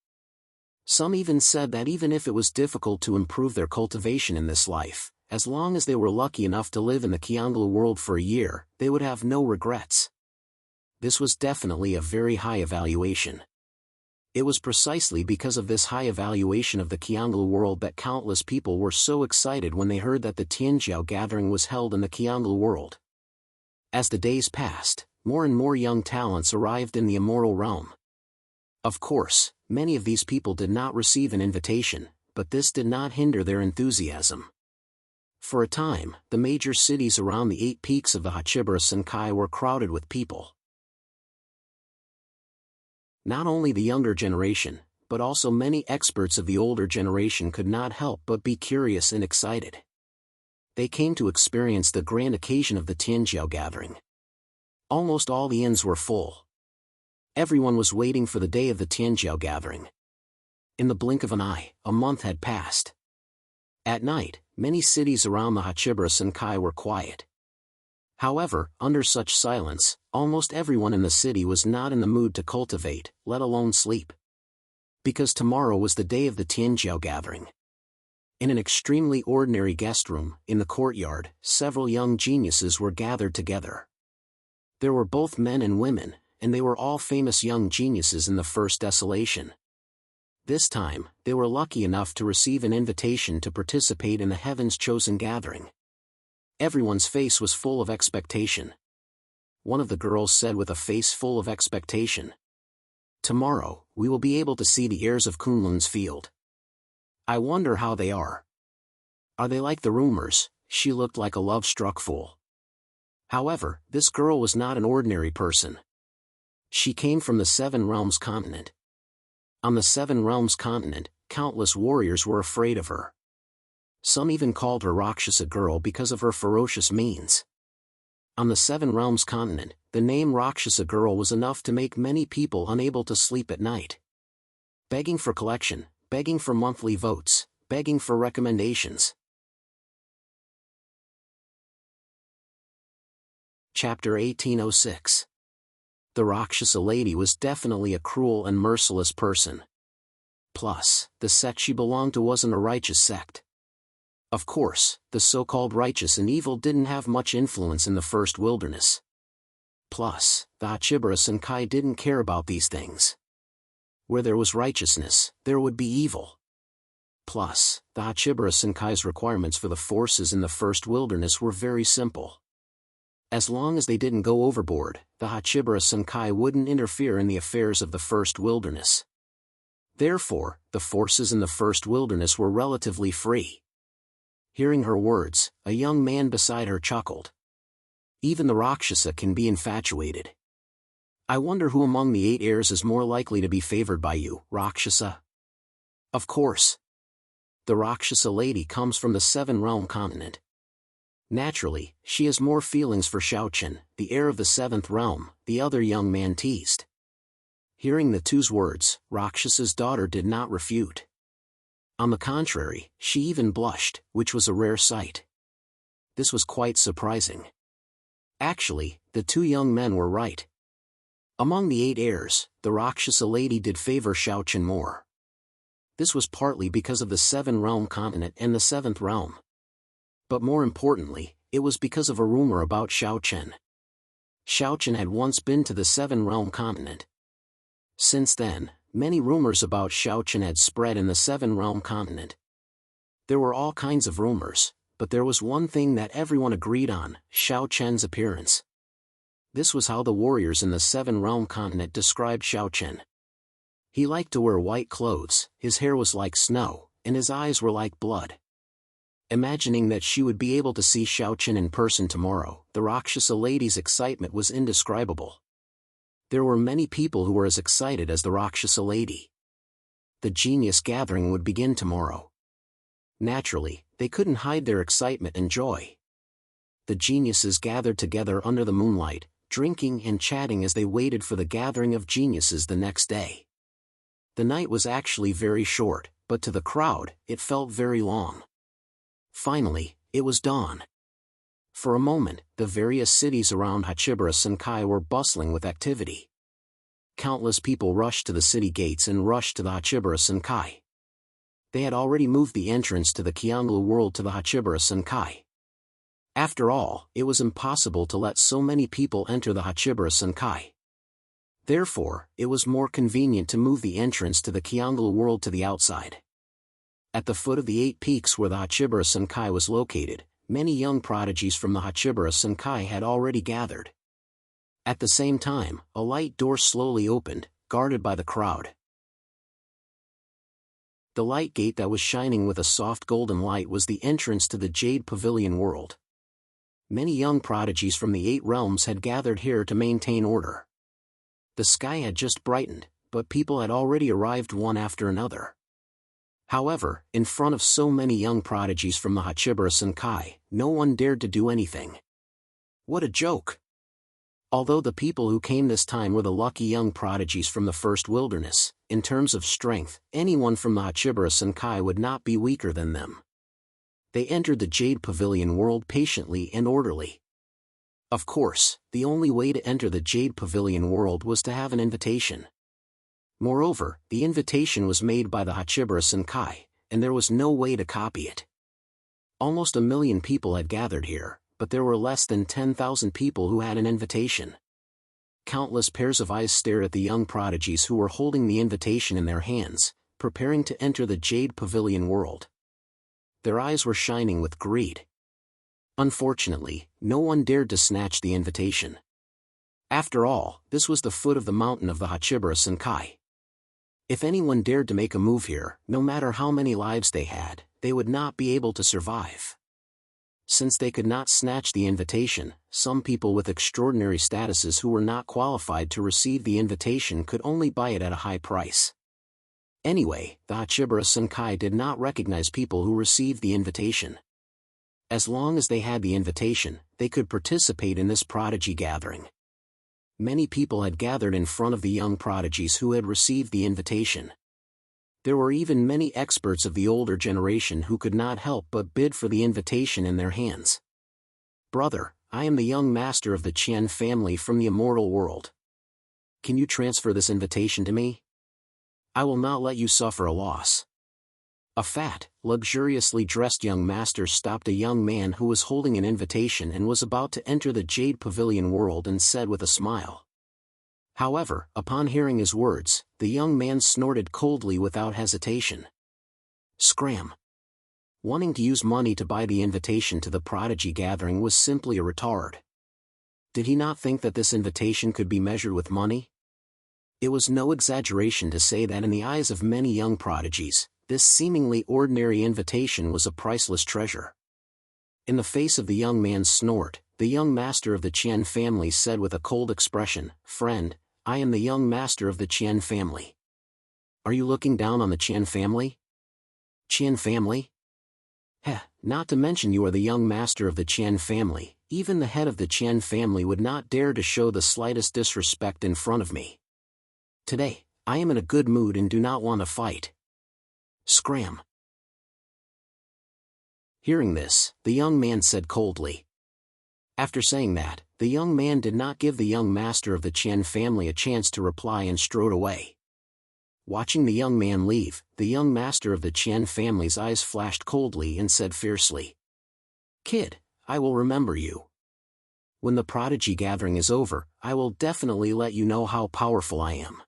Speaker 1: Some even said that even if it was difficult to improve their cultivation in this life, as long as they were lucky enough to live in the Kyangla world for a year, they would have no regrets. This was definitely a very high evaluation. It was precisely because of this high evaluation of the Kyangla world that countless people were so excited when they heard that the Tianjiao gathering was held in the Kyangla world. As the days passed, more and more young talents arrived in the immoral realm. Of course, many of these people did not receive an invitation, but this did not hinder their enthusiasm. For a time, the major cities around the 8 peaks of the Hachibara Senkai were crowded with people. Not only the younger generation, but also many experts of the older generation could not help but be curious and excited. They came to experience the grand occasion of the Tianjiao gathering. Almost all the inns were full. Everyone was waiting for the day of the Tianjiao gathering. In the blink of an eye, a month had passed. At night, many cities around the Hachibara Senkai were quiet. However, under such silence, almost everyone in the city was not in the mood to cultivate, let alone sleep. Because tomorrow was the day of the Tianjiao gathering. In an extremely ordinary guest room, in the courtyard, several young geniuses were gathered together. There were both men and women, and they were all famous young geniuses in the first desolation. This time, they were lucky enough to receive an invitation to participate in the Heaven's Chosen gathering. Everyone's face was full of expectation. One of the girls said with a face full of expectation, "Tomorrow, we will be able to see the heirs of Kunlun's field. I wonder how they are. Are they like the rumors?" She looked like a love-struck fool. However, this girl was not an ordinary person. She came from the Seven Realms continent. On the Seven Realms continent, countless warriors were afraid of her. Some even called her Rakshasa girl because of her ferocious means. On the Seven Realms continent, the name Rakshasa girl was enough to make many people unable to sleep at night. Begging for collection, begging for monthly votes, begging for recommendations. Chapter 1806. The Rakshasa lady was definitely a cruel and merciless person. Plus, the sect she belonged to wasn't a righteous sect. Of course, the so-called righteous and evil didn't have much influence in the first wilderness. Plus, the Hachibara Senkai didn't care about these things. Where there was righteousness, there would be evil. Plus, the Hachibara Senkai's requirements for the forces in the first wilderness were very simple. As long as they didn't go overboard, the Hachibara Senkai wouldn't interfere in the affairs of the first wilderness. Therefore, the forces in the first wilderness were relatively free. Hearing her words, a young man beside her chuckled. Even the Rakshasa can be infatuated. I wonder who among the 8 heirs is more likely to be favored by you, Rakshasa? Of course. The Rakshasa lady comes from the Seven Realm continent. Naturally, she has more feelings for Xiaochen, the heir of the 7th realm, the other young man teased. Hearing the two's words, Rakshasa's daughter did not refute. On the contrary, she even blushed, which was a rare sight. This was quite surprising. Actually, the 2 young men were right. Among the 8 heirs, the Rakshasa lady did favor Xiaochen more. This was partly because of the 7 realm continent and the 7th realm. But more importantly, it was because of a rumor about Xiaochen. Xiaochen had once been to the 7 realm continent. Since then, many rumors about Xiaochen had spread in the 7 realm continent. There were all kinds of rumors, but there was one thing that everyone agreed on: Xiaochen's appearance. This was how the warriors in the 7 realm continent described Xiaochen. He liked to wear white clothes, his hair was like snow, and his eyes were like blood. Imagining that she would be able to see Xiaochen in person tomorrow, the Rakshasa lady's excitement was indescribable. There were many people who were as excited as the Rakshasa lady. The genius gathering would begin tomorrow. Naturally, they couldn't hide their excitement and joy. The geniuses gathered together under the moonlight, drinking and chatting as they waited for the gathering of geniuses the next day. The night was actually very short, but to the crowd, it felt very long. Finally, it was dawn. For a moment, the various cities around Hachibara Senkai were bustling with activity. Countless people rushed to the city gates and rushed to the Hachibara Senkai. They had already moved the entrance to the Kyanglu world to the Hachibara Senkai. After all, it was impossible to let so many people enter the Hachibara Senkai. Therefore, it was more convenient to move the entrance to the Kyanglu world to the outside. At the foot of the 8 peaks where the Hachibara Senkai was located, many young prodigies from the Hachibara Senkai had already gathered. At the same time, a light door slowly opened, guarded by the crowd. The light gate that was shining with a soft golden light was the entrance to the Jade Pavilion world. Many young prodigies from the 8 realms had gathered here to maintain order. The sky had just brightened, but people had already arrived one after another. However, in front of so many young prodigies from the Hachibara Senkai, no one dared to do anything. What a joke! Although the people who came this time were the lucky young prodigies from the first wilderness, in terms of strength, anyone from the Hachibara Senkai would not be weaker than them. They entered the Jade Pavilion world patiently and orderly. Of course, the only way to enter the Jade Pavilion world was to have an invitation. Moreover, the invitation was made by the Hachibara Senkai, and there was no way to copy it. Almost 1 million people had gathered here, but there were less than 10,000 people who had an invitation. Countless pairs of eyes stared at the young prodigies who were holding the invitation in their hands, preparing to enter the Jade Pavilion world. Their eyes were shining with greed. Unfortunately, no one dared to snatch the invitation. After all, this was the foot of the mountain of the Hachibara Senkai. If anyone dared to make a move here, no matter how many lives they had, they would not be able to survive. Since they could not snatch the invitation, some people with extraordinary statuses who were not qualified to receive the invitation could only buy it at a high price. Anyway, the Hachibara Senkai did not recognize people who received the invitation. As long as they had the invitation, they could participate in this prodigy gathering. Many people had gathered in front of the young prodigies who had received the invitation. There were even many experts of the older generation who could not help but bid for the invitation in their hands. "Brother, I am the young master of the Qian family from the immortal world. Can you transfer this invitation to me? I will not let you suffer a loss." A fat, luxuriously dressed young master stopped a young man who was holding an invitation and was about to enter the Jade Pavilion world and said with a smile. However, upon hearing his words, the young man snorted coldly without hesitation. Scram! Wanting to use money to buy the invitation to the prodigy gathering was simply a retard. Did he not think that this invitation could be measured with money? It was no exaggeration to say that in the eyes of many young prodigies, this seemingly ordinary invitation was a priceless treasure. In the face of the young man's snort, the young master of the Qian family said with a cold expression, "Friend, I am the young master of the Qian family. Are you looking down on the Qian family?" "Qian family? Heh, not to mention you are the young master of the Qian family. Even the head of the Qian family would not dare to show the slightest disrespect in front of me. Today, I am in a good mood and do not want to fight. Scram!" Hearing this, the young man said coldly. After saying that, the young man did not give the young master of the Qian family a chance to reply and strode away. Watching the young man leave, the young master of the Qian family's eyes flashed coldly and said fiercely, "Kid, I will remember you. When the prodigy gathering is over, I will definitely let you know how powerful I am."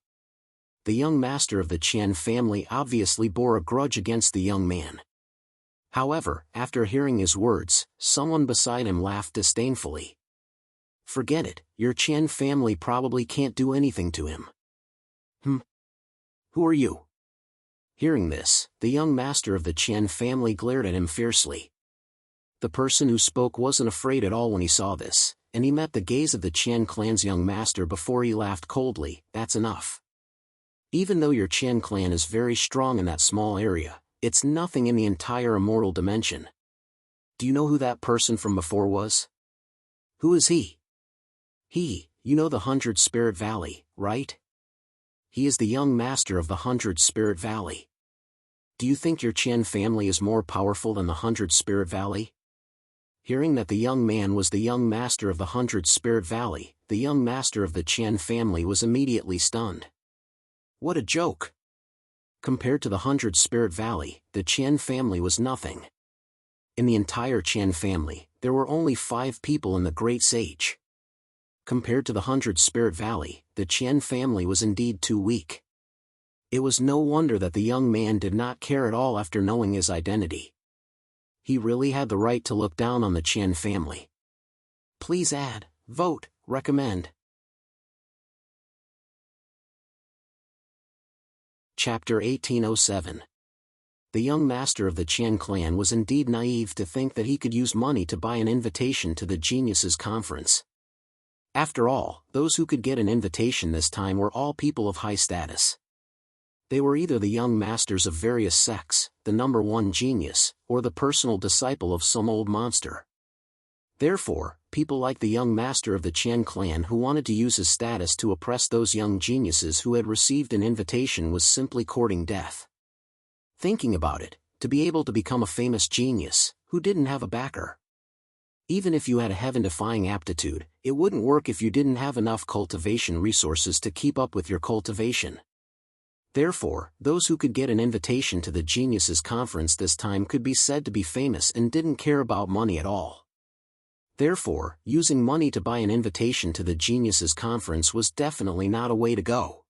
Speaker 1: The young master of the Qian family obviously bore a grudge against the young man. However, after hearing his words, someone beside him laughed disdainfully. "Forget it, your Qian family probably can't do anything to him." Who are you?" Hearing this, the young master of the Qian family glared at him fiercely. The person who spoke wasn't afraid at all when he saw this, and he met the gaze of the Qian clan's young master before he laughed coldly. "That's enough. Even though your Qian clan is very strong in that small area, it's nothing in the entire immortal dimension. Do you know who that person from before was?" Who is he? You know the 100 Spirit Valley, right? He is the young master of the 100 Spirit Valley. Do you think your Qian family is more powerful than the 100 Spirit Valley? Hearing that the young man was the young master of the 100 Spirit Valley, the young master of the Qian family was immediately stunned. What a joke! Compared to the 100 Spirit Valley, the Qian family was nothing. In the entire Qian family, there were only 5 people in the Great Sage. Compared to the 100 Spirit Valley, the Qian family was indeed too weak. It was no wonder that the young man did not care at all after knowing his identity. He really had the right to look down on the Qian family. Please add, vote, recommend. Chapter 1807. The young master of the Qian clan was indeed naive to think that he could use money to buy an invitation to the Geniuses Conference. After all, those who could get an invitation this time were all people of high status. They were either the young masters of various sects, the #1 genius, or the personal disciple of some old monster. Therefore, people like the young master of the Qian clan who wanted to use his status to oppress those young geniuses who had received an invitation was simply courting death. Thinking about it, to be able to become a famous genius, who didn't have a backer? Even if you had a heaven-defying aptitude, it wouldn't work if you didn't have enough cultivation resources to keep up with your cultivation. Therefore, those who could get an invitation to the Geniuses Conference this time could be said to be famous and didn't care about money at all. Therefore, using money to buy an invitation to the Geniuses Conference was definitely not a way to go.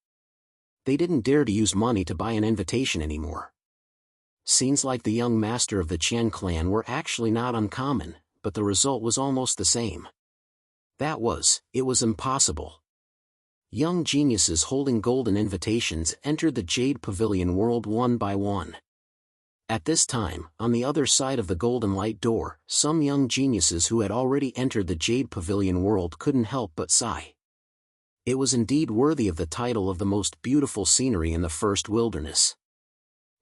Speaker 1: They didn't dare to use money to buy an invitation anymore. Scenes like the young master of the Qian clan were actually not uncommon, but the result was almost the same. It was impossible. Young geniuses holding golden invitations entered the Jade Pavilion world one by one. At this time, on the other side of the golden light door, some young geniuses who had already entered the Jade Pavilion world couldn't help but sigh. It was indeed worthy of the title of the most beautiful scenery in the first wilderness.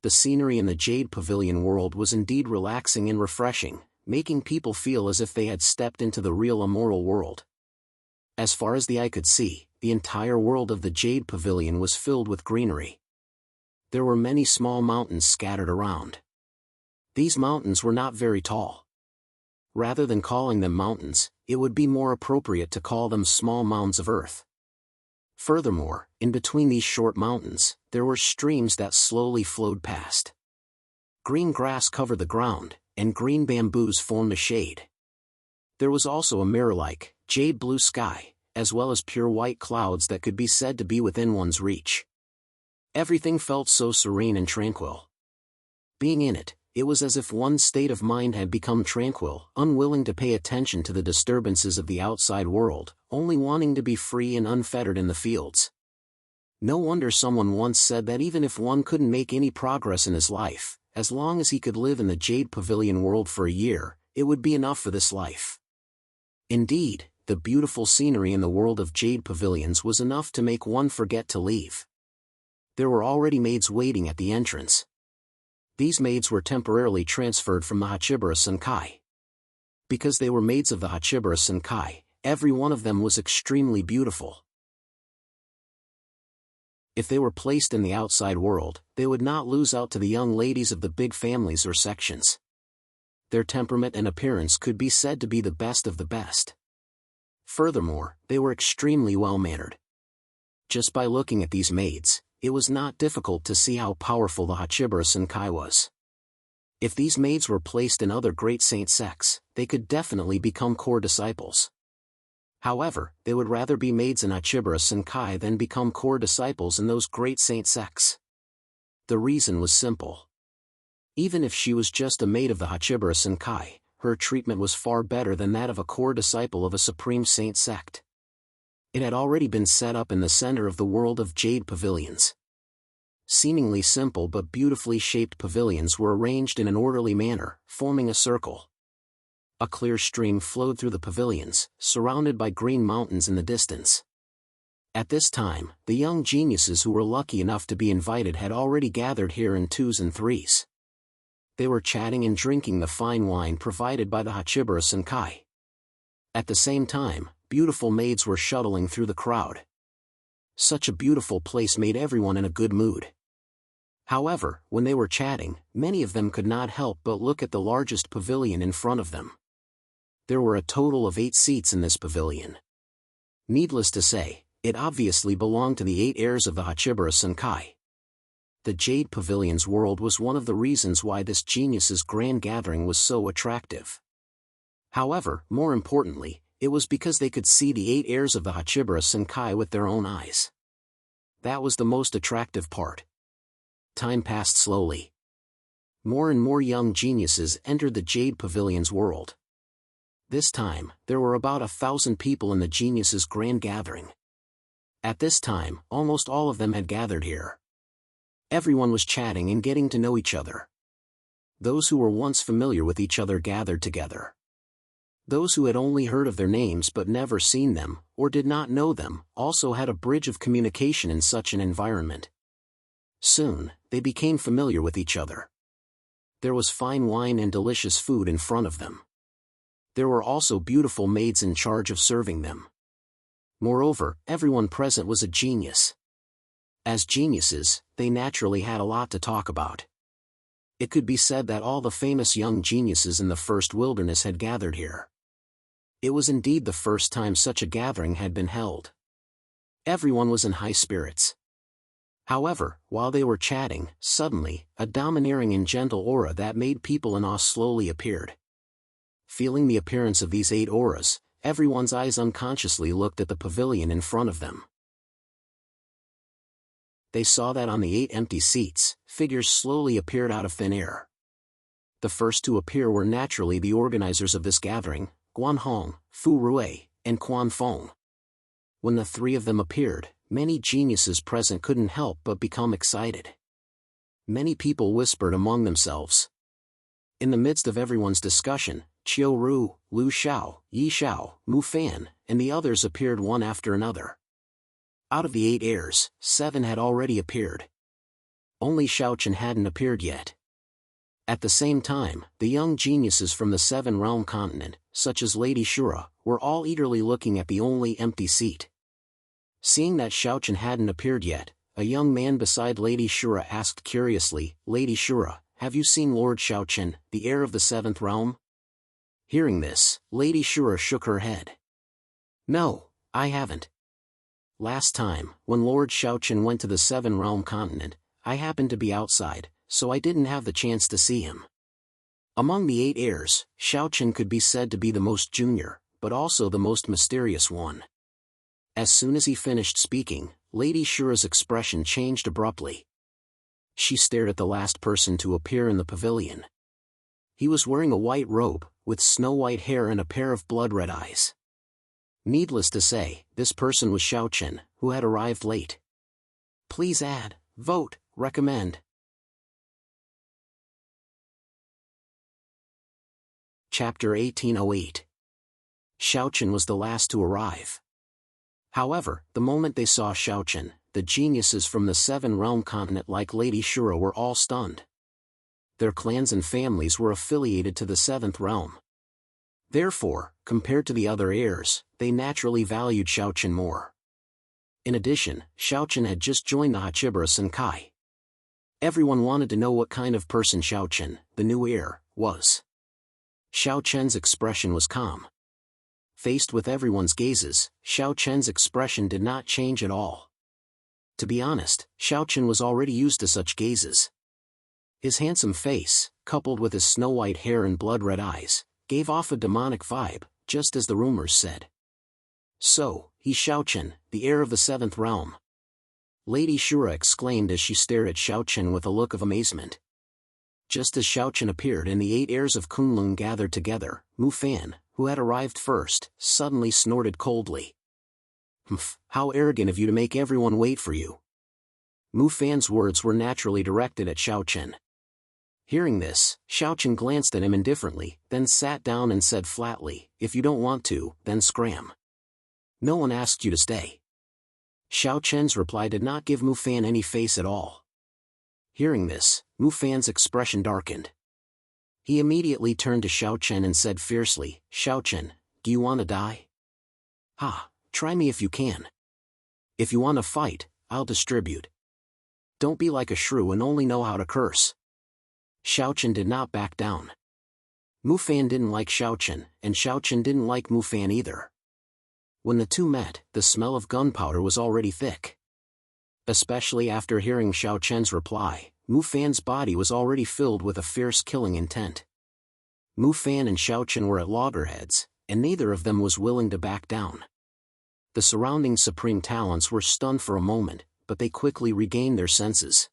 Speaker 1: The scenery in the Jade Pavilion world was indeed relaxing and refreshing, making people feel as if they had stepped into the real immoral world. As far as the eye could see, the entire world of the Jade Pavilion was filled with greenery. There were many small mountains scattered around. These mountains were not very tall. Rather than calling them mountains, it would be more appropriate to call them small mounds of earth. Furthermore, in between these short mountains, there were streams that slowly flowed past. Green grass covered the ground, and green bamboos formed a shade. There was also a mirror-like, jade blue sky, as well as pure white clouds that could be said to be within one's reach. Everything felt so serene and tranquil. Being in it, it was as if one's state of mind had become tranquil, unwilling to pay attention to the disturbances of the outside world, only wanting to be free and unfettered in the fields. No wonder someone once said that even if one couldn't make any progress in his life, as long as he could live in the Jade Pavilion world for a year, it would be enough for this life. Indeed, the beautiful scenery in the world of Jade Pavilions was enough to make one forget to leave. There were already maids waiting at the entrance. These maids were temporarily transferred from the Hachibara Senkai. Because they were maids of the Hachibara Senkai, every one of them was extremely beautiful. If they were placed in the outside world, they would not lose out to the young ladies of the big families or sections. Their temperament and appearance could be said to be the best of the best. Furthermore, they were extremely well-mannered. Just by looking at these maids, it was not difficult to see how powerful the Hachibara Senkai was. If these maids were placed in other great saint sects, they could definitely become core disciples. However, they would rather be maids in Hachibara Senkai than become core disciples in those great saint sects. The reason was simple. Even if she was just a maid of the Hachibara Senkai, her treatment was far better than that of a core disciple of a supreme saint sect. It had already been set up in the center of the world of Jade Pavilions. Seemingly simple but beautifully shaped pavilions were arranged in an orderly manner, forming a circle. A clear stream flowed through the pavilions, surrounded by green mountains in the distance. At this time, the young geniuses who were lucky enough to be invited had already gathered here in twos and threes. They were chatting and drinking the fine wine provided by the Hachibara Senkai. At the same time, beautiful maids were shuttling through the crowd. Such a beautiful place made everyone in a good mood. However, when they were chatting, many of them could not help but look at the largest pavilion in front of them. There were a total of 8 seats in this pavilion. Needless to say, it obviously belonged to the 8 heirs of the Hachibara Senkai. The Jade Pavilion's world was one of the reasons why this genius's grand gathering was so attractive. However, more importantly, it was because they could see the 8 heirs of the Hachibara Senkai with their own eyes. That was the most attractive part. Time passed slowly. More and more young geniuses entered the Jade Pavilion's world. This time, there were about 1,000 people in the geniuses' grand gathering. At this time, almost all of them had gathered here. Everyone was chatting and getting to know each other. Those who were once familiar with each other gathered together. Those who had only heard of their names but never seen them, or did not know them, also had a bridge of communication in such an environment. Soon, they became familiar with each other. There was fine wine and delicious food in front of them. There were also beautiful maids in charge of serving them. Moreover, everyone present was a genius. As geniuses, they naturally had a lot to talk about. It could be said that all the famous young geniuses in the first wilderness had gathered here. It was indeed the first time such a gathering had been held. Everyone was in high spirits. However, while they were chatting, suddenly, a domineering and gentle aura that made people in awe slowly appeared. Feeling the appearance of these 8 auras, everyone's eyes unconsciously looked at the pavilion in front of them. They saw that on the 8 empty seats, figures slowly appeared out of thin air. The first to appear were naturally the organizers of this gathering, Guan Hong, Fu Rui, and Quan Fong. When the 3 of them appeared, many geniuses present couldn't help but become excited. Many people whispered among themselves. In the midst of everyone's discussion, Qiu Ru, Lu Xiao, Yi Xiao, Mu Fan, and the others appeared one after another. Out of the 8 heirs, 7 had already appeared. Only Xiaochen hadn't appeared yet. At the same time, the young geniuses from the 7-realm continent, such as Lady Shura, were all eagerly looking at the only empty seat. Seeing that Xiaochen hadn't appeared yet, a young man beside Lady Shura asked curiously, "Lady Shura, have you seen Lord Xiaochen, the heir of the 7th realm?" Hearing this, Lady Shura shook her head. "No, I haven't. Last time, when Lord Xiaochen went to the 7-realm continent, I happened to be outside, so I didn't have the chance to see him." Among the 8 heirs, Xiaochen could be said to be the most junior, but also the most mysterious one. As soon as he finished speaking, Lady Shura's expression changed abruptly. She stared at the last person to appear in the pavilion. He was wearing a white robe, with snow-white hair and a pair of blood-red eyes. Needless to say, this person was Xiaochen, who had arrived late. Please add, vote, recommend. Chapter 1808. Xiaochen was the last to arrive. However, the moment they saw Xiaochen, the geniuses from the 7-realm continent like Lady Shura were all stunned. Their clans and families were affiliated to the 7th realm. Therefore, compared to the other heirs, they naturally valued Xiaochen more. In addition, Xiaochen had just joined the Hachibara Senkai. Everyone wanted to know what kind of person Xiaochen, the new heir, was. Xiaochen's expression was calm. Faced with everyone's gazes, Xiaochen's expression did not change at all. To be honest, Xiaochen was already used to such gazes. His handsome face, coupled with his snow-white hair and blood-red eyes, gave off a demonic vibe, just as the rumors said. So, he's Xiaochen, the heir of the 7th realm. Lady Shura exclaimed as she stared at Xiaochen with a look of amazement. Just as Xiaochen appeared and the 8 heirs of Kunlun gathered together, Mu Fan, who had arrived first, suddenly snorted coldly. "Humph, how arrogant of you to make everyone wait for you." Mu Fan's words were naturally directed at Xiaochen. Hearing this, Xiaochen glanced at him indifferently, then sat down and said flatly, "If you don't want to, then scram. No one asked you to stay." Xiaochen's reply did not give Mu Fan any face at all. Hearing this, Mu Fan's expression darkened. He immediately turned to Xiaochen and said fiercely, "Xiaochen, do you want to die? Ha, try me if you can. If you want to fight, I'll distribute. Don't be like a shrew and only know how to curse. Xiaochen did not back down. Mufan didn't like Xiaochen, and Xiaochen didn't like Mufan either. When the two met, the smell of gunpowder was already thick. Especially after hearing Xiaochen's reply, Mufan's body was already filled with a fierce killing intent. Mufan and Xiaochen were at loggerheads, and neither of them was willing to back down. The surrounding supreme talents were stunned for a moment, but they quickly regained their senses.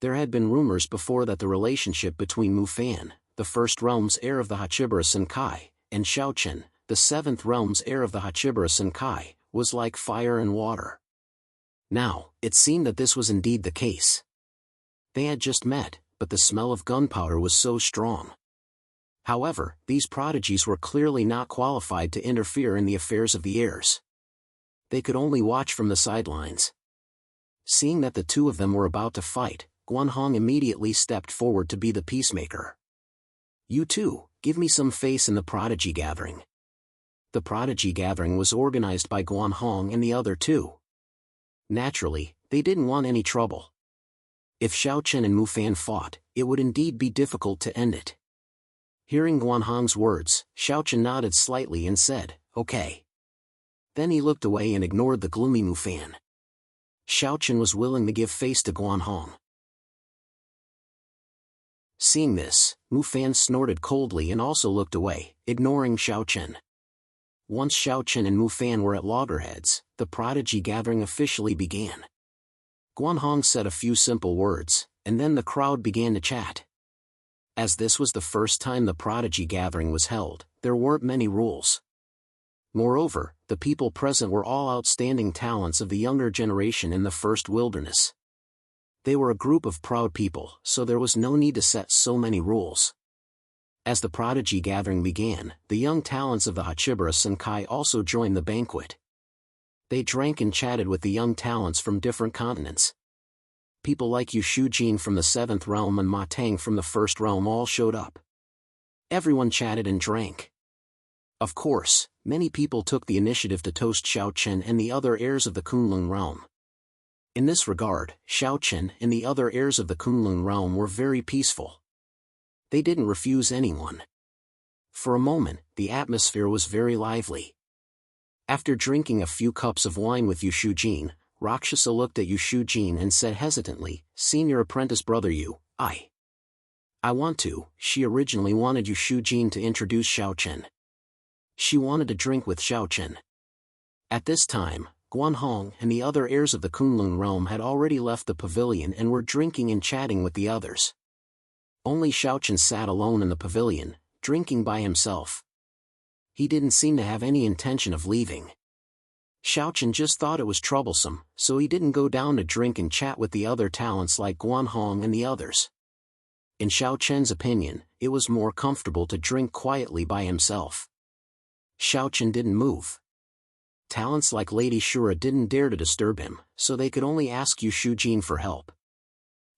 Speaker 1: There had been rumors before that the relationship between Mufan, the first realm's heir of the Hachibara Senkai, and Xiaochen, the seventh realm's heir of the Hachibara Senkai, was like fire and water. Now, it seemed that this was indeed the case. They had just met, but the smell of gunpowder was so strong. However, these prodigies were clearly not qualified to interfere in the affairs of the heirs. They could only watch from the sidelines. Seeing that the two of them were about to fight, Guanhong immediately stepped forward to be the peacemaker. You two, give me some face in the prodigy gathering. The prodigy gathering was organized by Guanhong and the other two. Naturally, they didn't want any trouble. If Xiaochen and Mufan fought, it would indeed be difficult to end it. Hearing Guanhong's words, Xiaochen nodded slightly and said, "Okay." Then he looked away and ignored the gloomy Mufan. Xiaochen was willing to give face to Guanhong. Seeing this, Mufan snorted coldly and also looked away, ignoring Xiaochen. Once Xiaochen and Mufan were at loggerheads, the prodigy gathering officially began. Guanhong said a few simple words, and then the crowd began to chat. As this was the first time the prodigy gathering was held, there weren't many rules. Moreover, the people present were all outstanding talents of the younger generation in the first wilderness. They were a group of proud people, so there was no need to set so many rules. As the prodigy gathering began, the young talents of the Hachibara Senkai also joined the banquet. They drank and chatted with the young talents from different continents. People like Yu Shujin from the 7th realm and Ma Tang from the 1st realm all showed up. Everyone chatted and drank. Of course, many people took the initiative to toast Xiaochen and the other heirs of the Kunlun realm. In this regard, Xiaochen and the other heirs of the Kunlun realm were very peaceful. They didn't refuse anyone. For a moment, the atmosphere was very lively. After drinking a few cups of wine with Yu Shujin, Rakshasa looked at Yu Shujin and said hesitantly, "Senior apprentice brother I want to." She originally wanted Yu Shujin to introduce Xiaochen. She wanted to drink with Xiaochen. At this time, Guanhong and the other heirs of the Kunlun realm had already left the pavilion and were drinking and chatting with the others. Only Xiaochen sat alone in the pavilion, drinking by himself. He didn't seem to have any intention of leaving. Xiaochen just thought it was troublesome, so he didn't go down to drink and chat with the other talents like Guanhong and the others. In Xiaochen's opinion, it was more comfortable to drink quietly by himself. Xiaochen didn't move. Talents like Lady Shura didn't dare to disturb him, so they could only ask Yu Shujin for help.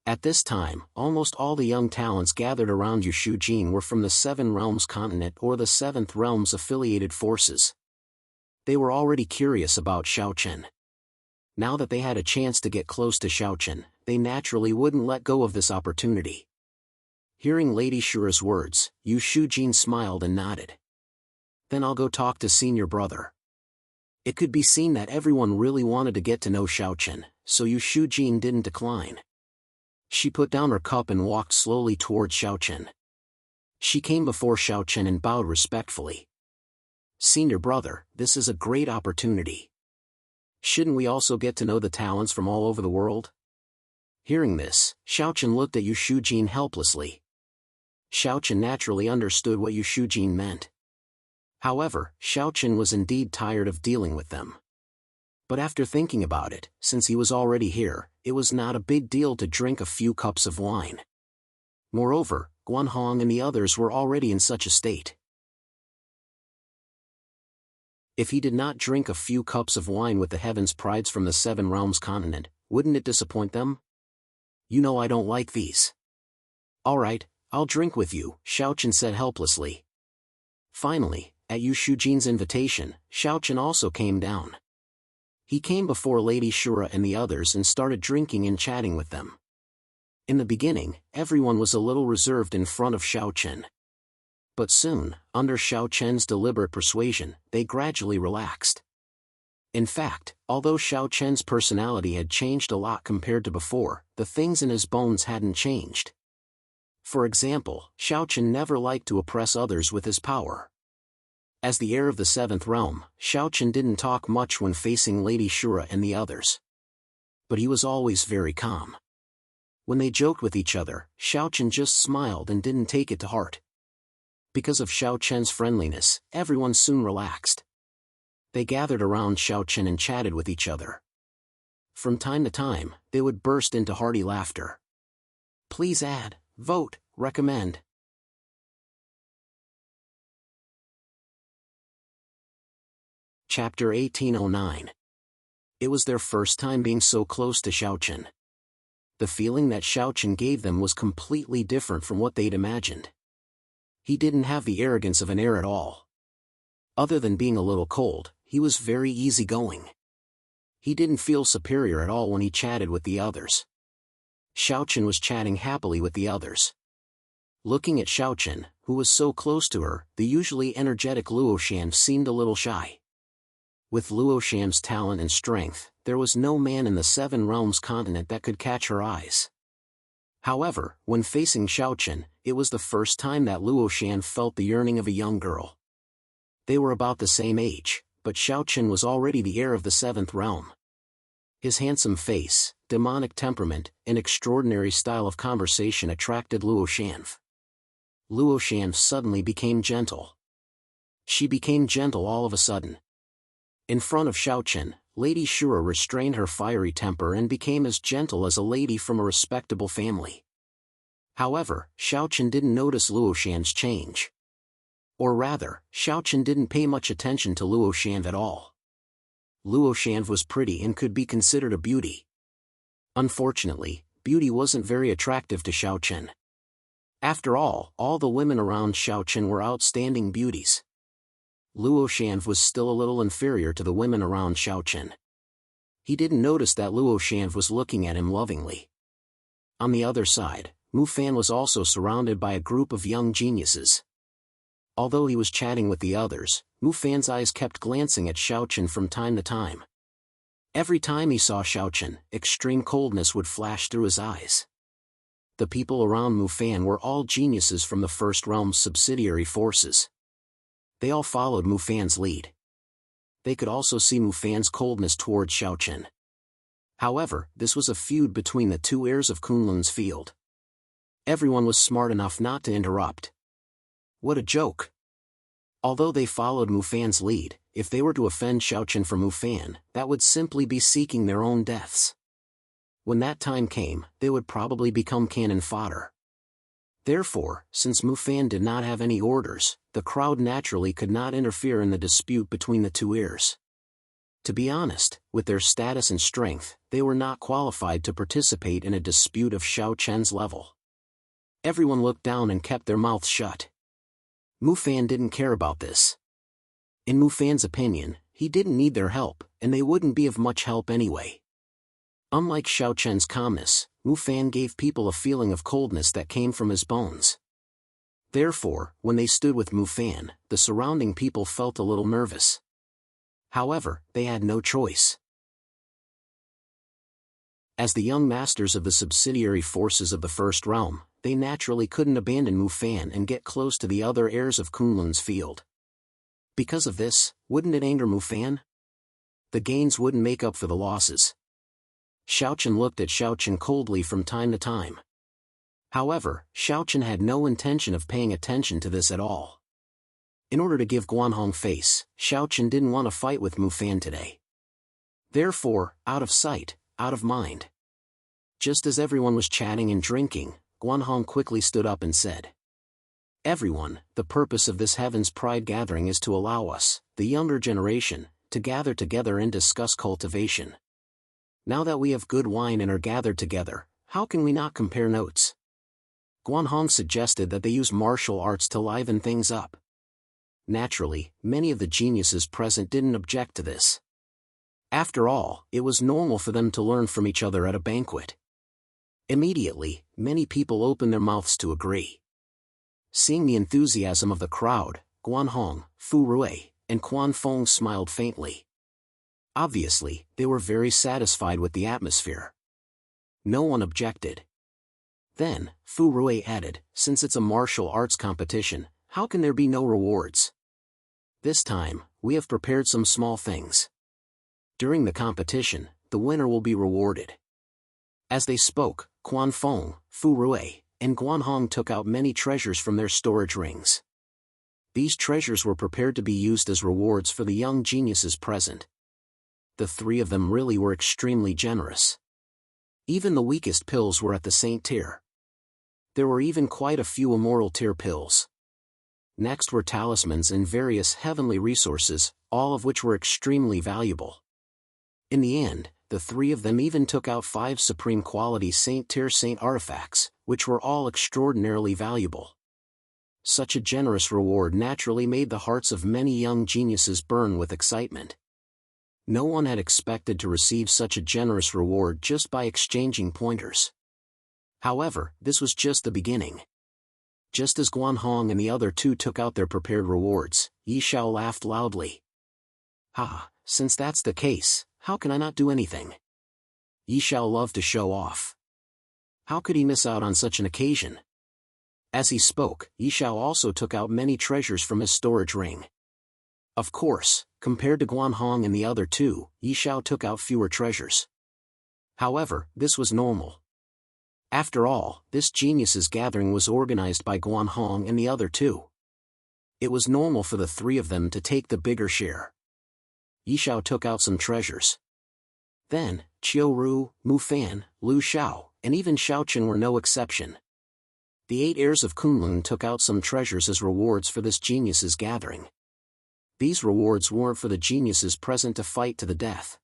Speaker 1: At this time, almost all the young talents gathered around Yu Shujin were from the 7 Realms continent or the 7th Realm's affiliated forces. They were already curious about Xiaochen. Now that they had a chance to get close to Xiaochen, they naturally wouldn't let go of this opportunity. Hearing Lady Shura's words, Yu Shujin smiled and nodded. "Then I'll go talk to senior brother." It could be seen that everyone really wanted to get to know Xiaochen, so Yu Shujin didn't decline. She put down her cup and walked slowly towards Xiaochen. She came before Xiaochen and bowed respectfully. "Senior brother, this is a great opportunity. Shouldn't we also get to know the talents from all over the world?" Hearing this, Xiaochen looked at Yu Shujin helplessly. Xiaochen naturally understood what Yu Shujin meant. However, Xiaochen was indeed tired of dealing with them. But after thinking about it, since he was already here, it was not a big deal to drink a few cups of wine. Moreover, Guanhong and the others were already in such a state. If he did not drink a few cups of wine with the Heaven's Prides from the 7 Realms continent, wouldn't it disappoint them? "You know I don't like these." "Alright, I'll drink with you," Xiaochen said helplessly. Finally, At Yu Shujin's invitation, Xiaochen also came down. He came before Lady Shura and the others and started drinking and chatting with them. In the beginning, everyone was a little reserved in front of Xiaochen. But soon, under Xiaochen's deliberate persuasion, they gradually relaxed. In fact, although Xiaochen's personality had changed a lot compared to before, the things in his bones hadn't changed. For example, Xiaochen never liked to oppress others with his power. As the heir of the seventh realm, Xiaochen didn't talk much when facing Lady Shura and the others. But he was always very calm. When they joked with each other, Xiaochen just smiled and didn't take it to heart. Because of Xiaochen's friendliness, everyone soon relaxed. They gathered around Xiaochen and chatted with each other. From time to time, they would burst into hearty laughter. Please add, vote, recommend. Chapter 1809. It was their first time being so close to Xiaochen. The feeling that Xiaochen gave them was completely different from what they'd imagined. He didn't have the arrogance of an heir at all. Other than being a little cold, he was very easygoing. He didn't feel superior at all when he chatted with the others. Xiaochen was chatting happily with the others. Looking at Xiaochen, who was so close to her, the usually energetic Luoshan seemed a little shy. With Luoshan's talent and strength, there was no man in the Seven Realms continent that could catch her eyes. However, when facing Xiaochen, it was the first time that Luoshan felt the yearning of a young girl. They were about the same age, but Xiaochen was already the heir of the seventh realm. His handsome face, demonic temperament, and extraordinary style of conversation attracted Luoshan. Luoshan suddenly became gentle. She became gentle all of a sudden. In front of Xiaochen, Lady Shura restrained her fiery temper and became as gentle as a lady from a respectable family. However, Xiaochen didn't notice Luoshan's change. Or rather, Xiaochen didn't pay much attention to Luoshan at all. Luoshan was pretty and could be considered a beauty. Unfortunately, beauty wasn't very attractive to Xiaochen. After all the women around Xiaochen were outstanding beauties. Luoshan was still a little inferior to the women around Xiaochen. He didn't notice that Luoshan was looking at him lovingly. On the other side, Mufan was also surrounded by a group of young geniuses. Although he was chatting with the others, Mufan's eyes kept glancing at Xiaochen from time to time. Every time he saw Xiaochen, extreme coldness would flash through his eyes. The people around Mufan were all geniuses from the First Realm's subsidiary forces. They all followed Mufan's lead. They could also see Mufan's coldness towards Xiaochen. However, this was a feud between the two heirs of Kunlun's field. Everyone was smart enough not to interrupt. What a joke! Although they followed Mufan's lead, if they were to offend Xiaochen for Mufan, that would simply be seeking their own deaths. When that time came, they would probably become cannon fodder. Therefore, since Mufan did not have any orders, the crowd naturally could not interfere in the dispute between the two heirs. To be honest, with their status and strength, they were not qualified to participate in a dispute of Xiaochen's level. Everyone looked down and kept their mouths shut. Mufan didn't care about this. In Mufan's opinion, he didn't need their help, and they wouldn't be of much help anyway. Unlike Xiaochen's calmness, Mufan gave people a feeling of coldness that came from his bones. Therefore, when they stood with Mufan, the surrounding people felt a little nervous. However, they had no choice. As the young masters of the subsidiary forces of the First Realm, they naturally couldn't abandon Mufan and get close to the other heirs of Kunlun's field. Because of this, wouldn't it anger Mufan? The gains wouldn't make up for the losses. Xiaochen looked at Xiaochen coldly from time to time. However, Xiaochen had no intention of paying attention to this at all. In order to give Guanhong face, Xiaochen didn't want to fight with Mufan today. Therefore, out of sight, out of mind. Just as everyone was chatting and drinking, Guanhong quickly stood up and said, "Everyone, the purpose of this Heaven's Pride gathering is to allow us, the younger generation, to gather together and discuss cultivation. Now that we have good wine and are gathered together, how can we not compare notes?" Guanhong suggested that they use martial arts to liven things up. Naturally, many of the geniuses present didn't object to this. After all, it was normal for them to learn from each other at a banquet. Immediately, many people opened their mouths to agree. Seeing the enthusiasm of the crowd, Guanhong, Fu Rui, and Quan Fong smiled faintly. Obviously, they were very satisfied with the atmosphere. No one objected. Then, Fu Rui added, since it's a martial arts competition, how can there be no rewards? This time, we have prepared some small things. During the competition, the winner will be rewarded. As they spoke, Quan Fong, Fu Rui, and Guanhong took out many treasures from their storage rings. These treasures were prepared to be used as rewards for the young geniuses present. The three of them really were extremely generous. Even the weakest pills were at the saint tier. There were even quite a few immoral tier pills. Next were talismans and various heavenly resources, all of which were extremely valuable. In the end, the three of them even took out 5 supreme quality saint tier saint artifacts, which were all extraordinarily valuable. Such a generous reward naturally made the hearts of many young geniuses burn with excitement. No one had expected to receive such a generous reward just by exchanging pointers. However, this was just the beginning. Just as Guanhong and the other two took out their prepared rewards, Yi Xiao laughed loudly. "Ha, since that's the case, how can I not do anything?" Yi Xiao loved to show off. How could he miss out on such an occasion? As he spoke, Yi Xiao also took out many treasures from his storage ring. Of course, compared to Guanhong and the other two, Yi Xiao took out fewer treasures. However, this was normal. After all, this geniuses gathering was organized by Guanhong and the other two. It was normal for the three of them to take the bigger share. Yi Xiao took out some treasures. Then, Qiu Ru, Mu Fan, Lu Xiao, and even Xiaochen were no exception. The 8 heirs of Kunlun took out some treasures as rewards for this geniuses gathering. These rewards weren't for the geniuses present to fight to the death.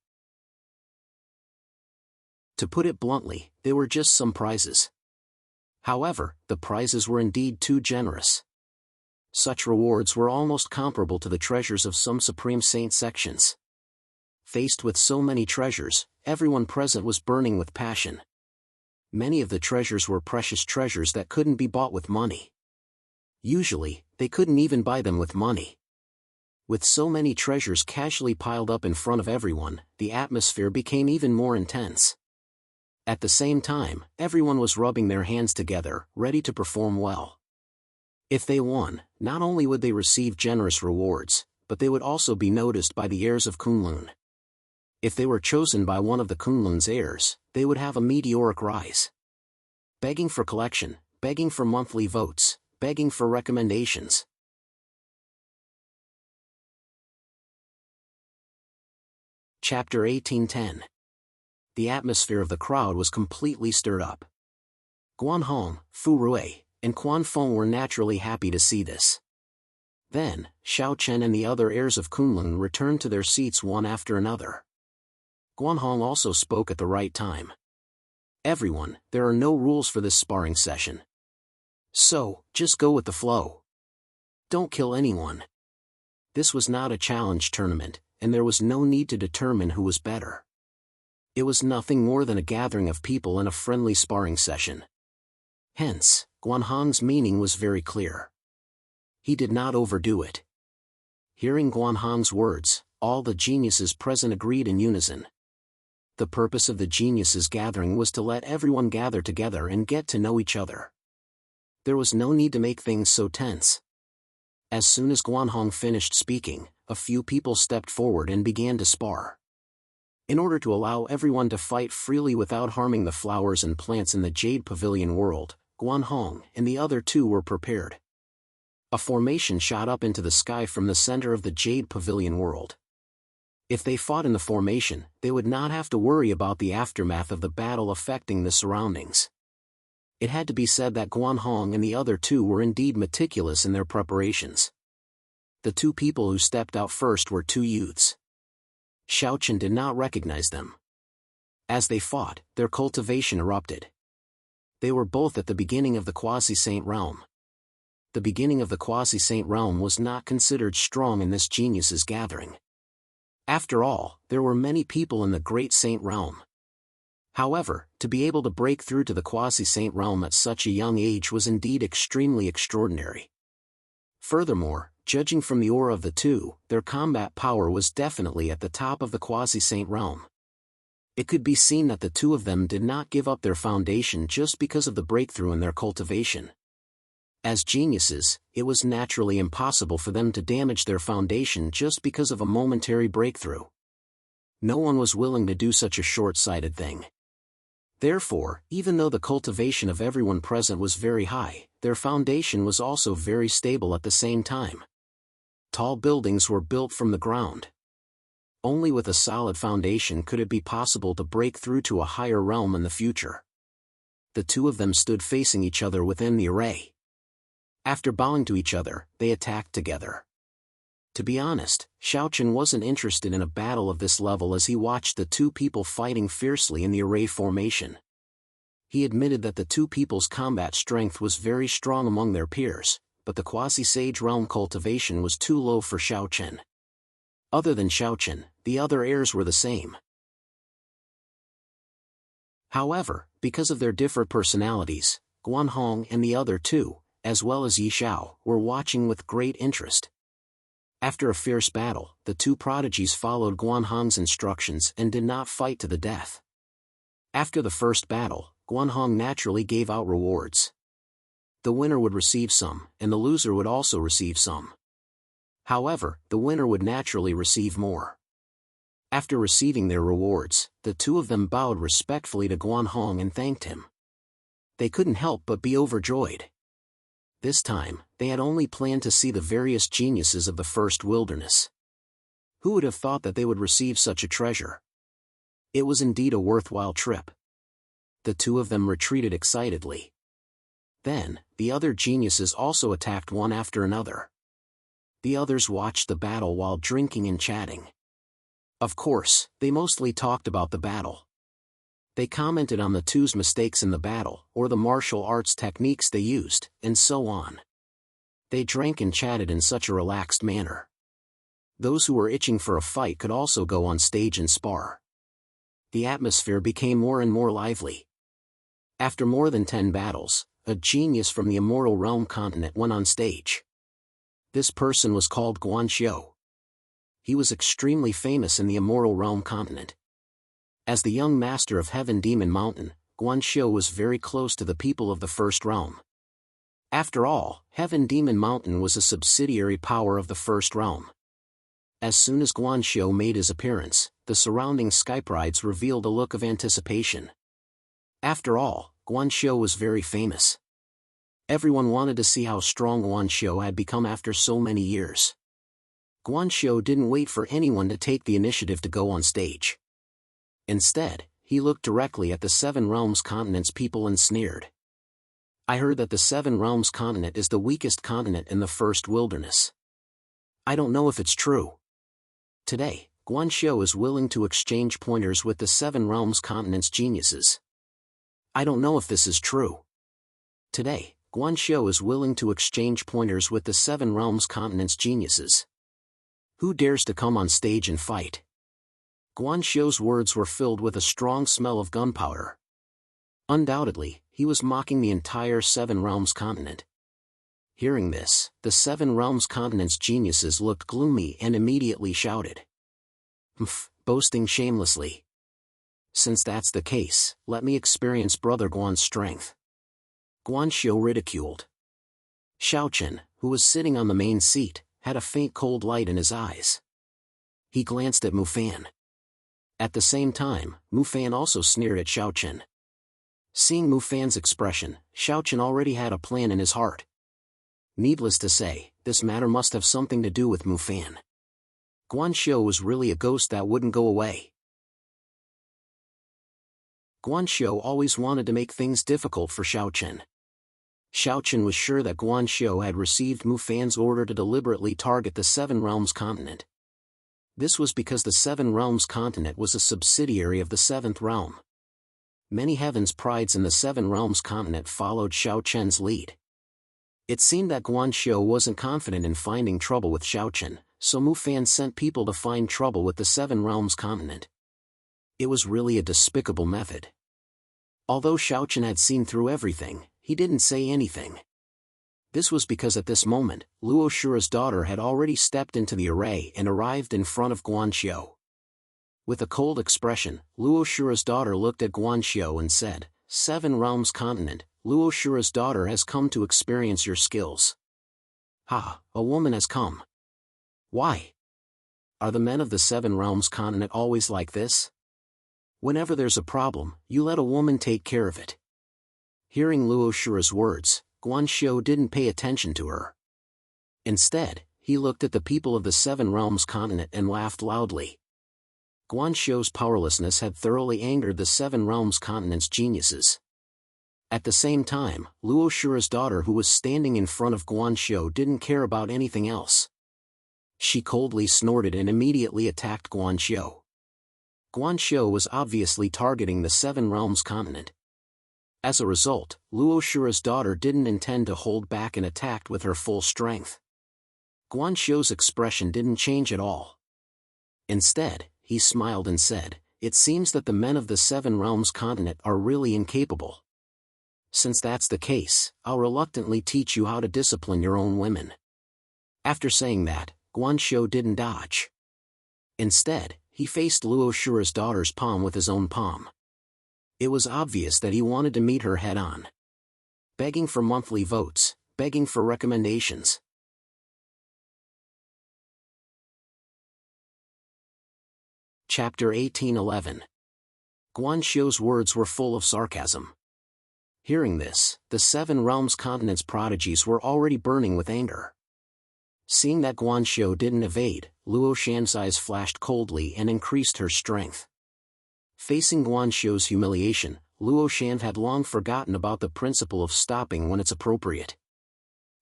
Speaker 1: To put it bluntly, they were just some prizes. However, the prizes were indeed too generous. Such rewards were almost comparable to the treasures of some Supreme Saint sections. Faced with so many treasures, everyone present was burning with passion. Many of the treasures were precious treasures that couldn't be bought with money. Usually, they couldn't even buy them with money. With so many treasures casually piled up in front of everyone, the atmosphere became even more intense. At the same time, everyone was rubbing their hands together, ready to perform well. If they won, not only would they receive generous rewards, but they would also be noticed by the heirs of Kunlun. If they were chosen by one of the Kunlun's heirs, they would have a meteoric rise. Begging for collection, begging for monthly votes, begging for recommendations. Chapter 1810. The atmosphere of the crowd was completely stirred up. Guanhong, Fu Rui, and Quan Fong were naturally happy to see this. Then, Xiaochen and the other heirs of Kunlun returned to their seats one after another. Guanhong also spoke at the right time. "Everyone, there are no rules for this sparring session. So, just go with the flow. Don't kill anyone." This was not a challenge tournament, and there was no need to determine who was better. It was nothing more than a gathering of people in a friendly sparring session. Hence, Guanhong's meaning was very clear. He did not overdo it. Hearing Guanhong's words, all the geniuses present agreed in unison. The purpose of the geniuses gathering was to let everyone gather together and get to know each other. There was no need to make things so tense. As soon as Guanhong finished speaking, a few people stepped forward and began to spar. In order to allow everyone to fight freely without harming the flowers and plants in the Jade Pavilion world, Guanhong and the other two were prepared. A formation shot up into the sky from the center of the Jade Pavilion world. If they fought in the formation, they would not have to worry about the aftermath of the battle affecting the surroundings. It had to be said that Guanhong and the other two were indeed meticulous in their preparations. The two people who stepped out first were two youths. Xiaochen did not recognize them. As they fought, their cultivation erupted. They were both at the beginning of the quasi-saint realm. the beginning of the Quasi-Saint realm was not considered strong in this genius's gathering. After all, there were many people in the Great Saint realm. However, to be able to break through to the Quasi-Saint realm at such a young age was indeed extremely extraordinary. Furthermore, judging from the aura of the two, their combat power was definitely at the top of the Quasi-Saint realm. It could be seen that the two of them did not give up their foundation just because of the breakthrough in their cultivation. As geniuses, it was naturally impossible for them to damage their foundation just because of a momentary breakthrough. No one was willing to do such a short-sighted thing. Therefore, even though the cultivation of everyone present was very high, their foundation was also very stable at the same time. Tall buildings were built from the ground. Only with a solid foundation could it be possible to break through to a higher realm in the future. The two of them stood facing each other within the array. After bowing to each other, they attacked together. To be honest, Xiaochen wasn't interested in a battle of this level as he watched the two people fighting fiercely in the array formation. He admitted that the two people's combat strength was very strong among their peers, but the quasi-sage realm cultivation was too low for Xiaochen. Other than Xiaochen, the other heirs were the same. However, because of their different personalities, Guanhong and the other two, as well as Yi Xiao, were watching with great interest. After a fierce battle, the two prodigies followed Guanhong's instructions and did not fight to the death. After the first battle, Guanhong naturally gave out rewards. The winner would receive some, and the loser would also receive some. However, the winner would naturally receive more. After receiving their rewards, the two of them bowed respectfully to Guanhong and thanked him. They couldn't help but be overjoyed. This time, they had only planned to see the various geniuses of the first wilderness. Who would have thought that they would receive such a treasure? It was indeed a worthwhile trip. The two of them retreated excitedly. Then, the other geniuses also attacked one after another. The others watched the battle while drinking and chatting. Of course, they mostly talked about the battle. They commented on the two's mistakes in the battle, or the martial arts techniques they used, and so on. They drank and chatted in such a relaxed manner. Those who were itching for a fight could also go on stage and spar. The atmosphere became more and more lively. After more than 10 battles, a genius from the Immortal Realm continent went on stage. This person was called Guanxiu. He was extremely famous in the Immortal Realm continent. As the young master of Heaven Demon Mountain, Guanxiu was very close to the people of the First Realm. After all, Heaven Demon Mountain was a subsidiary power of the First Realm. As soon as Guanxiu made his appearance, the surrounding skyprides revealed a look of anticipation. After all, Guanxiu was very famous. Everyone wanted to see how strong Guanxiu had become after so many years. Guanxiu didn't wait for anyone to take the initiative to go on stage. Instead, he looked directly at the Seven Realms continent's people and sneered. I heard that the Seven Realms continent is the weakest continent in the first wilderness. I don't know if it's true. Today, Guanxiu is willing to exchange pointers with the Seven Realms continent's geniuses. I don't know if this is true. Today, Guanxiu is willing to exchange pointers with the Seven Realms continent's geniuses. Who dares to come on stage and fight? Guanxiu's words were filled with a strong smell of gunpowder. Undoubtedly, he was mocking the entire Seven Realms continent. Hearing this, the Seven Realms continent's geniuses looked gloomy and immediately shouted. Boasting shamelessly. Since that's the case, let me experience Brother Guan's strength. Guanxiu ridiculed. Xiaochen, who was sitting on the main seat, had a faint cold light in his eyes. He glanced at Mufan. At the same time, Mufan also sneered at Xiaochen. Seeing Mufan's expression, Xiaochen already had a plan in his heart. Needless to say, this matter must have something to do with Mufan. Guanxiu was really a ghost that wouldn't go away. Guanxiu always wanted to make things difficult for Xiaochen. Xiaochen was sure that Guanxiu had received Mufan's order to deliberately target the Seven Realms continent. This was because the Seven Realms continent was a subsidiary of the Seventh Realm. Many heavens prides in the Seven Realms continent followed Xiaochen's lead. It seemed that Guan Xiu wasn't confident in finding trouble with Xiaochen, so Mu Fan sent people to find trouble with the Seven Realms continent. It was really a despicable method. Although Xiaochen had seen through everything, he didn't say anything. This was because at this moment, Luo Shura's daughter had already stepped into the array and arrived in front of Guan Xiu. With a cold expression, Luo Shura's daughter looked at Guan Xiu and said, "Seven Realms continent, Luo Shura's daughter has come to experience your skills." "Ha, a woman has come. Why? Are the men of the Seven Realms continent always like this? Whenever there's a problem, you let a woman take care of it." Hearing Luo Shura's words, Guan Xiu didn't pay attention to her. Instead, he looked at the people of the Seven Realms continent and laughed loudly. Guan Xiu's powerlessness had thoroughly angered the Seven Realms continent's geniuses. At the same time, Luo Shura's daughter, who was standing in front of Guan Xiu, didn't care about anything else. She coldly snorted and immediately attacked Guan Xiu. Guan Xiu was obviously targeting the Seven Realms continent. As a result, Luo Shura's daughter didn't intend to hold back and attacked with her full strength. Guan Xiu's expression didn't change at all. Instead, he smiled and said, "It seems that the men of the Seven Realms continent are really incapable. Since that's the case, I'll reluctantly teach you how to discipline your own women." After saying that, Guan Xiu didn't dodge. Instead, he faced Luo Shura's daughter's palm with his own palm. It was obvious that he wanted to meet her head-on. Begging for monthly votes, begging for recommendations. Chapter 1811. Guan Xiu's words were full of sarcasm. Hearing this, the Seven Realms continent's prodigies were already burning with anger. Seeing that Guan Xiu didn't evade, Luo Shan's eyes flashed coldly and increased her strength. Facing Guan Xiu's humiliation, Luo Shan had long forgotten about the principle of stopping when it's appropriate.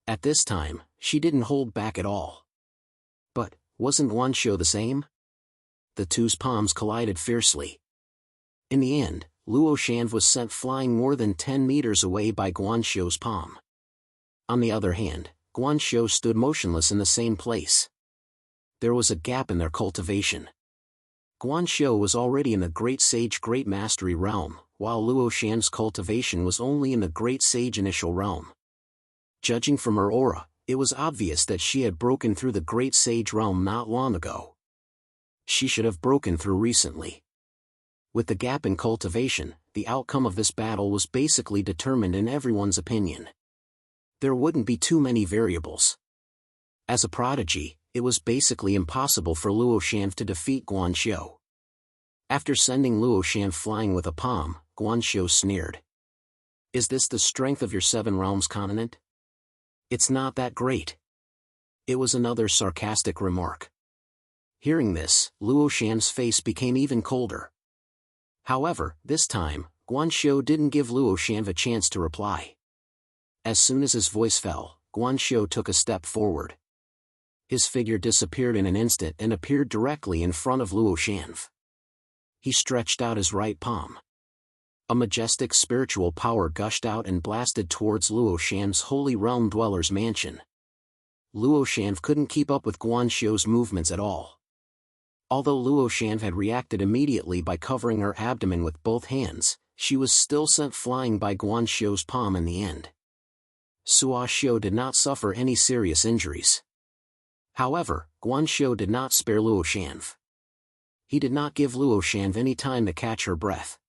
Speaker 1: At this time, she didn't hold back at all. But, wasn't Guan Xiu the same? The two's palms collided fiercely. In the end, Luo Shan was sent flying more than 10 meters away by Guan Xiu's palm. On the other hand, Guan Xiu stood motionless in the same place. There was a gap in their cultivation. Guan Xiu was already in the Great Sage Great Mastery realm, while Luo Shan's cultivation was only in the Great Sage Initial realm. Judging from her aura, it was obvious that she had broken through the Great Sage realm not long ago. She should have broken through recently. With the gap in cultivation, the outcome of this battle was basically determined in everyone's opinion. There wouldn't be too many variables. As a prodigy, it was basically impossible for Luo Shan to defeat Guan Xiu. After sending Luo Shan flying with a palm, Guan Xiu sneered. "Is this the strength of your Seven Realms continent? It's not that great." It was another sarcastic remark. Hearing this, Luo Shan's face became even colder. However, this time, Guan Xiu didn't give Luo Shan a chance to reply. As soon as his voice fell, Guan Xiu took a step forward. His figure disappeared in an instant and appeared directly in front of Luo Shan. He stretched out his right palm. A majestic spiritual power gushed out and blasted towards Luo Shan's Holy Realm Dweller's mansion. Luo Shan couldn't keep up with Guan Xiu's movements at all. Although Luo Shan had reacted immediately by covering her abdomen with both hands, she was still sent flying by Guan Xiu's palm in the end. Sua Xiu did not suffer any serious injuries. However, Guan Xiu did not spare Luo Shan. He did not give Luo Shan any time to catch her breath.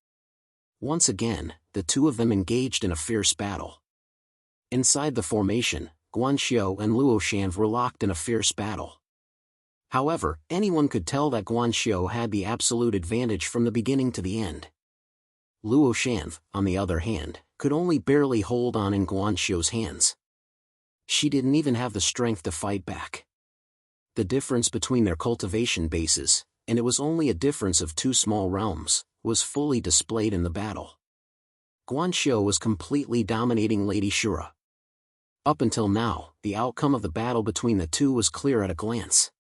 Speaker 1: Once again, the two of them engaged in a fierce battle. Inside the formation, Guan Xiu and Luo Shan were locked in a fierce battle. However, anyone could tell that Guan Xiu had the absolute advantage from the beginning to the end. Luo Shan, on the other hand, could only barely hold on in Guan Xiu's hands. She didn't even have the strength to fight back. The difference between their cultivation bases, and it was only a difference of 2 small realms, was fully displayed in the battle. Guan Xiu was completely dominating Lady Shura. Up until now, the outcome of the battle between the two was clear at a glance.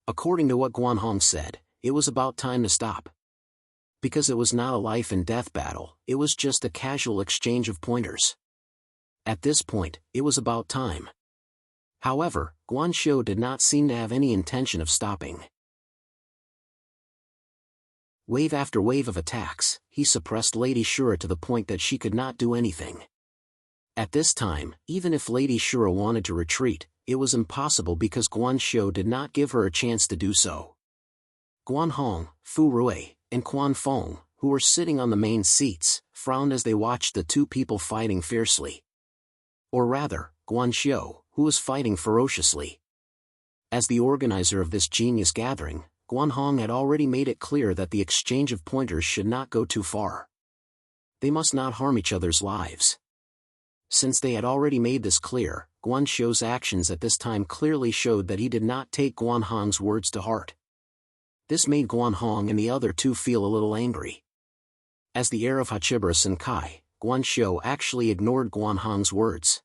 Speaker 1: According to what Guan Hong said, it was about time to stop. Because it was not a life-and-death battle, it was just a casual exchange of pointers. At this point, it was about time. However, Guanxiu did not seem to have any intention of stopping. Wave after wave of attacks, he suppressed Lady Shura to the point that she could not do anything. At this time, even if Lady Shura wanted to retreat, it was impossible because Guanxiu did not give her a chance to do so. Guan Hong, Fu Rui, and Quan Fong, who were sitting on the main seats, frowned as they watched the two people fighting fiercely. Or rather, Guanxiu, who was fighting ferociously. As the organizer of this genius gathering, Guan Hong had already made it clear that the exchange of pointers should not go too far. They must not harm each other's lives. Since they had already made this clear, Guanxiu's actions at this time clearly showed that he did not take Guan Hong's words to heart. This made Guan Hong and the other two feel a little angry. As the heir of Hachibara Senkai, Guanxiu actually ignored Guan Hong's words.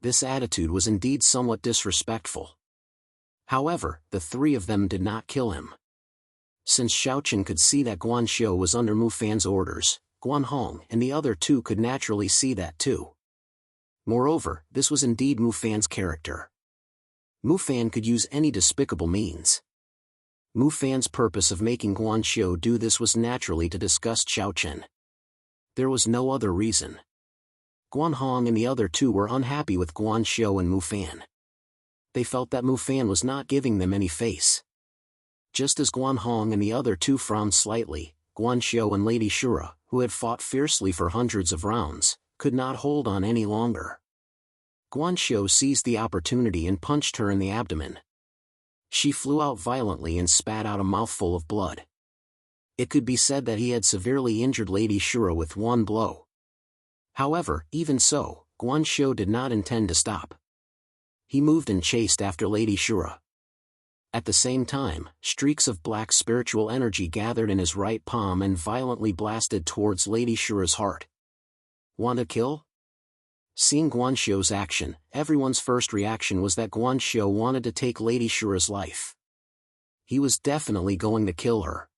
Speaker 1: This attitude was indeed somewhat disrespectful. However, the three of them did not kill him. Since Xiaochen could see that Guanxiu was under Mu Fan's orders, Guan Hong and the other two could naturally see that too. Moreover, this was indeed Mu Fan's character. Mu Fan could use any despicable means. Mu Fan's purpose of making Guanxiu do this was naturally to disgust Xiaochen. There was no other reason. Guan Hong and the other two were unhappy with Guanxiu and Mu Fan. They felt that Mu Fan was not giving them any face. Just as Guan Hong and the other two frowned slightly, Guanxiu and Lady Shura, who had fought fiercely for hundreds of rounds, could not hold on any longer. Guanxiu seized the opportunity and punched her in the abdomen. She flew out violently and spat out a mouthful of blood. It could be said that he had severely injured Lady Shura with one blow. However, even so, Guanxiu did not intend to stop. He moved and chased after Lady Shura. At the same time, streaks of black spiritual energy gathered in his right palm and violently blasted towards Lady Shura's heart. Want to kill? Seeing Guanxiu's action, everyone's first reaction was that Guanxiu wanted to take Lady Shura's life. He was definitely going to kill her.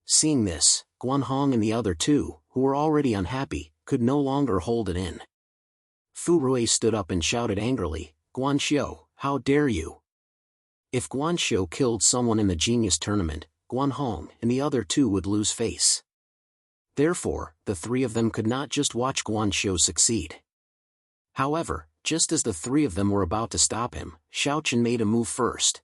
Speaker 1: Seeing this, Guan Hong and the other two, who were already unhappy, could no longer hold it in. Fu Rui stood up and shouted angrily, "Guanxiu, how dare you!" If Guanxiu killed someone in the Genius Tournament, Guan Hong and the other two would lose face. Therefore, the three of them could not just watch Guanxiu succeed. However, just as the three of them were about to stop him, Xiaochen made a move first.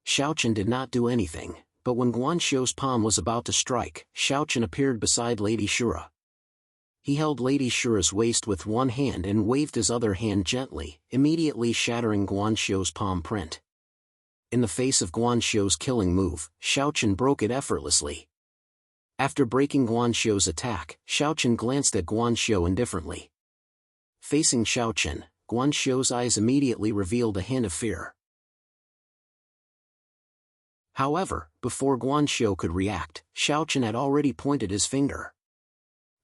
Speaker 1: Xiaochen did not do anything, but when Guanxiu's palm was about to strike, Xiaochen appeared beside Lady Shura. He held Lady Shura's waist with one hand and waved his other hand gently, immediately shattering Guanxiu's palm print. In the face of Guanxiu's killing move, Xiaochen broke it effortlessly. After breaking Guanxiu's attack, Xiaochen glanced at Guanxiu indifferently. Facing Xiaochen, Guanxiu's eyes immediately revealed a hint of fear. However, before Guanxiu could react, Xiaochen had already pointed his finger.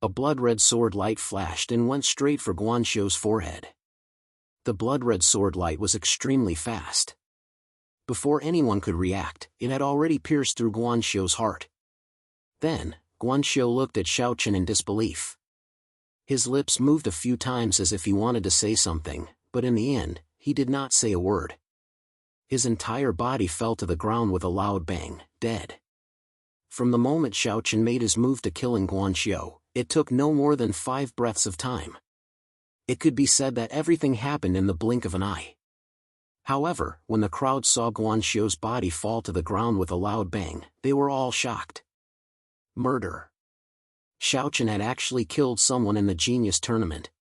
Speaker 1: A blood-red sword light flashed and went straight for Guanxiu's forehead. The blood-red sword light was extremely fast. Before anyone could react, it had already pierced through Guanxiu's heart. Then, Guanxiu looked at Xiaochen in disbelief. His lips moved a few times as if he wanted to say something, but in the end, he did not say a word. His entire body fell to the ground with a loud bang, dead. From the moment Xiaochen made his move to killing Guanxiu, it took no more than 5 breaths of time. It could be said that everything happened in the blink of an eye. However, when the crowd saw Guanxiu's body fall to the ground with a loud bang, they were all shocked. Murder. Xiaochen had actually killed someone in the Genius Tournament.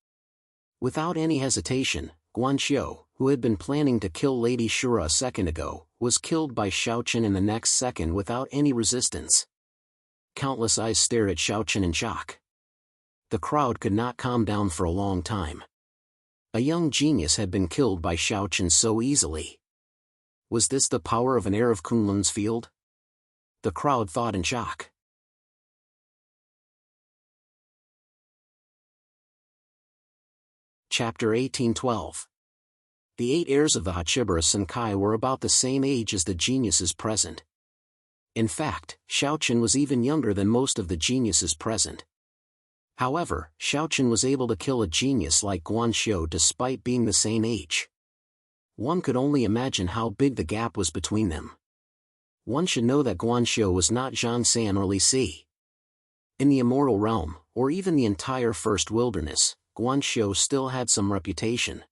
Speaker 1: Without any hesitation, Guanxiu, who had been planning to kill Lady Shura a second ago, was killed by Xiaochen in the next second without any resistance. Countless eyes stared at Xiaochen in shock. The crowd could not calm down for a long time. A young genius had been killed by Xiaochen so easily. Was this the power of an heir of Kunlun's field? The crowd thought in shock. Chapter 1812. The 8 heirs of the Hachibara Senkai were about the same age as the geniuses present. In fact, Xiaochen was even younger than most of the geniuses present. However, Xiaochen was able to kill a genius like Guanxiu despite being the same age. One could only imagine how big the gap was between them. One should know that Guanxiu was not Zhang San or Li Si. In the immortal realm, or even the entire First Wilderness, Guanxiu still had some reputation.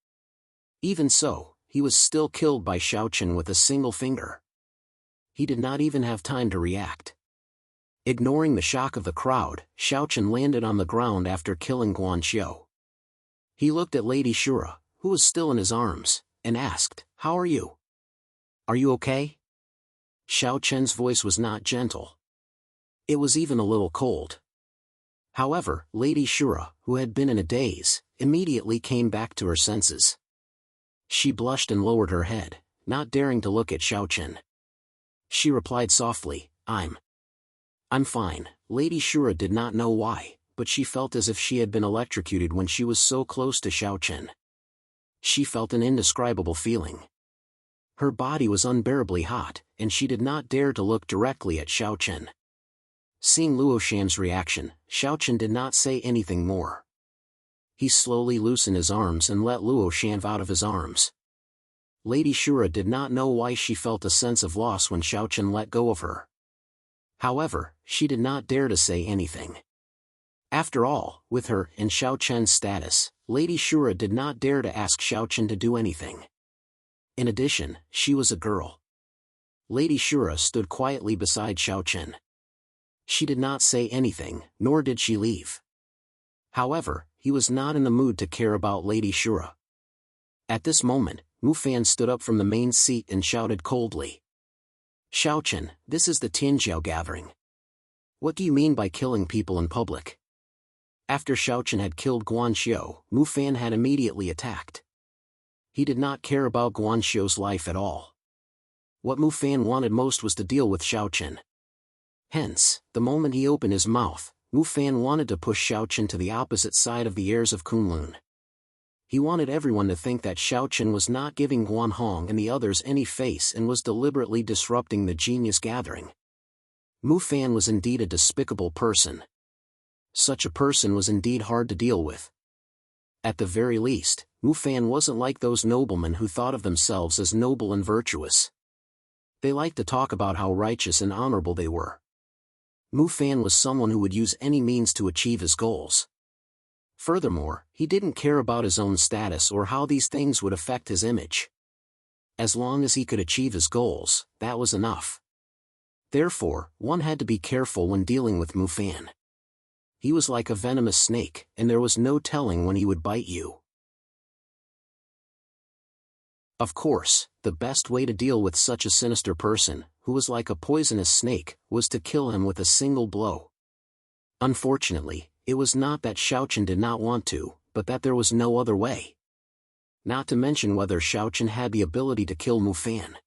Speaker 1: Even so, he was still killed by Xiaochen with a single finger. He did not even have time to react. Ignoring the shock of the crowd, Xiaochen landed on the ground after killing Guanxiu. He looked at Lady Shura, who was still in his arms, and asked, "How are you? Are you okay?" Xiaochen's voice was not gentle. It was even a little cold. However, Lady Shura, who had been in a daze, immediately came back to her senses. She blushed and lowered her head, not daring to look at Xiaochen. She replied softly, I'm fine." Lady Shura did not know why, but she felt as if she had been electrocuted when she was so close to Xiaochen. She felt an indescribable feeling. Her body was unbearably hot, and she did not dare to look directly at Xiaochen. Seeing Luoshan's reaction, Xiaochen did not say anything more. He slowly loosened his arms and let Luoshan out of his arms. Lady Shura did not know why she felt a sense of loss when Xiaochen let go of her. However, she did not dare to say anything. After all, with her and Xiaochen's status, Lady Shura did not dare to ask Xiaochen to do anything. In addition, she was a girl. Lady Shura stood quietly beside Xiaochen. She did not say anything, nor did she leave. However, he was not in the mood to care about Lady Shura. At this moment, Mu Fan stood up from the main seat and shouted coldly, "Xiaochen, this is the Tianjiao gathering. What do you mean by killing people in public?" After Xiaochen had killed Guanxiu, Mu Fan had immediately attacked. He did not care about Guanxiu's life at all. What Mu Fan wanted most was to deal with Xiaochen. Hence, the moment he opened his mouth, Mu Fan wanted to push Xiaochen to the opposite side of the heirs of Kunlun. He wanted everyone to think that Xiaochen was not giving Guanhong and the others any face and was deliberately disrupting the genius gathering. Mu Fan was indeed a despicable person. Such a person was indeed hard to deal with. At the very least, Mu Fan wasn't like those noblemen who thought of themselves as noble and virtuous. They liked to talk about how righteous and honorable they were. Mu Fan was someone who would use any means to achieve his goals. Furthermore, he didn't care about his own status or how these things would affect his image. As long as he could achieve his goals, that was enough. Therefore, one had to be careful when dealing with Mu Fan. He was like a venomous snake, and there was no telling when he would bite you. Of course, the best way to deal with such a sinister person, who was like a poisonous snake, was to kill him with a single blow. Unfortunately, it was not that Xiaochen did not want to, but that there was no other way. Not to mention whether Xiaochen had the ability to kill Mu Fan.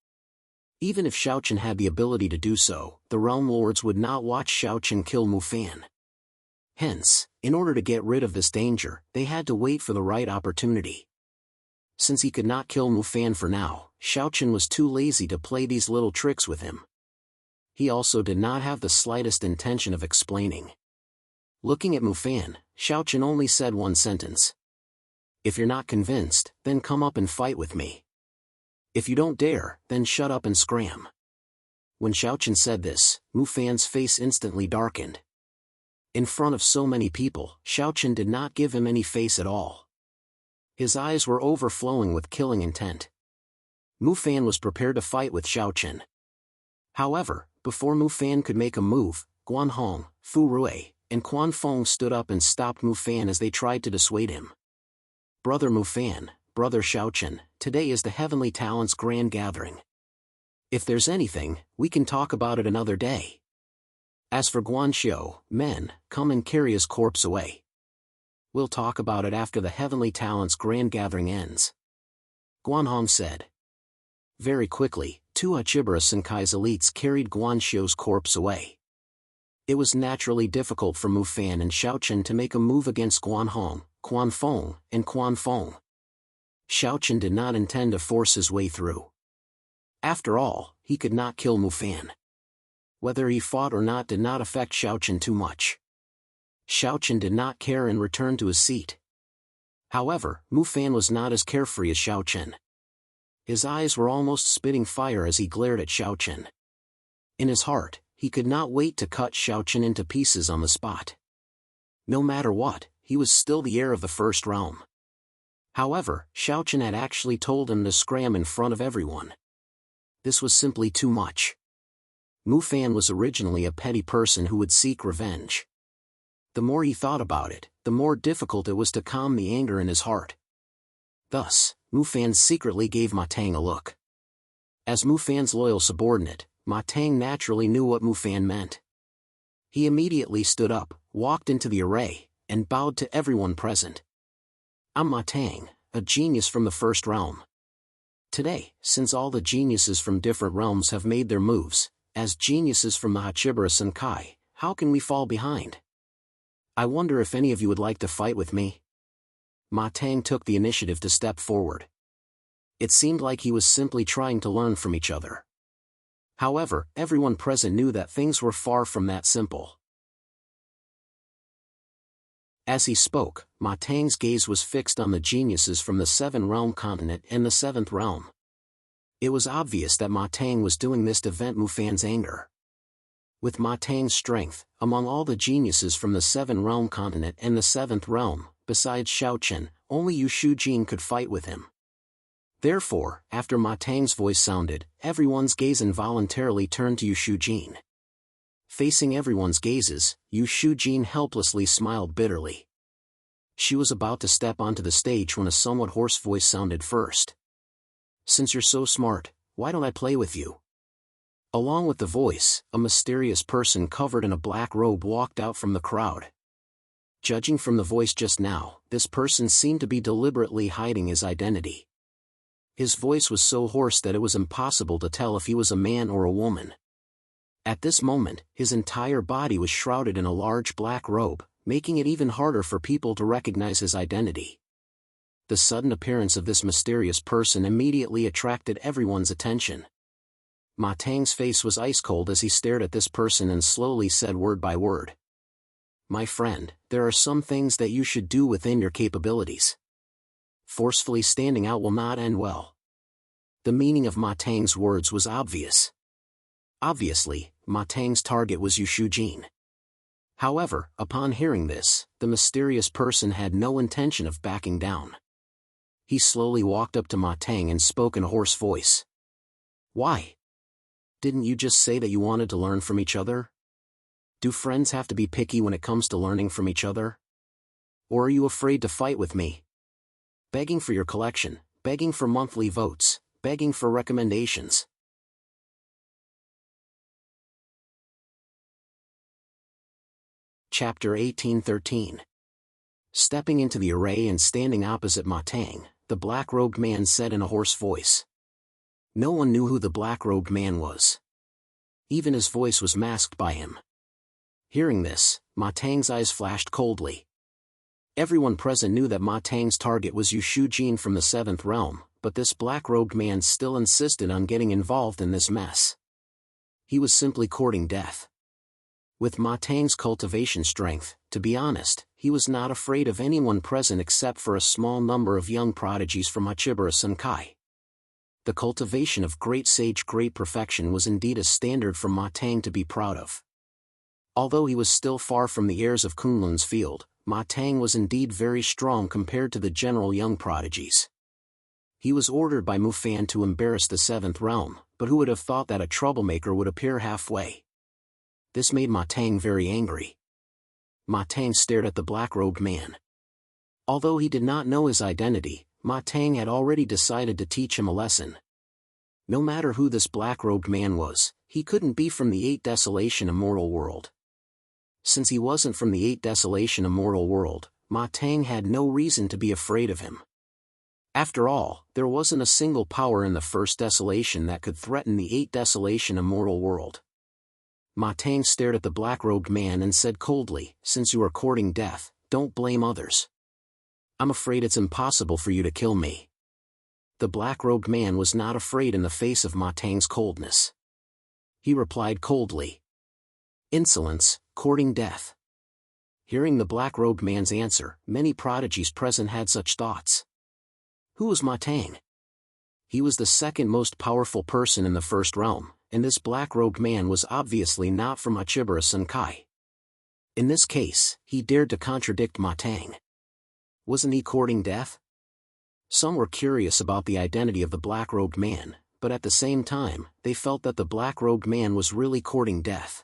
Speaker 1: Even if Xiaochen had the ability to do so, the Realm Lords would not watch Xiaochen kill Mu Fan. Hence, in order to get rid of this danger, they had to wait for the right opportunity. Since he could not kill Mu Fan for now, Xiaochen was too lazy to play these little tricks with him. He also did not have the slightest intention of explaining. Looking at Mu Fan, Xiaochen only said one sentence. "If you're not convinced, then come up and fight with me. If you don't dare, then shut up and scram." When Xiaochen said this, Mu Fan's face instantly darkened. In front of so many people, Xiaochen did not give him any face at all. His eyes were overflowing with killing intent. Mu Fan was prepared to fight with Xiaochen. However, before Mu Fan could make a move, Guanhong, Fu Rui, and Quan Feng stood up and stopped Mu Fan as they tried to dissuade him. "Brother Mu Fan, Brother Xiaochen, today is the Heavenly Talents Grand Gathering. If there's anything, we can talk about it another day. As for Guanxiu, men, come and carry his corpse away. We'll talk about it after the Heavenly Talents Grand Gathering ends," Guanhong said. Very quickly, two Hachibara Senkai's elites carried Guanxiu's corpse away. It was naturally difficult for Mu Fan and Xiaochen to make a move against Guanhong, Quan Feng, and Quan Feng. Xiaochen did not intend to force his way through. After all, he could not kill Mu Fan. Whether he fought or not did not affect Xiaochen too much. Xiaochen did not care and returned to his seat. However, Mu Fan was not as carefree as Xiaochen. His eyes were almost spitting fire as he glared at Xiaochen. In his heart, he could not wait to cut Xiaochen into pieces on the spot. No matter what, he was still the heir of the first realm. However, Xiaochen had actually told him to scram in front of everyone. This was simply too much. Mu Fan was originally a petty person who would seek revenge. The more he thought about it, the more difficult it was to calm the anger in his heart. Thus, Mu Fan secretly gave Ma Tang a look. As Mu Fan's loyal subordinate, Ma Tang naturally knew what Mu Fan meant. He immediately stood up, walked into the array, and bowed to everyone present. I'm Ma Tang, a genius from the first realm. Today, since all the geniuses from different realms have made their moves, as geniuses from the Hachibara Senkai, how can we fall behind? I wonder if any of you would like to fight with me? Ma Tang took the initiative to step forward. It seemed like he was simply trying to learn from each other. However, everyone present knew that things were far from that simple. As he spoke, Ma Tang's gaze was fixed on the geniuses from the Seven-Realm continent and the Seventh Realm. It was obvious that Ma Tang was doing this to vent Mu Fan's anger. With Ma Tang's strength, among all the geniuses from the Seven-Realm continent and the Seventh Realm, besides Xiaochen, only Yu Shujin could fight with him. Therefore, after Ma Tang's voice sounded, everyone's gaze involuntarily turned to Yu Shujin. Facing everyone's gazes, Yu Shujin helplessly smiled bitterly. She was about to step onto the stage when a somewhat hoarse voice sounded first. Since you're so smart, why don't I play with you? Along with the voice, a mysterious person covered in a black robe walked out from the crowd. Judging from the voice just now, this person seemed to be deliberately hiding his identity. His voice was so hoarse that it was impossible to tell if he was a man or a woman. At this moment, his entire body was shrouded in a large black robe, making it even harder for people to recognize his identity. The sudden appearance of this mysterious person immediately attracted everyone's attention. Ma Tang's face was ice cold as he stared at this person and slowly said word by word. My friend, there are some things that you should do within your capabilities. Forcefully standing out will not end well. The meaning of Ma Tang's words was obvious. Obviously, Ma Tang's target was Yu Shujin. However, upon hearing this, the mysterious person had no intention of backing down. He slowly walked up to Ma Tang and spoke in a hoarse voice. Why? Didn't you just say that you wanted to learn from each other? Do friends have to be picky when it comes to learning from each other? Or are you afraid to fight with me? Begging for your collection, begging for monthly votes, begging for recommendations. Chapter 1813. Stepping into the array and standing opposite Ma Tang, the black-robed man said in a hoarse voice. No one knew who the black-robed man was. Even his voice was masked by him. Hearing this, Ma Tang's eyes flashed coldly. Everyone present knew that Ma Tang's target was Yu Shujin from the Seventh Realm, but this black-robed man still insisted on getting involved in this mess. He was simply courting death. With Ma Tang's cultivation strength, to be honest, he was not afraid of anyone present except for a small number of young prodigies from Hachibara Senkai. The cultivation of great sage great perfection was indeed a standard for Ma Tang to be proud of. Although he was still far from the heirs of Kunlun's field, Ma Tang was indeed very strong compared to the general young prodigies. He was ordered by Mu Fan to embarrass the Seventh Realm, but who would have thought that a troublemaker would appear halfway? This made Ma Tang very angry. Ma Tang stared at the black-robed man. Although he did not know his identity, Ma Tang had already decided to teach him a lesson. No matter who this black-robed man was, he couldn't be from the Eight Desolation Immortal World. Since he wasn't from the Eight Desolation Immortal World, Ma Tang had no reason to be afraid of him. After all, there wasn't a single power in the First Desolation that could threaten the Eight Desolation Immortal World. Ma Tang stared at the black-robed man and said coldly, since you are courting death, don't blame others. I'm afraid it's impossible for you to kill me. The black-robed man was not afraid in the face of Ma Tang's coldness. He replied coldly. Insolence, courting death. Hearing the black-robed man's answer, many prodigies present had such thoughts. Who was Ma Tang? He was the second most powerful person in the first realm, and this black-robed man was obviously not from Hachibara Senkai. In this case, he dared to contradict Ma Tang. Wasn't he courting death? Some were curious about the identity of the black-robed man, but at the same time, they felt that the black-robed man was really courting death.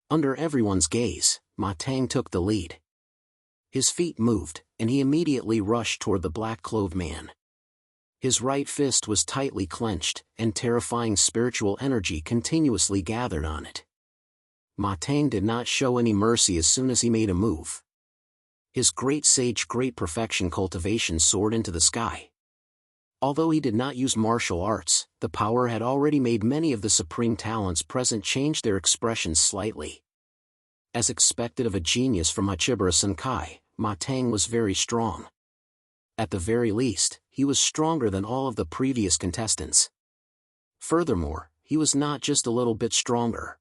Speaker 1: Under everyone's gaze, Ma Tang took the lead. His feet moved, and he immediately rushed toward the black-clothed man. His right fist was tightly clenched, and terrifying spiritual energy continuously gathered on it. Ma Tang did not show any mercy as soon as he made a move. His great sage great perfection cultivation soared into the sky. Although he did not use martial arts, the power had already made many of the supreme talents present change their expressions slightly. As expected of a genius from Hachibara Senkai, Ma Tang was very strong. At the very least, he was stronger than all of the previous contestants. Furthermore, he was not just a little bit stronger.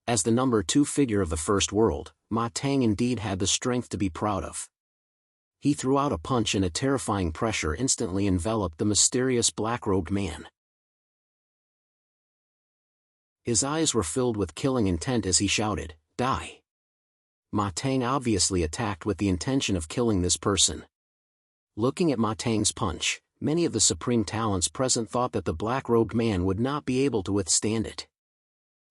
Speaker 1: As the number 2 figure of the first world, Ma Tang indeed had the strength to be proud of. He threw out a punch and a terrifying pressure instantly enveloped the mysterious black-robed man. His eyes were filled with killing intent as he shouted, "Die!" Ma Tang obviously attacked with the intention of killing this person. Looking at Ma Tang's punch, many of the supreme talents present thought that the black-robed man would not be able to withstand it.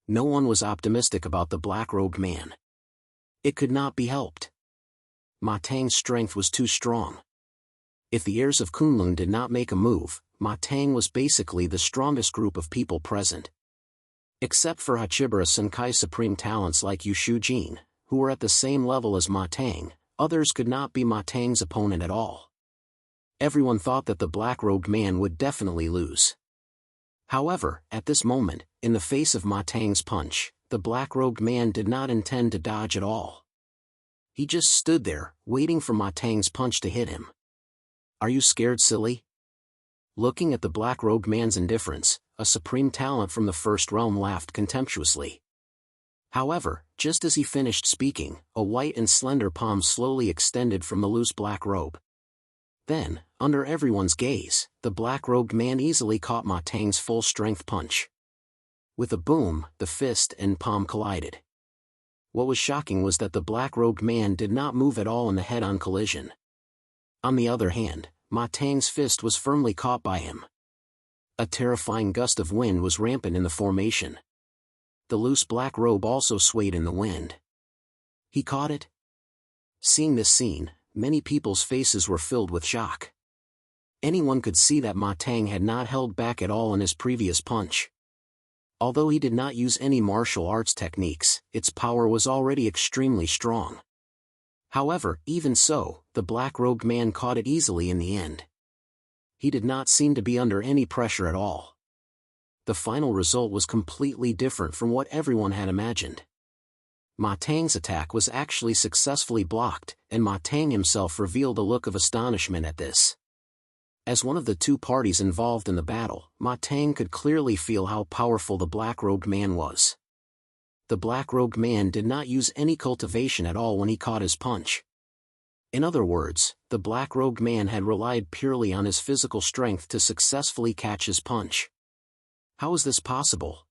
Speaker 1: No one was optimistic about the black-robed man. It could not be helped. Ma Tang's strength was too strong. If the heirs of Kunlun did not make a move, Ma Tang was basically the strongest group of people present. Except for Hachibara Senkai supreme talents like Yu Shujin, who were at the same level as Ma Tang, others could not be Ma Tang's opponent at all. Everyone thought that the black-robed man would definitely lose. However, at this moment, in the face of Ma Tang's punch, the black-robed man did not intend to dodge at all. He just stood there, waiting for Ma Tang's punch to hit him. "Are you scared, silly?" Looking at the black-robed man's indifference, a supreme talent from the first realm laughed contemptuously. However, just as he finished speaking, a white and slender palm slowly extended from the loose black robe. Then, under everyone's gaze, the black-robed man easily caught Ma Tang's full-strength punch. With a boom, the fist and palm collided. What was shocking was that the black-robed man did not move at all in the head-on collision. On the other hand, Ma Tang's fist was firmly caught by him. A terrifying gust of wind was rampant in the formation. The loose black robe also swayed in the wind. He caught it? Seeing this scene, many people's faces were filled with shock. Anyone could see that Ma Tang had not held back at all in his previous punch. Although he did not use any martial arts techniques, its power was already extremely strong. However, even so, the black-robed man caught it easily in the end. He did not seem to be under any pressure at all. The final result was completely different from what everyone had imagined. Ma Tang's attack was actually successfully blocked, and Ma Tang himself revealed a look of astonishment at this. As one of the two parties involved in the battle, Ma Tang could clearly feel how powerful the black-robed man was. The black-robed man did not use any cultivation at all when he caught his punch. In other words, the black-robed man had relied purely on his physical strength to successfully catch his punch. How is this possible?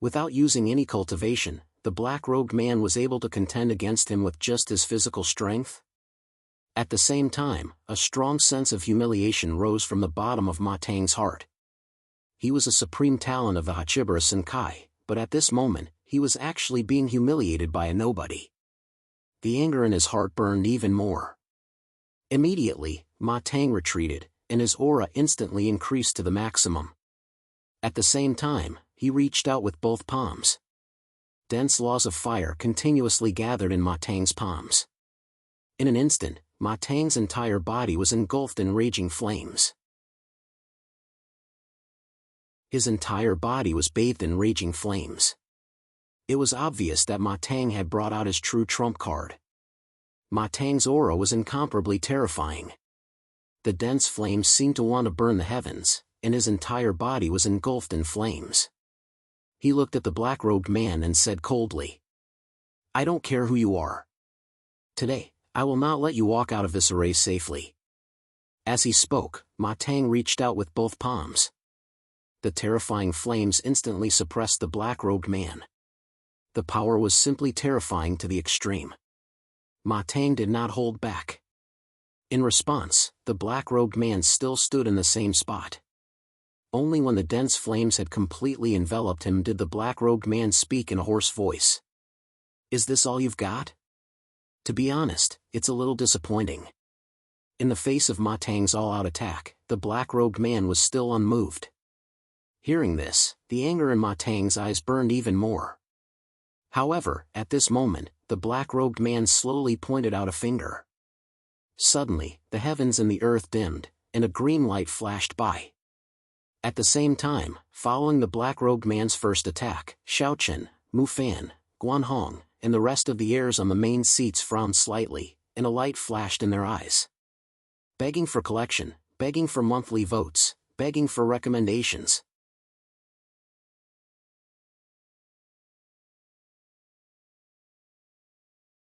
Speaker 1: Without using any cultivation, the black-robed man was able to contend against him with just his physical strength? At the same time, a strong sense of humiliation rose from the bottom of Ma Tang's heart. He was a supreme talent of the Hachibara Senkai, but at this moment, he was actually being humiliated by a nobody. The anger in his heart burned even more. Immediately, Ma Tang retreated, and his aura instantly increased to the maximum. At the same time, he reached out with both palms. Dense laws of fire continuously gathered in Ma Tang's palms. In an instant, Ma Tang's entire body was engulfed in raging flames. His entire body was bathed in raging flames. It was obvious that Ma Tang had brought out his true trump card. Ma Tang's aura was incomparably terrifying. The dense flames seemed to want to burn the heavens, and his entire body was engulfed in flames. He looked at the black-robed man and said coldly, "I don't care who you are. Today, I will not let you walk out of this array safely. As he spoke, Ma Tang reached out with both palms. The terrifying flames instantly suppressed the black-robed man. The power was simply terrifying to the extreme. Ma Tang did not hold back. In response, the black-robed man still stood in the same spot. Only when the dense flames had completely enveloped him did the black-robed man speak in a hoarse voice. "Is this all you've got? To be honest, it's a little disappointing." In the face of Ma Tang's all-out attack, the black-robed man was still unmoved. Hearing this, the anger in Ma Tang's eyes burned even more. However, at this moment, the black-robed man slowly pointed out a finger. Suddenly, the heavens and the earth dimmed, and a green light flashed by. At the same time, following the black-robed man's first attack, Xiaochen, Mu Fan, Guanhong, and the rest of the heirs on the main seats frowned slightly, and a light flashed in their eyes. Begging for collection, begging for monthly votes, begging for recommendations.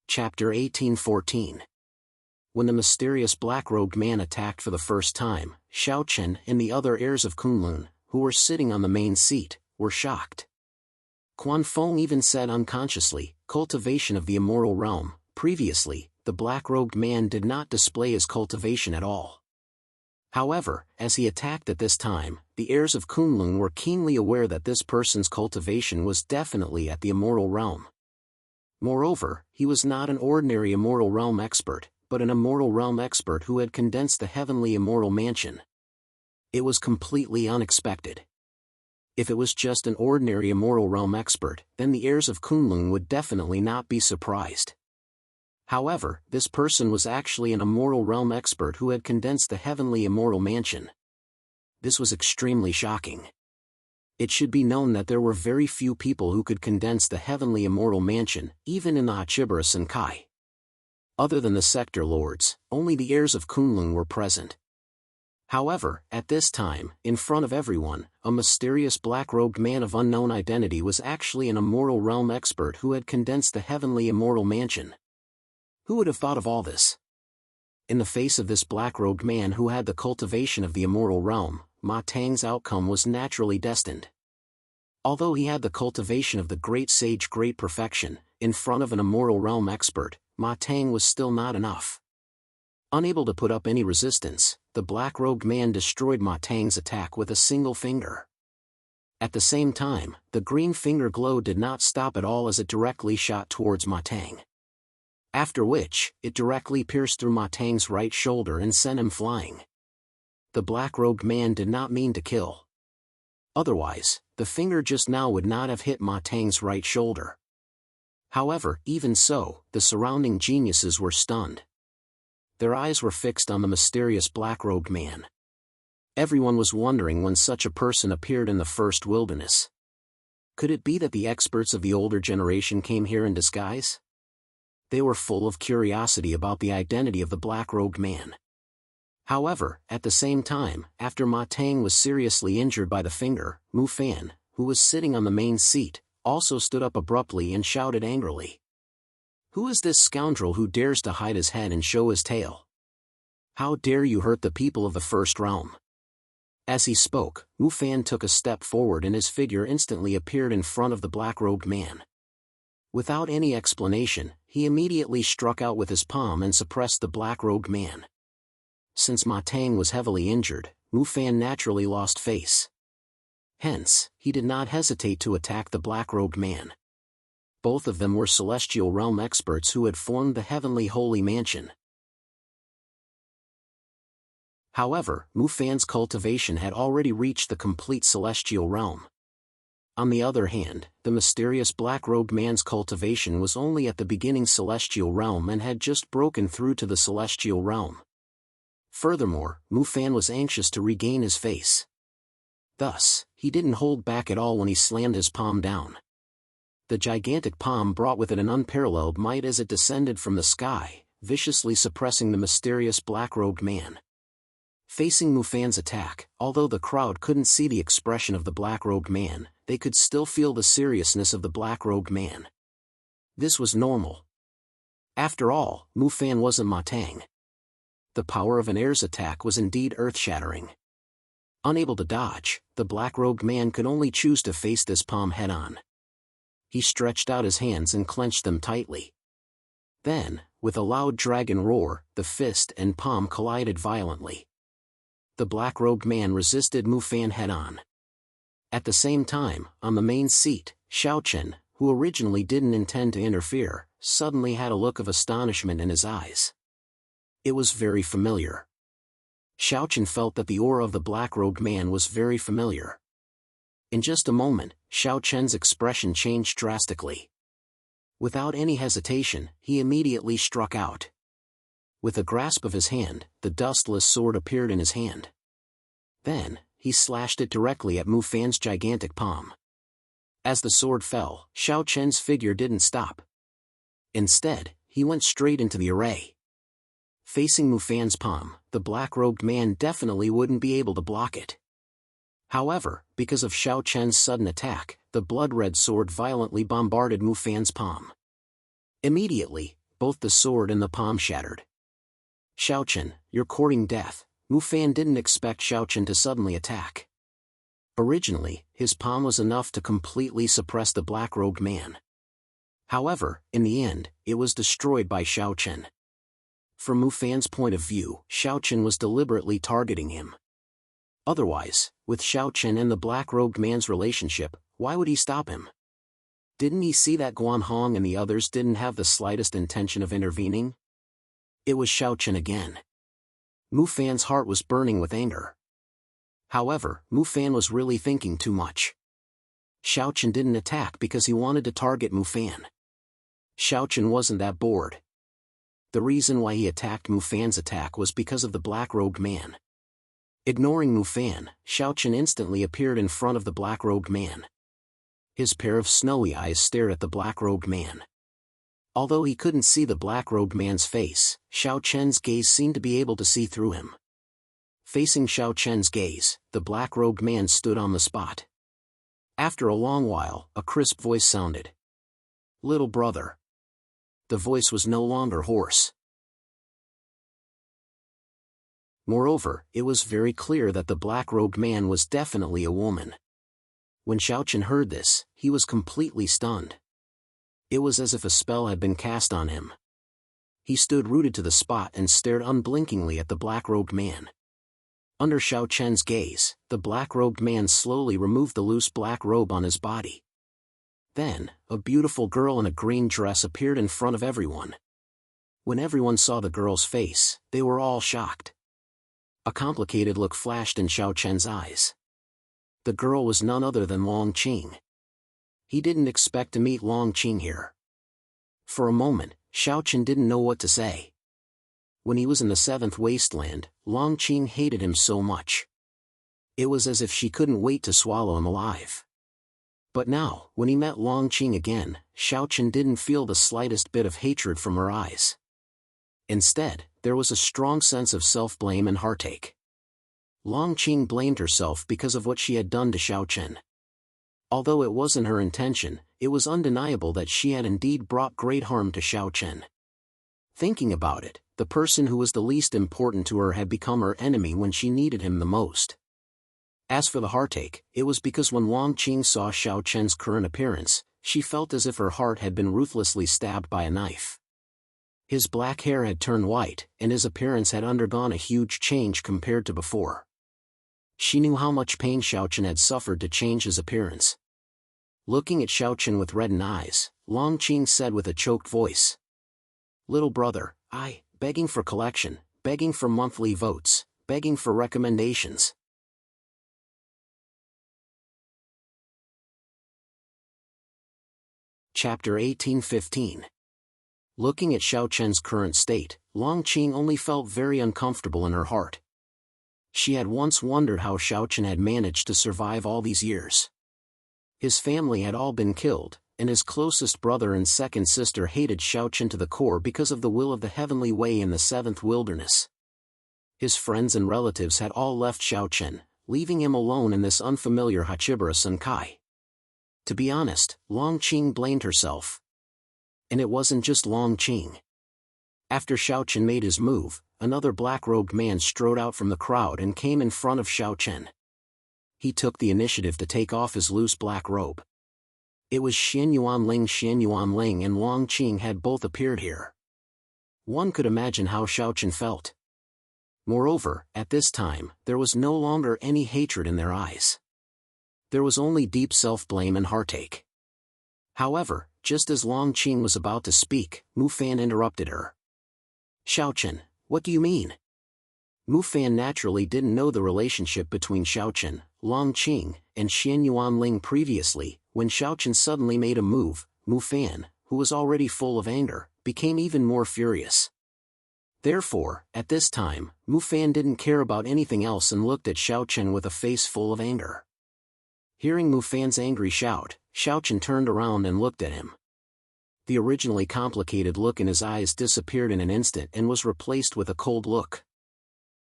Speaker 1: Chapter 1814. When the mysterious black-robed man attacked for the first time, Xiaochen and the other heirs of Kunlun, who were sitting on the main seat, were shocked. Quan Feng even said unconsciously, "Cultivation of the immoral realm." Previously, the black-robed man did not display his cultivation at all. However, as he attacked at this time, the heirs of Kunlun were keenly aware that this person's cultivation was definitely at the immoral realm. Moreover, he was not an ordinary immoral realm expert, but an immortal realm expert who had condensed the heavenly immoral mansion. It was completely unexpected. If it was just an ordinary immoral realm expert, then the heirs of Kunlun would definitely not be surprised. However, this person was actually an immoral realm expert who had condensed the heavenly immoral mansion. This was extremely shocking. It should be known that there were very few people who could condense the heavenly immoral mansion, even in the Hachibara Senkai. Other than the sector lords, only the heirs of Kunlun were present. However, at this time, in front of everyone, a mysterious black-robed man of unknown identity was actually an immoral realm expert who had condensed the heavenly immoral mansion. Who would have thought of all this? In the face of this black-robed man who had the cultivation of the immoral realm, Ma Tang's outcome was naturally destined. Although he had the cultivation of the great sage great perfection, in front of an immoral realm expert, Ma Tang was still not enough. Unable to put up any resistance, the black-robed man destroyed Ma Tang's attack with a single finger. At the same time, the green finger glow did not stop at all as it directly shot towards Ma Tang. After which, it directly pierced through Ma Tang's right shoulder and sent him flying. The black-robed man did not mean to kill. Otherwise, the finger just now would not have hit Ma Tang's right shoulder. However, even so, the surrounding geniuses were stunned. Their eyes were fixed on the mysterious black-robed man. Everyone was wondering when such a person appeared in the first wilderness. Could it be that the experts of the older generation came here in disguise? They were full of curiosity about the identity of the black-robed man. However, at the same time, after Ma Tang was seriously injured by the finger, Mu Fan, who was sitting on the main seat, also stood up abruptly and shouted angrily. "Who is this scoundrel who dares to hide his head and show his tail? How dare you hurt the people of the first realm?" As he spoke, Mu Fan took a step forward and his figure instantly appeared in front of the black-robed man. Without any explanation, he immediately struck out with his palm and suppressed the black-robed man. Since Ma Tang was heavily injured, Mu Fan naturally lost face. Hence, he did not hesitate to attack the black-robed man. Both of them were celestial realm experts who had formed the heavenly holy mansion. However, Mu Fan's cultivation had already reached the complete celestial realm. On the other hand, the mysterious black-robed man's cultivation was only at the beginning celestial realm and had just broken through to the celestial realm. Furthermore, Mu Fan was anxious to regain his face. Thus, he didn't hold back at all when he slammed his palm down. The gigantic palm brought with it an unparalleled might as it descended from the sky, viciously suppressing the mysterious black-robed man. Facing Mu Fan's attack, although the crowd couldn't see the expression of the black-robed man, they could still feel the seriousness of the black-robed man. This was normal. After all, Mu Fan wasn't Ma Tang. The power of an heir's attack was indeed earth-shattering. Unable to dodge, the black-robed man could only choose to face this palm head-on. He stretched out his hands and clenched them tightly. Then, with a loud dragon roar, the fist and palm collided violently. The black-robed man resisted Mu Fan head-on. At the same time, on the main seat, Xiaochen, who originally didn't intend to interfere, suddenly had a look of astonishment in his eyes. It was very familiar. Xiaochen felt that the aura of the black-robed man was very familiar. In just a moment, Xiaochen's expression changed drastically. Without any hesitation, he immediately struck out. With a grasp of his hand, the dustless sword appeared in his hand. Then, he slashed it directly at Mu Fan's gigantic palm. As the sword fell, Xiaochen's figure didn't stop. Instead, he went straight into the array. Facing Mu Fan's palm, the black-robed man definitely wouldn't be able to block it. However, because of Xiaochen's sudden attack, the blood-red sword violently bombarded Mu Fan's palm. Immediately, both the sword and the palm shattered. Xiaochen, you're courting death. Mu Fan didn't expect Xiaochen to suddenly attack. Originally, his palm was enough to completely suppress the black-robed man. However, in the end, it was destroyed by Xiaochen. From Mu Fan's point of view, Xiaochen was deliberately targeting him. Otherwise, with Xiaochen and the black-robed man's relationship, why would he stop him? Didn't he see that Guan Hong and the others didn't have the slightest intention of intervening? It was Xiaochen again. Mu Fan's heart was burning with anger. However, Mu Fan was really thinking too much. Xiaochen didn't attack because he wanted to target Mu Fan. Xiaochen wasn't that bored. The reason why he attacked Mu Fan's attack was because of the black-robed man. Ignoring Mu Fan, Xiaochen instantly appeared in front of the black-robed man. His pair of snowy eyes stared at the black-robed man. Although he couldn't see the black-robed man's face, Xiaochen's gaze seemed to be able to see through him. Facing Xiaochen's gaze, the black-robed man stood on the spot. After a long while, a crisp voice sounded. "Little brother." The voice was no longer hoarse. Moreover, it was very clear that the black-robed man was definitely a woman. When Xiaochen heard this, he was completely stunned. It was as if a spell had been cast on him. He stood rooted to the spot and stared unblinkingly at the black-robed man. Under Xiaochen's gaze, the black-robed man slowly removed the loose black robe on his body. Then, a beautiful girl in a green dress appeared in front of everyone. When everyone saw the girl's face, they were all shocked. A complicated look flashed in Xiaochen's eyes. The girl was none other than Long Qing. He didn't expect to meet Long Qing here. For a moment, Xiaochen didn't know what to say. When he was in the seventh wasteland, Long Qing hated him so much. It was as if she couldn't wait to swallow him alive. But now, when he met Long Qing again, Xiaochen didn't feel the slightest bit of hatred from her eyes. Instead, there was a strong sense of self-blame and heartache. Long Qing blamed herself because of what she had done to Xiaochen. Although it wasn't her intention, it was undeniable that she had indeed brought great harm to Xiaochen. Thinking about it, the person who was the least important to her had become her enemy when she needed him the most. As for the heartache, it was because when Long Qing saw Xiaochen's current appearance, she felt as if her heart had been ruthlessly stabbed by a knife. His black hair had turned white, and his appearance had undergone a huge change compared to before. She knew how much pain Xiaochen had suffered to change his appearance. Looking at Xiaochen with reddened eyes, Long Qing said with a choked voice, "Little brother, begging for collection, begging for monthly votes, begging for recommendations." Chapter 1815. Looking at Xiaochen's current state, Long Qing only felt very uncomfortable in her heart. She had once wondered how Xiaochen had managed to survive all these years. His family had all been killed, and his closest brother and second sister hated Xiaochen to the core because of the will of the heavenly way in the seventh wilderness. His friends and relatives had all left Xiaochen, leaving him alone in this unfamiliar Hachibara Senkai. To be honest, Long Qing blamed herself. And it wasn't just Long Qing. After Xiao Chen made his move, another black-robed man strode out from the crowd and came in front of Xiao Chen. He took the initiative to take off his loose black robe. It was Xian Yuanling and Wang Qing had both appeared here. One could imagine how Xiao Chen felt. Moreover, at this time, there was no longer any hatred in their eyes. There was only deep self-blame and heartache. However, just as Long Qing was about to speak, Mu Fan interrupted her. "Xiao Chen, what do you mean?" Mu Fan naturally didn't know the relationship between Xiao Chen, Long Qing, and Xian Yuanling previously. When Xiao Chen suddenly made a move, Mu Fan, who was already full of anger, became even more furious. Therefore, at this time, Mu Fan didn't care about anything else and looked at Xiao Chen with a face full of anger. Hearing Mu Fan's angry shout, Xiao Chen turned around and looked at him. The originally complicated look in his eyes disappeared in an instant and was replaced with a cold look.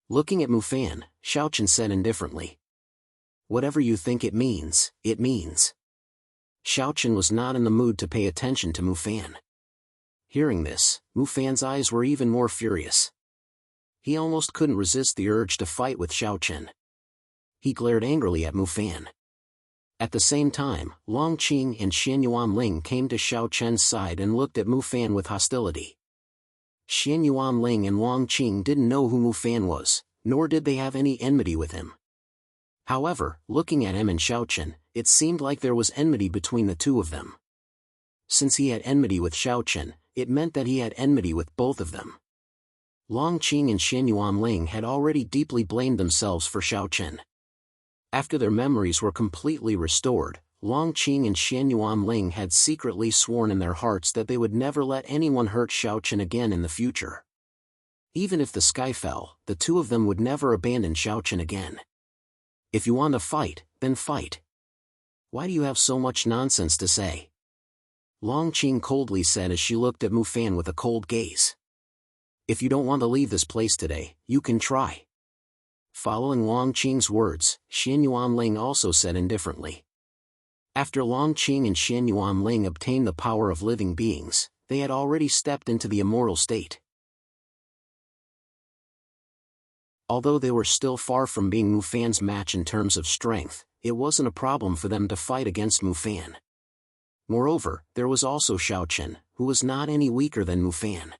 Speaker 1: Looking at Mu Fan, Xiao Chen said indifferently, "Whatever you think it means, it means." Xiao Chen was not in the mood to pay attention to Mu Fan. Hearing this, Mu Fan's eyes were even more furious. He almost couldn't resist the urge to fight with Xiao Chen. He glared angrily at Mu Fan. At the same time, Long Qing and Xian Yuanling came to Xiao Chen's side and looked at Mu Fan with hostility. Xian Yuanling and Long Qing didn't know who Mu Fan was, nor did they have any enmity with him. However, looking at him and Xiao Chen, it seemed like there was enmity between the two of them. Since he had enmity with Xiao Chen, it meant that he had enmity with both of them. Long Qing and Xian Yuanling had already deeply blamed themselves for Xiao Chen. After their memories were completely restored, Long Qing and Xian Yuanling had secretly sworn in their hearts that they would never let anyone hurt Xiao Chen again in the future. Even if the sky fell, the two of them would never abandon Xiao Chen again. If you want to fight, then fight. Why do you have so much nonsense to say? Long Qing coldly said as she looked at Mu Fan with a cold gaze. If you don't want to leave this place today, you can try. Following Long Qing's words, Xian Yuanling also said indifferently. After Long Qing and Xian Yuanling obtained the power of living beings, they had already stepped into the immortal state. Although they were still far from being Mu Fan's match in terms of strength, it wasn't a problem for them to fight against Mu Fan. Moreover, there was also Xiao Chen, who was not any weaker than Mu Fan.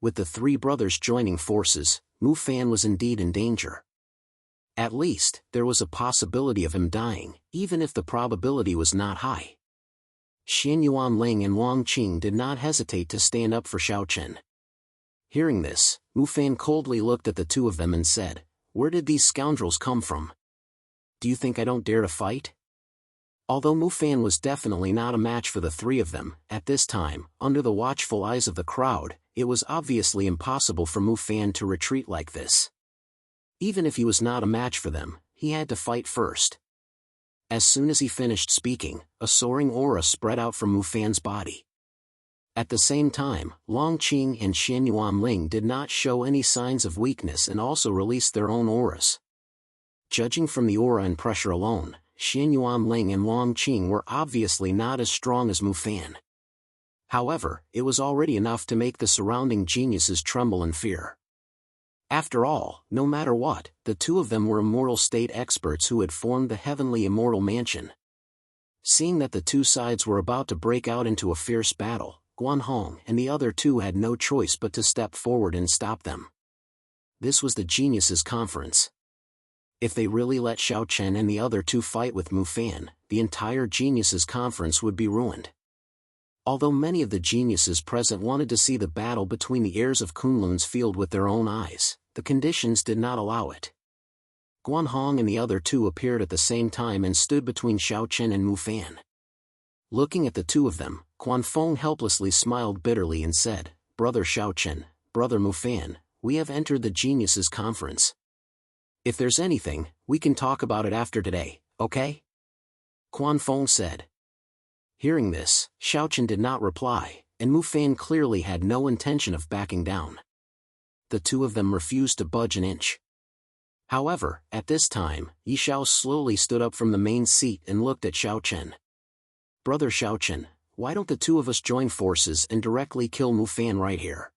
Speaker 1: With the three brothers joining forces, Mu Fan was indeed in danger. At least, there was a possibility of him dying, even if the probability was not high. Xian Yuanling and Long Qing did not hesitate to stand up for Xiao Chen. Hearing this, Mu Fan coldly looked at the two of them and said, "Where did these scoundrels come from? Do you think I don't dare to fight?" Although Mu Fan was definitely not a match for the three of them, at this time, under the watchful eyes of the crowd, it was obviously impossible for Mu Fan to retreat like this. Even if he was not a match for them, he had to fight first. As soon as he finished speaking, a soaring aura spread out from Mu Fan's body. At the same time, Long Qing and Xian Yuanling did not show any signs of weakness and also released their own auras. Judging from the aura and pressure alone, Xian Yuanling and Long Qing were obviously not as strong as Mu Fan. However, it was already enough to make the surrounding geniuses tremble in fear. After all, no matter what, the two of them were immortal state experts who had formed the heavenly immortal mansion. Seeing that the two sides were about to break out into a fierce battle, Guan Hong and the other two had no choice but to step forward and stop them. This was the geniuses' conference. If they really let Xiao Chen and the other two fight with Mu Fan, the entire geniuses' conference would be ruined. Although many of the geniuses present wanted to see the battle between the heirs of Kunlun's field with their own eyes, the conditions did not allow it. Guan Hong and the other two appeared at the same time and stood between Xiao Chen and Mu Fan. Looking at the two of them, Quan Feng helplessly smiled bitterly and said, "Brother Xiao Chen, Brother Mu Fan, we have entered the geniuses' conference. If there's anything, we can talk about it after today, okay?" Quan Feng said. Hearing this, Xiao Chen did not reply, and Mu Fan clearly had no intention of backing down. The two of them refused to budge an inch. However, at this time, Yi Xiao slowly stood up from the main seat and looked at Xiao Chen. "Brother Xiao Chen, why don't the two of us join forces and directly kill Mu Fan right here?"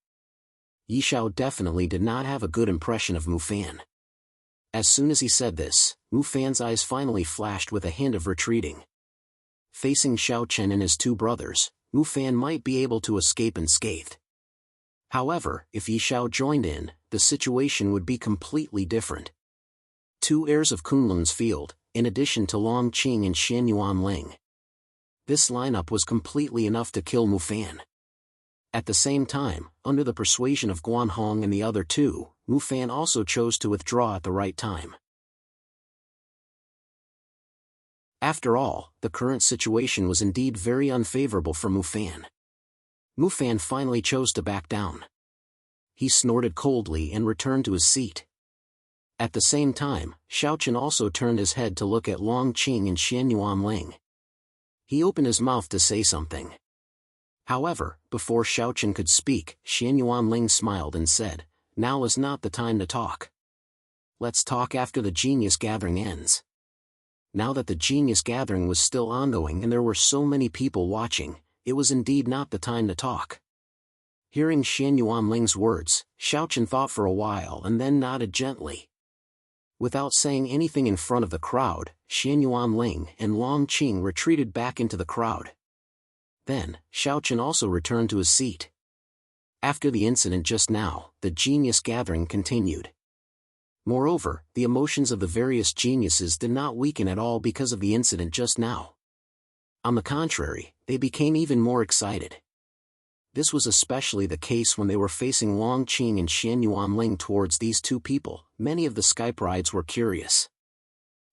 Speaker 1: Yi Xiao definitely did not have a good impression of Mu Fan. As soon as he said this, Mu Fan's eyes finally flashed with a hint of retreating. Facing Xiao Chen and his two brothers, Mu Fan might be able to escape unscathed. However, if Yi Xiao joined in, the situation would be completely different. Two heirs of Kunlun's field, in addition to Long Qing and Xian Yuanling. This lineup was completely enough to kill Mu Fan. At the same time, under the persuasion of Guan Hong and the other two, Mu Fan also chose to withdraw at the right time. After all, the current situation was indeed very unfavorable for Mu Fan. Mu Fan finally chose to back down. He snorted coldly and returned to his seat. At the same time, Xiao Chen also turned his head to look at Long Qing and Xian Yuanling. He opened his mouth to say something. However, before Xiao Chen could speak, Xian Yuanling smiled and said, "Now is not the time to talk. Let's talk after the genius gathering ends." Now that the genius gathering was still ongoing and there were so many people watching, it was indeed not the time to talk. Hearing Xian Yuanling's words, Xiao Chen thought for a while and then nodded gently. Without saying anything in front of the crowd, Xian Yuanling and Long Qing retreated back into the crowd. Then, Xiao Chen also returned to his seat. After the incident just now, the genius gathering continued. Moreover, the emotions of the various geniuses did not weaken at all because of the incident just now. On the contrary, they became even more excited. This was especially the case when they were facing Long Qing and Xian Yuanling. Towards these two people, many of the Skype rides were curious.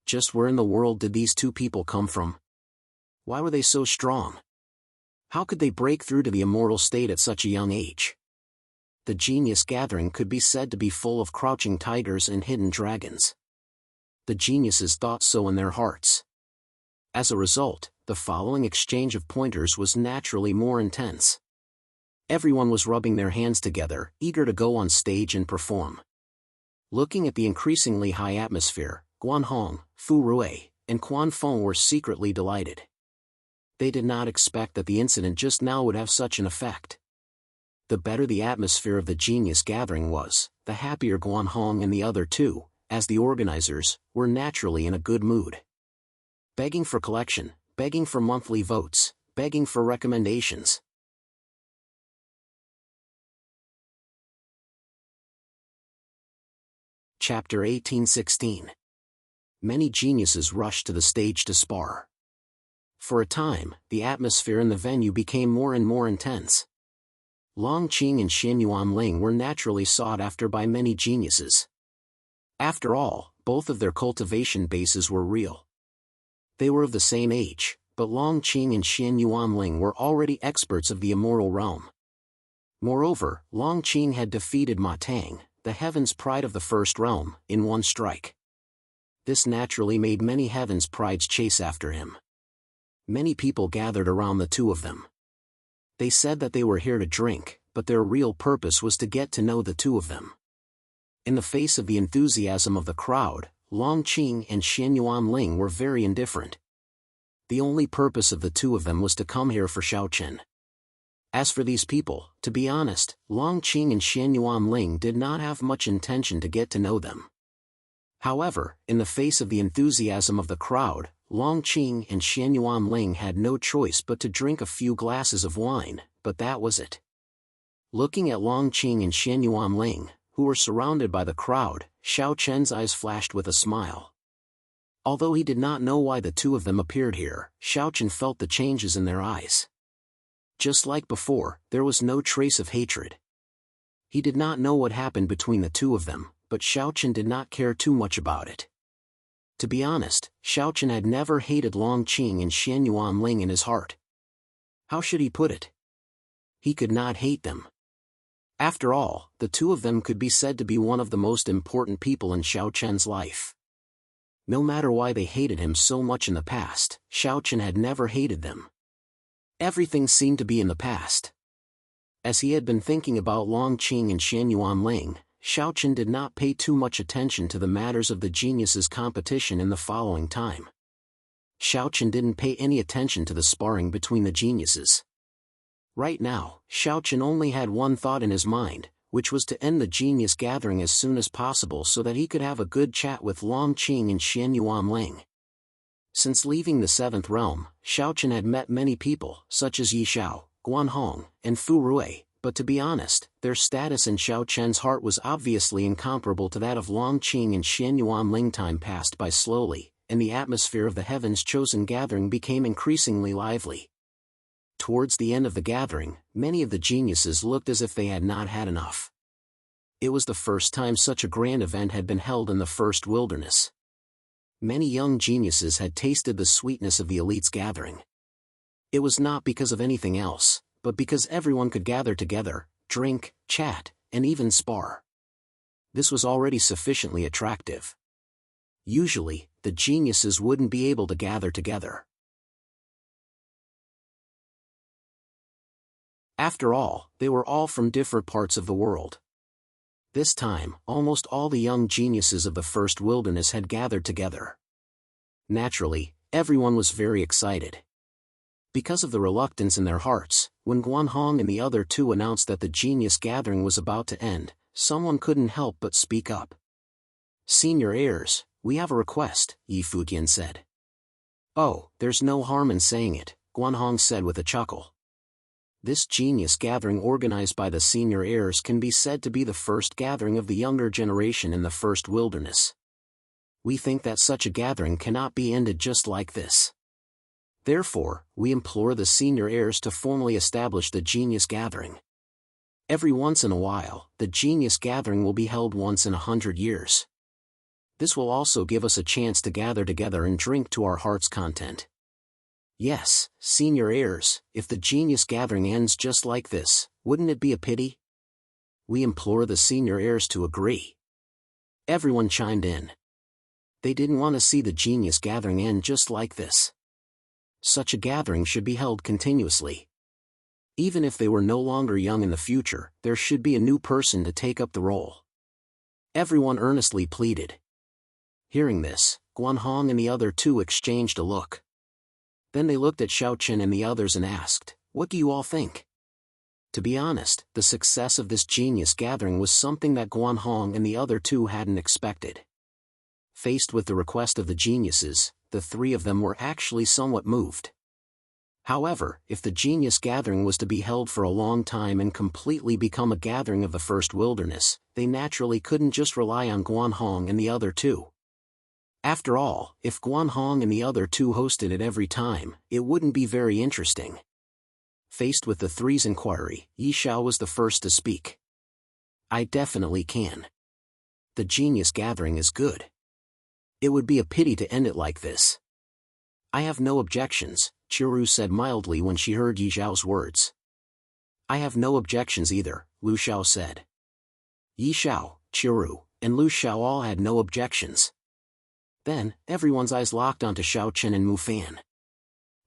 Speaker 1: Just where in the world did these two people come from? Why were they so strong? How could they break through to the immortal state at such a young age? The genius gathering could be said to be full of crouching tigers and hidden dragons. The geniuses thought so in their hearts. As a result, the following exchange of pointers was naturally more intense. Everyone was rubbing their hands together, eager to go on stage and perform. Looking at the increasingly high atmosphere, Guan Hong, Fu Rui, and Quan Feng were secretly delighted. They did not expect that the incident just now would have such an effect. The better the atmosphere of the genius gathering was, the happier Guan Hong and the other two, as the organizers, were naturally in a good mood. Begging for collection, begging for monthly votes, begging for recommendations. Chapter 1816. Many geniuses rushed to the stage to spar. For a time, the atmosphere in the venue became more and more intense. Long Qing and Xian Yuanling were naturally sought after by many geniuses. After all, both of their cultivation bases were real. They were of the same age, but Long Qing and Xian Yuanling were already experts of the immortal realm. Moreover, Long Qing had defeated Ma Tang, the heaven's pride of the first realm, in one strike. This naturally made many heaven's prides chase after him. Many people gathered around the two of them. They said that they were here to drink, but their real purpose was to get to know the two of them. In the face of the enthusiasm of the crowd, Long Qing and Xian Yuanling were very indifferent. The only purpose of the two of them was to come here for Xiao Chen. As for these people, to be honest, Long Qing and Xian Yuanling did not have much intention to get to know them. However, in the face of the enthusiasm of the crowd, Long Qing and Xian Yuanling had no choice but to drink a few glasses of wine, but that was it. Looking at Long Qing and Xian Yuanling, who were surrounded by the crowd, Xiao Chen's eyes flashed with a smile. Although he did not know why the two of them appeared here, Xiao Chen felt the changes in their eyes. Just like before, there was no trace of hatred. He did not know what happened between the two of them, but Xiao Chen did not care too much about it. To be honest, Xiao Chen had never hated Long Qing and Xian Yuanling in his heart. How should he put it? He could not hate them. After all, the two of them could be said to be one of the most important people in Xiao Chen's life. No matter why they hated him so much in the past, Xiao Chen had never hated them. Everything seemed to be in the past. As he had been thinking about Long Qing and Xian Yuanling, Xiao Chen did not pay too much attention to the matters of the geniuses' competition in the following time. Xiao Chen didn't pay any attention to the sparring between the geniuses. Right now, Xiao Chen only had one thought in his mind, which was to end the genius gathering as soon as possible so that he could have a good chat with Long Qing and Xian Yuanling. Since leaving the seventh realm, Xiaochen had met many people, such as Yi Xiao, Guanhong, and Fu Rui, but to be honest, their status in Xiaochen's heart was obviously incomparable to that of Long Qing and Xian Yuanling. Time passed by slowly, and the atmosphere of the Heaven's Chosen gathering became increasingly lively. Towards the end of the gathering, many of the geniuses looked as if they had not had enough. It was the first time such a grand event had been held in the First Wilderness. Many young geniuses had tasted the sweetness of the elite's gathering. It was not because of anything else, but because everyone could gather together, drink, chat, and even spar. This was already sufficiently attractive. Usually, the geniuses wouldn't be able to gather together. After all, they were all from different parts of the world. This time, almost all the young geniuses of the First Wilderness had gathered together. Naturally, everyone was very excited. Because of the reluctance in their hearts, when Guanhong and the other two announced that the genius gathering was about to end, someone couldn't help but speak up. "Senior heirs, we have a request," Yi Futian said. "Oh, there's no harm in saying it," Guanhong said with a chuckle. This genius gathering organized by the senior heirs can be said to be the first gathering of the younger generation in the First Wilderness. We think that such a gathering cannot be ended just like this. Therefore, we implore the senior heirs to formally establish the genius gathering. Every once in a while, the genius gathering will be held once in 100 years. This will also give us a chance to gather together and drink to our heart's content. Yes, senior heirs, if the genius gathering ends just like this, wouldn't it be a pity? We implore the senior heirs to agree. Everyone chimed in. They didn't want to see the genius gathering end just like this. Such a gathering should be held continuously. Even if they were no longer young in the future, there should be a new person to take up the role. Everyone earnestly pleaded. Hearing this, Guanhong and the other two exchanged a look. Then they looked at Xiaochen and the others and asked, "What do you all think?" To be honest, the success of this genius gathering was something that Guanhong and the other two hadn't expected. Faced with the request of the geniuses, the three of them were actually somewhat moved. However, if the genius gathering was to be held for a long time and completely become a gathering of the First Wilderness, they naturally couldn't just rely on Guanhong and the other two. After all, if Guanhong and the other two hosted it every time, it wouldn't be very interesting. Faced with the three's inquiry, Yi Xiao was the first to speak. "I definitely can. The genius gathering is good. It would be a pity to end it like this." "I have no objections," Qiru said mildly when she heard Yi Xiao's words. "I have no objections either," Lu Xiao said. Yi Xiao, Qiru, and Lu Xiao all had no objections. Then, everyone's eyes locked onto Xiaochen and Mufan.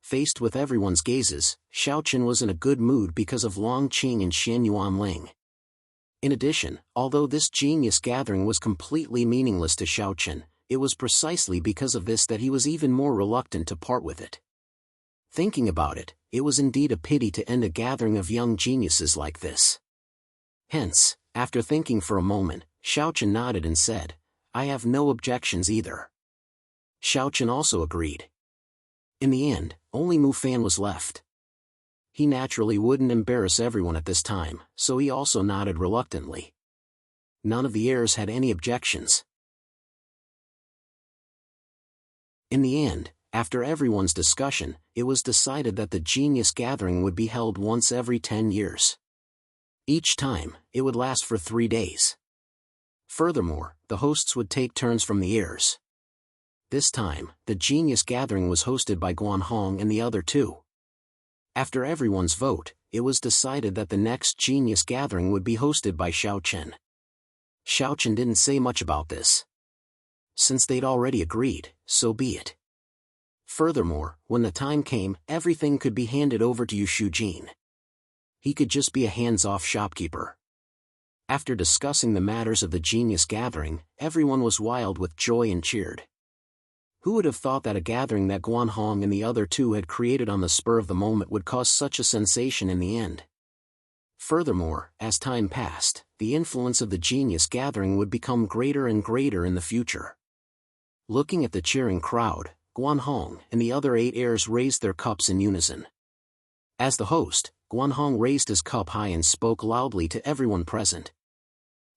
Speaker 1: Faced with everyone's gazes, Xiaochen was in a good mood because of Long Qing and Xian Yuanling. In addition, although this genius gathering was completely meaningless to Xiaochen, it was precisely because of this that he was even more reluctant to part with it. Thinking about it, it was indeed a pity to end a gathering of young geniuses like this. Hence, after thinking for a moment, Xiaochen nodded and said, "I have no objections either." Xiaochen also agreed. In the end, only Mufan was left. He naturally wouldn't embarrass everyone at this time, so he also nodded reluctantly. None of the heirs had any objections. In the end, after everyone's discussion, it was decided that the genius gathering would be held once every 10 years. Each time, it would last for 3 days. Furthermore, the hosts would take turns from the heirs. This time, the genius gathering was hosted by Guanhong and the other two. After everyone's vote, it was decided that the next genius gathering would be hosted by Xiaochen. Xiaochen didn't say much about this. Since they'd already agreed, so be it. Furthermore, when the time came, everything could be handed over to Yu Shujin. He could just be a hands-off shopkeeper. After discussing the matters of the genius gathering, everyone was wild with joy and cheered. Who would have thought that a gathering that Guanhong and the other two had created on the spur of the moment would cause such a sensation in the end? Furthermore, as time passed, the influence of the genius gathering would become greater and greater in the future. Looking at the cheering crowd, Guanhong and the other 8 heirs raised their cups in unison. As the host, Guanhong raised his cup high and spoke loudly to everyone present.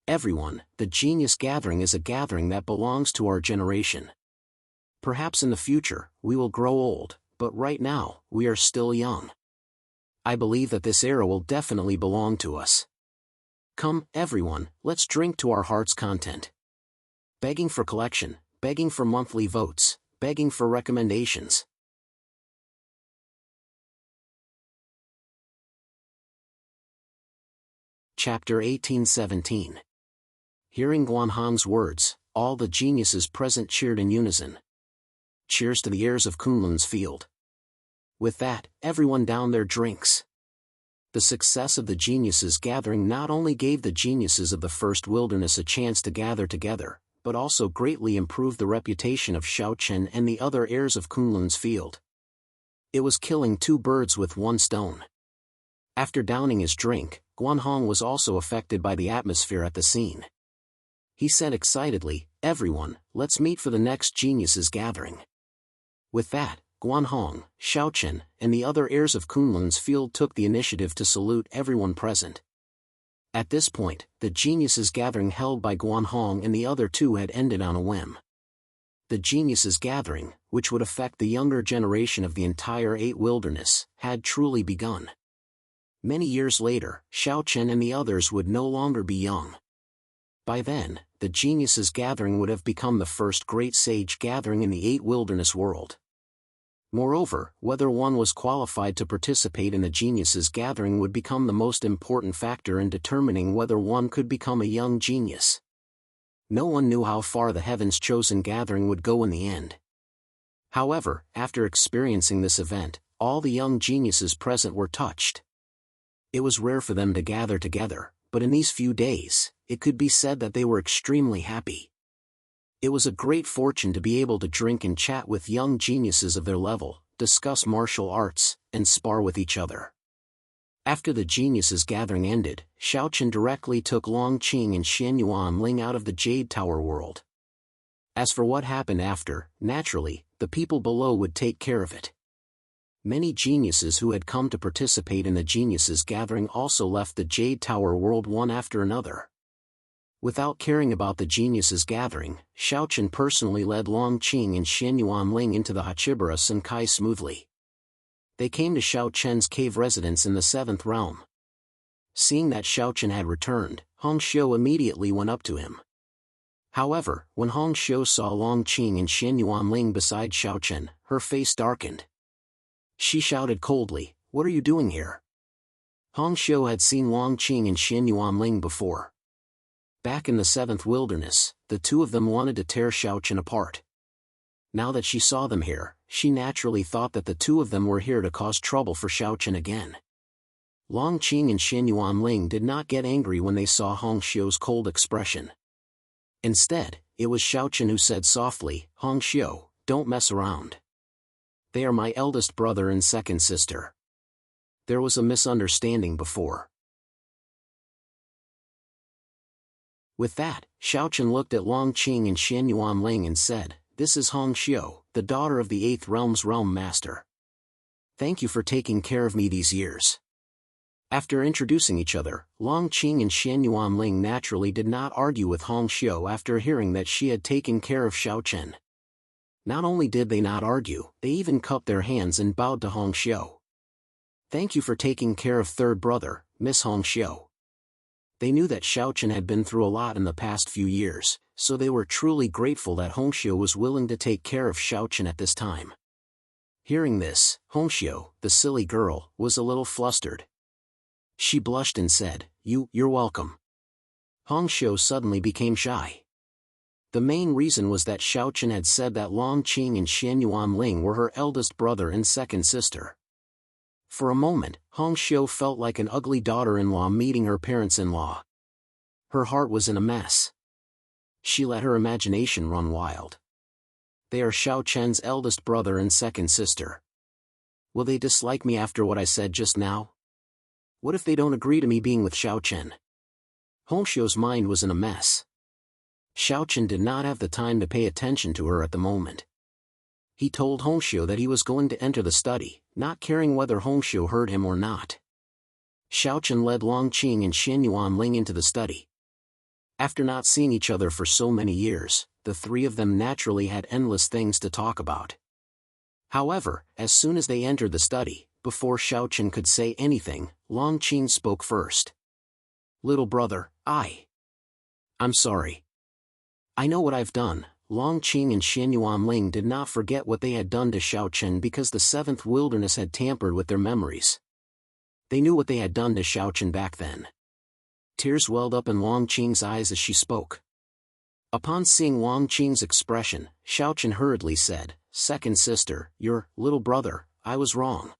Speaker 1: Everyone, the genius gathering is a gathering that belongs to our generation. Perhaps in the future, we will grow old, but right now, we are still young. I believe that this era will definitely belong to us. Come, everyone, let's drink to our heart's content. Begging for collection, begging for monthly votes, begging for recommendations. Chapter 1817. Hearing Guanhong's words, all the geniuses present cheered in unison. Cheers to the heirs of Kunlun's field. With that, everyone downed their drinks. The success of the geniuses gathering not only gave the geniuses of the first wilderness a chance to gather together, but also greatly improved the reputation of Xiaochen and the other heirs of Kunlun's field. It was killing 2 birds with 1 stone. After downing his drink, Guanhong was also affected by the atmosphere at the scene. He said excitedly, "Everyone, let's meet for the next geniuses gathering." With that, Guanhong, Xiaochen, and the other heirs of Kunlun's field took the initiative to salute everyone present. At this point, the geniuses gathering held by Guanhong and the other 2 had ended on a whim. The geniuses gathering, which would affect the younger generation of the entire 8 wilderness, had truly begun. Many years later, Xiaochen and the others would no longer be young. By then, the geniuses gathering would have become the first great sage gathering in the 8 wilderness world. Moreover, whether one was qualified to participate in the geniuses gathering would become the most important factor in determining whether one could become a young genius. No one knew how far the Heaven's Chosen gathering would go in the end. However, after experiencing this event, all the young geniuses present were touched. It was rare for them to gather together, but in these few days, it could be said that they were extremely happy. It was a great fortune to be able to drink and chat with young geniuses of their level, discuss martial arts, and spar with each other. After the geniuses gathering ended, Xiaochen directly took Long Qing and Xianyuan Ling out of the Jade Tower world. As for what happened after, naturally, the people below would take care of it. Many geniuses who had come to participate in the geniuses gathering also left the Jade Tower world one after another. Without caring about the geniuses gathering, Xiaochen personally led Long Qing and Xianyuan Ling into the Hachibara Senkai smoothly. They came to Xiaochen's cave residence in the 7th realm. Seeing that Xiaochen had returned, Hongxiu immediately went up to him. However, when Hongxiu saw Long Qing and Xianyuan Ling beside Xiaochen, her face darkened. She shouted coldly, "What are you doing here?" Hongxiu had seen Long Qing and Xianyuan Ling before. Back in the 7th wilderness, the 2 of them wanted to tear Xiaochen apart. Now that she saw them here, she naturally thought that the 2 of them were here to cause trouble for Xiaochen again. Long Qing and Xianyuan Ling did not get angry when they saw Hongxiu's cold expression. Instead, it was Xiaochen who said softly, "Hongxiu, don't mess around. They are my eldest brother and second sister. There was a misunderstanding before." With that, Xiaochen looked at Long Qing and Xianyuan Ling and said, "This is Hongxiu, the daughter of the 8th realm's realm master. Thank you for taking care of me these years." After introducing each other, Long Qing and Xianyuan Ling naturally did not argue with Hongxiu after hearing that she had taken care of Xiaochen. Not only did they not argue, they even cupped their hands and bowed to Hongxiu. "Thank you for taking care of third brother, Miss Hongxiu." They knew that Xiaochen had been through a lot in the past few years, so they were truly grateful that Hongxiu was willing to take care of Xiaochen at this time. Hearing this, Hongxiu, the silly girl, was a little flustered. She blushed and said, You're welcome." Hongxiu suddenly became shy. The main reason was that Xiaochen had said that Long Qing and Xianyuan Ling were her eldest brother and second sister. For a moment, Hongxiu felt like an ugly daughter-in-law meeting her parents-in-law. Her heart was in a mess. She let her imagination run wild. They are Xiaochen's eldest brother and second sister. Will they dislike me after what I said just now? What if they don't agree to me being with Xiaochen? Hongxiu's mind was in a mess. Xiaochen did not have the time to pay attention to her at the moment. He told Hongxiu that he was going to enter the study, not caring whether Hongxiu heard him or not. Xiaochen led Longqing and Xian Yuanling into the study. After not seeing each other for so many years, the three of them naturally had endless things to talk about. However, as soon as they entered the study, before Xiaochen could say anything, Longqing spoke first. "Little brother, I'm sorry. I know what I've done." Longqing and Xian Yuanling did not forget what they had done to Xiaochen because the seventh wilderness had tampered with their memories. They knew what they had done to Xiaochen back then. Tears welled up in Longqing's eyes as she spoke. Upon seeing Longqing's expression, Xiaochen hurriedly said, "Second sister, your little brother, I was wrong."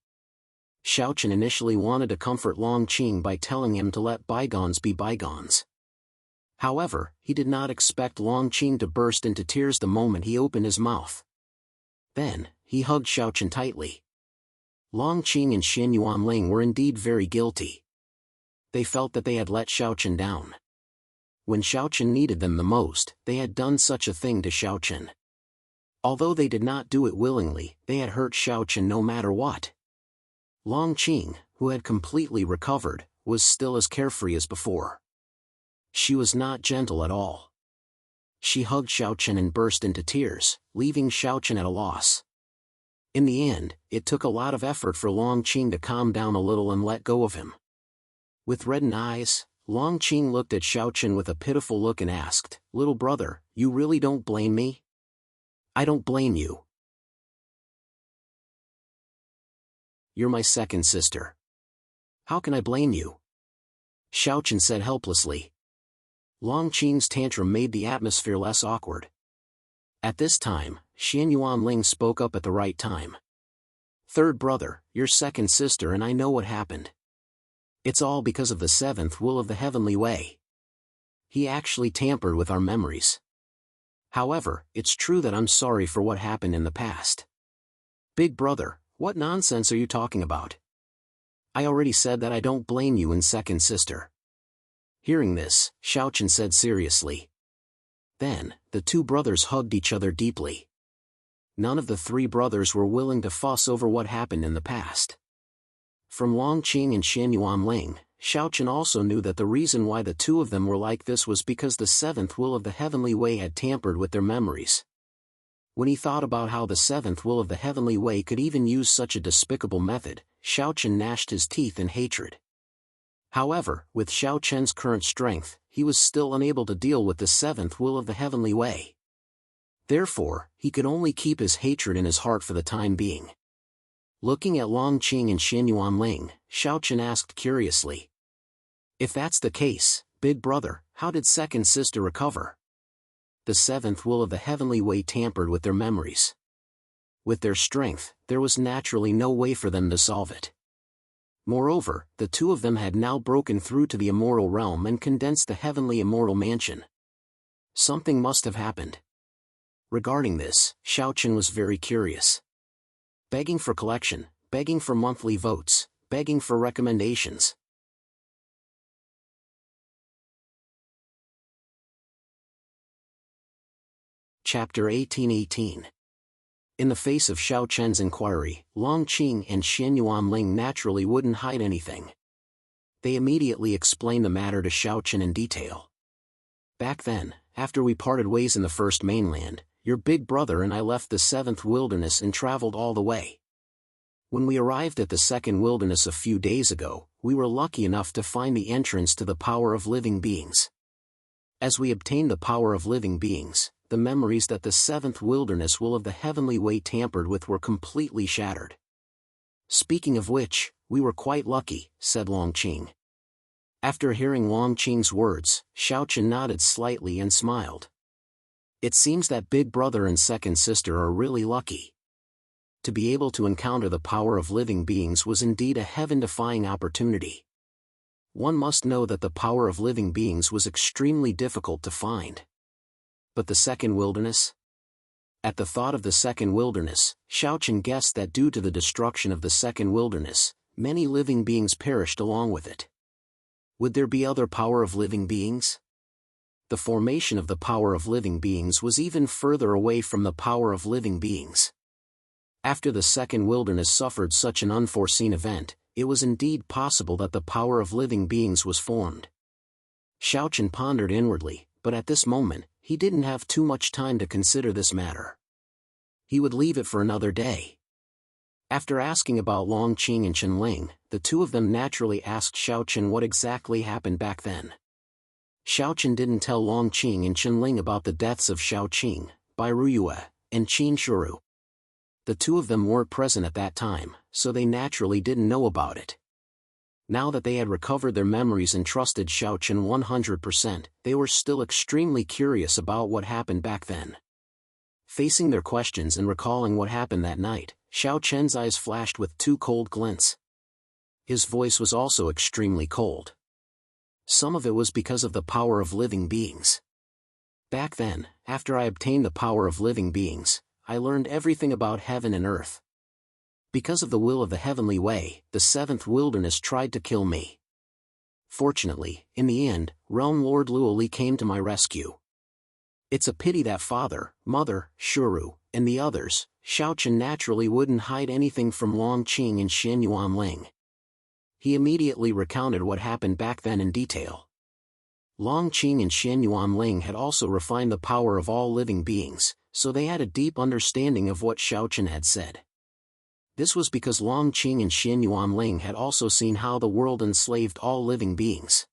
Speaker 1: Xiaochen initially wanted to comfort Longqing by telling him to let bygones be bygones. However, he did not expect Longqing to burst into tears the moment he opened his mouth. Then, he hugged Xiaochen tightly. Longqing and Xian Yuanling were indeed very guilty. They felt that they had let Xiaochen down. When Xiaochen needed them the most, they had done such a thing to Xiaochen. Although they did not do it willingly, they had hurt Xiaochen no matter what. Longqing, who had completely recovered, was still as carefree as before. She was not gentle at all. She hugged Xiaochen and burst into tears, leaving Xiaochen at a loss. In the end, it took a lot of effort for Longqing to calm down a little and let go of him. With reddened eyes, Longqing looked at Xiaochen with a pitiful look and asked, "Little brother, you really don't blame me?" "I don't blame you. You're my second sister. How can I blame you?" Xiaochen said helplessly. Longqing's tantrum made the atmosphere less awkward. At this time, Xian Yuanling spoke up at the right time. "Third brother, your second sister and I know what happened. It's all because of the seventh will of the heavenly way. He actually tampered with our memories. However, it's true that I'm sorry for what happened in the past." "Big brother, what nonsense are you talking about? I already said that I don't blame you and second sister." Hearing this, Xiaochen said seriously. Then, the two brothers hugged each other deeply. None of the three brothers were willing to fuss over what happened in the past. From Longqing and Xian Yuanling, Xiaochen also knew that the reason why the two of them were like this was because the seventh will of the heavenly way had tampered with their memories. When he thought about how the seventh will of the heavenly way could even use such a despicable method, Xiaochen gnashed his teeth in hatred. However, with Xiaochen's current strength, he was still unable to deal with the seventh will of the heavenly way. Therefore, he could only keep his hatred in his heart for the time being. Looking at Longqing and Xian Yuanling, Xiaochen asked curiously, "If that's the case, big brother, how did second sister recover?" The seventh will of the heavenly way tampered with their memories. With their strength, there was naturally no way for them to solve it. Moreover, the two of them had now broken through to the immortal realm and condensed the heavenly immortal mansion. Something must have happened. Regarding this, Xiaochen was very curious. Begging for collection, begging for monthly votes, begging for recommendations. Chapter 1818. In the face of Xiaochen's inquiry, Longqing and Xian Yuanling naturally wouldn't hide anything. They immediately explained the matter to Xiaochen in detail. "Back then, after we parted ways in the first mainland, your big brother and I left the seventh wilderness and traveled all the way. When we arrived at the second wilderness a few days ago, we were lucky enough to find the entrance to the power of living beings. As we obtained the power of living beings, the memories that the seventh wilderness will of the heavenly way tampered with were completely shattered. Speaking of which, we were quite lucky," said Longqing. After hearing Longqing's words, Xiaochen nodded slightly and smiled. It seems that big brother and second sister are really lucky. To be able to encounter the power of living beings was indeed a heaven-defying opportunity. One must know that the power of living beings was extremely difficult to find. But the second wilderness? At the thought of the second wilderness, Xiaochen guessed that due to the destruction of the second wilderness, many living beings perished along with it. Would there be other power of living beings? The formation of the power of living beings was even further away from the power of living beings. After the second wilderness suffered such an unforeseen event, it was indeed possible that the power of living beings was formed. Xiaochen pondered inwardly, but at this moment, he didn't have too much time to consider this matter. He would leave it for another day. After asking about Longqing and Qinling, the two of them naturally asked Xiaochen what exactly happened back then. Xiaochen didn't tell Longqing and Qinling about the deaths of Xiaoqing, Bai Ruyue, and Qin Shuru. The two of them weren't present at that time, so they naturally didn't know about it. Now that they had recovered their memories and trusted Xiaochen 100%, they were still extremely curious about what happened back then. Facing their questions and recalling what happened that night, Xiaochen's eyes flashed with two cold glints. His voice was also extremely cold. Some of it was because of the power of living beings. Back then, after I obtained the power of living beings, I learned everything about heaven and earth. Because of the will of the heavenly way, the seventh wilderness tried to kill me. Fortunately, in the end, Realm Lord Luoli came to my rescue. It's a pity that father, mother, Shuru, and the others, Xiaochen naturally wouldn't hide anything from Longqing and Xianyuanling. He immediately recounted what happened back then in detail. Longqing and Xianyuanling had also refined the power of all living beings, so they had a deep understanding of what Xiaochen had said. This was because Longqing and Xianyuanling had also seen how the world enslaved all living beings.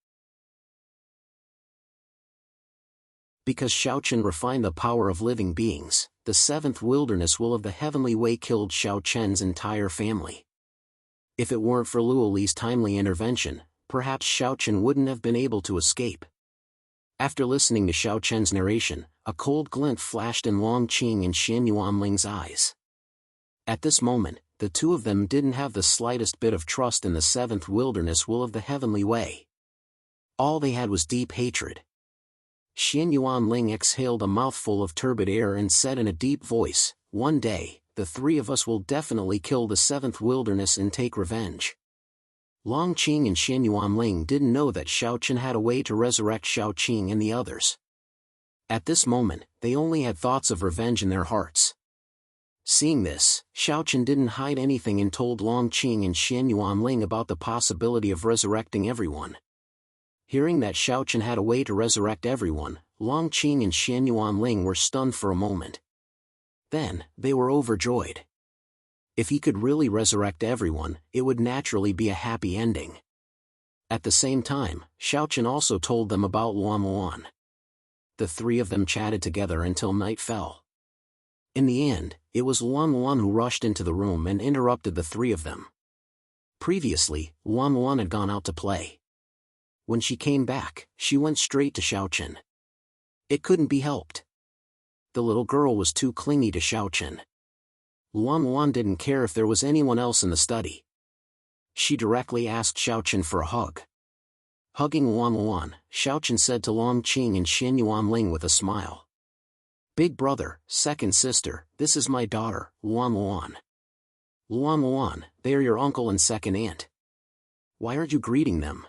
Speaker 1: Because Xiaochen refined the power of living beings, the seventh wilderness will of the heavenly way killed Xiaochen's entire family. If it weren't for Luoli's timely intervention, perhaps Xiaochen wouldn't have been able to escape. After listening to Xiaochen's narration, a cold glint flashed in Longqing and Xianyuanling's eyes. At this moment, the two of them didn't have the slightest bit of trust in the seventh wilderness will of the heavenly way. All they had was deep hatred. Xianyuanling exhaled a mouthful of turbid air and said in a deep voice, "One day, the three of us will definitely kill the seventh wilderness and take revenge." Longqing and Xianyuanling didn't know that Xiaochen had a way to resurrect Xiaoqing and the others. At this moment, they only had thoughts of revenge in their hearts. Seeing this, Xiaochen didn't hide anything and told Longqing and Xianyuanling about the possibility of resurrecting everyone. Hearing that Xiaochen had a way to resurrect everyone, Longqing and Xianyuanling were stunned for a moment. Then, they were overjoyed. If he could really resurrect everyone, it would naturally be a happy ending. At the same time, Xiaochen also told them about Luan. The three of them chatted together until night fell. In the end, it was Luan who rushed into the room and interrupted the three of them. Previously, Luan had gone out to play. When she came back, she went straight to Xiaochen. It couldn't be helped. The little girl was too clingy to Xiaochen. Luan didn't care if there was anyone else in the study. She directly asked Xiaochen for a hug. Hugging Luan, Xiaochen said to Longqing and Xianyuanling with a smile, "Big brother, second sister, this is my daughter, Luan. Luan, they are your uncle and second aunt. Why aren't you greeting them?"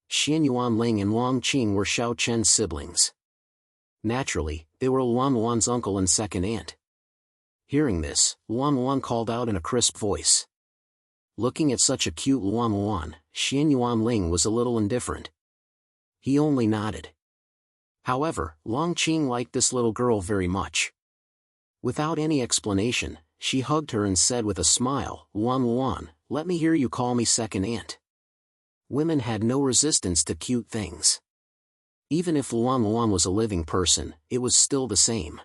Speaker 1: Xianyuanling and Longqing were Xiaochen's siblings. Naturally, they were Luan's uncle and second aunt. Hearing this, Luan called out in a crisp voice. Looking at such a cute Luan, Xianyuanling was a little indifferent. He only nodded. However, Longqing liked this little girl very much. Without any explanation, she hugged her and said with a smile, "Luan, let me hear you call me second aunt." Women had no resistance to cute things. Even if Luan was a living person, it was still the same.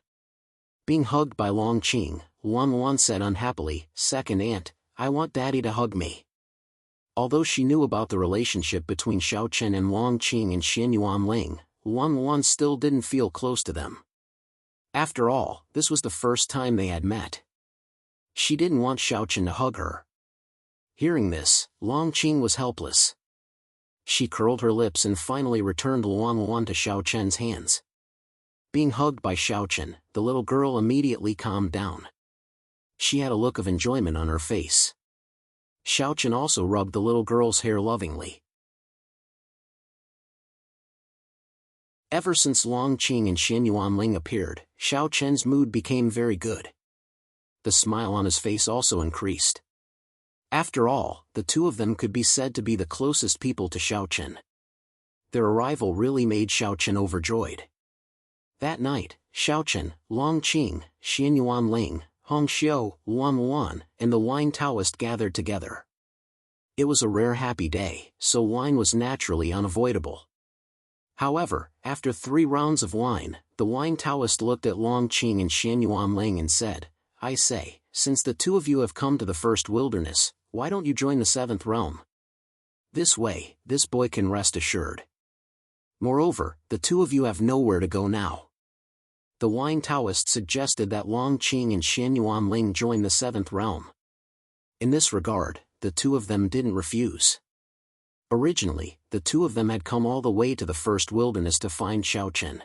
Speaker 1: Being hugged by Longqing, Luan said unhappily, "Second aunt, I want daddy to hug me." Although she knew about the relationship between Xiaochen and Longqing and Xianyuanling, Luan still didn't feel close to them. After all, this was the first time they had met. She didn't want Xiaochen to hug her. Hearing this, Longqing was helpless. She curled her lips and finally returned Luan to Xiaochen's hands. Being hugged by Xiaochen, the little girl immediately calmed down. She had a look of enjoyment on her face. Xiaochen also rubbed the little girl's hair lovingly. Ever since Long Qing and Xian Yuanling appeared, Xiaochen's mood became very good. The smile on his face also increased. After all, the two of them could be said to be the closest people to Xiaochen. Their arrival really made Xiaochen overjoyed. That night, Xiaochen, Long Qing, Xian Yuanling, Hong Xiu, Luan Luan, and the wine Taoist gathered together. It was a rare happy day, so wine was naturally unavoidable. However, after 3 rounds of wine, the wine Taoist looked at Long Qing and Xian Yuanling and said, "I say, since the two of you have come to the first wilderness, why don't you join the 7th realm? This way, this boy can rest assured. Moreover, the two of you have nowhere to go now." The wine Taoist suggested that Long Qing and Xian Yuanling join the 7th realm. In this regard, the two of them didn't refuse. Originally, the two of them had come all the way to the first wilderness to find Xiaochen.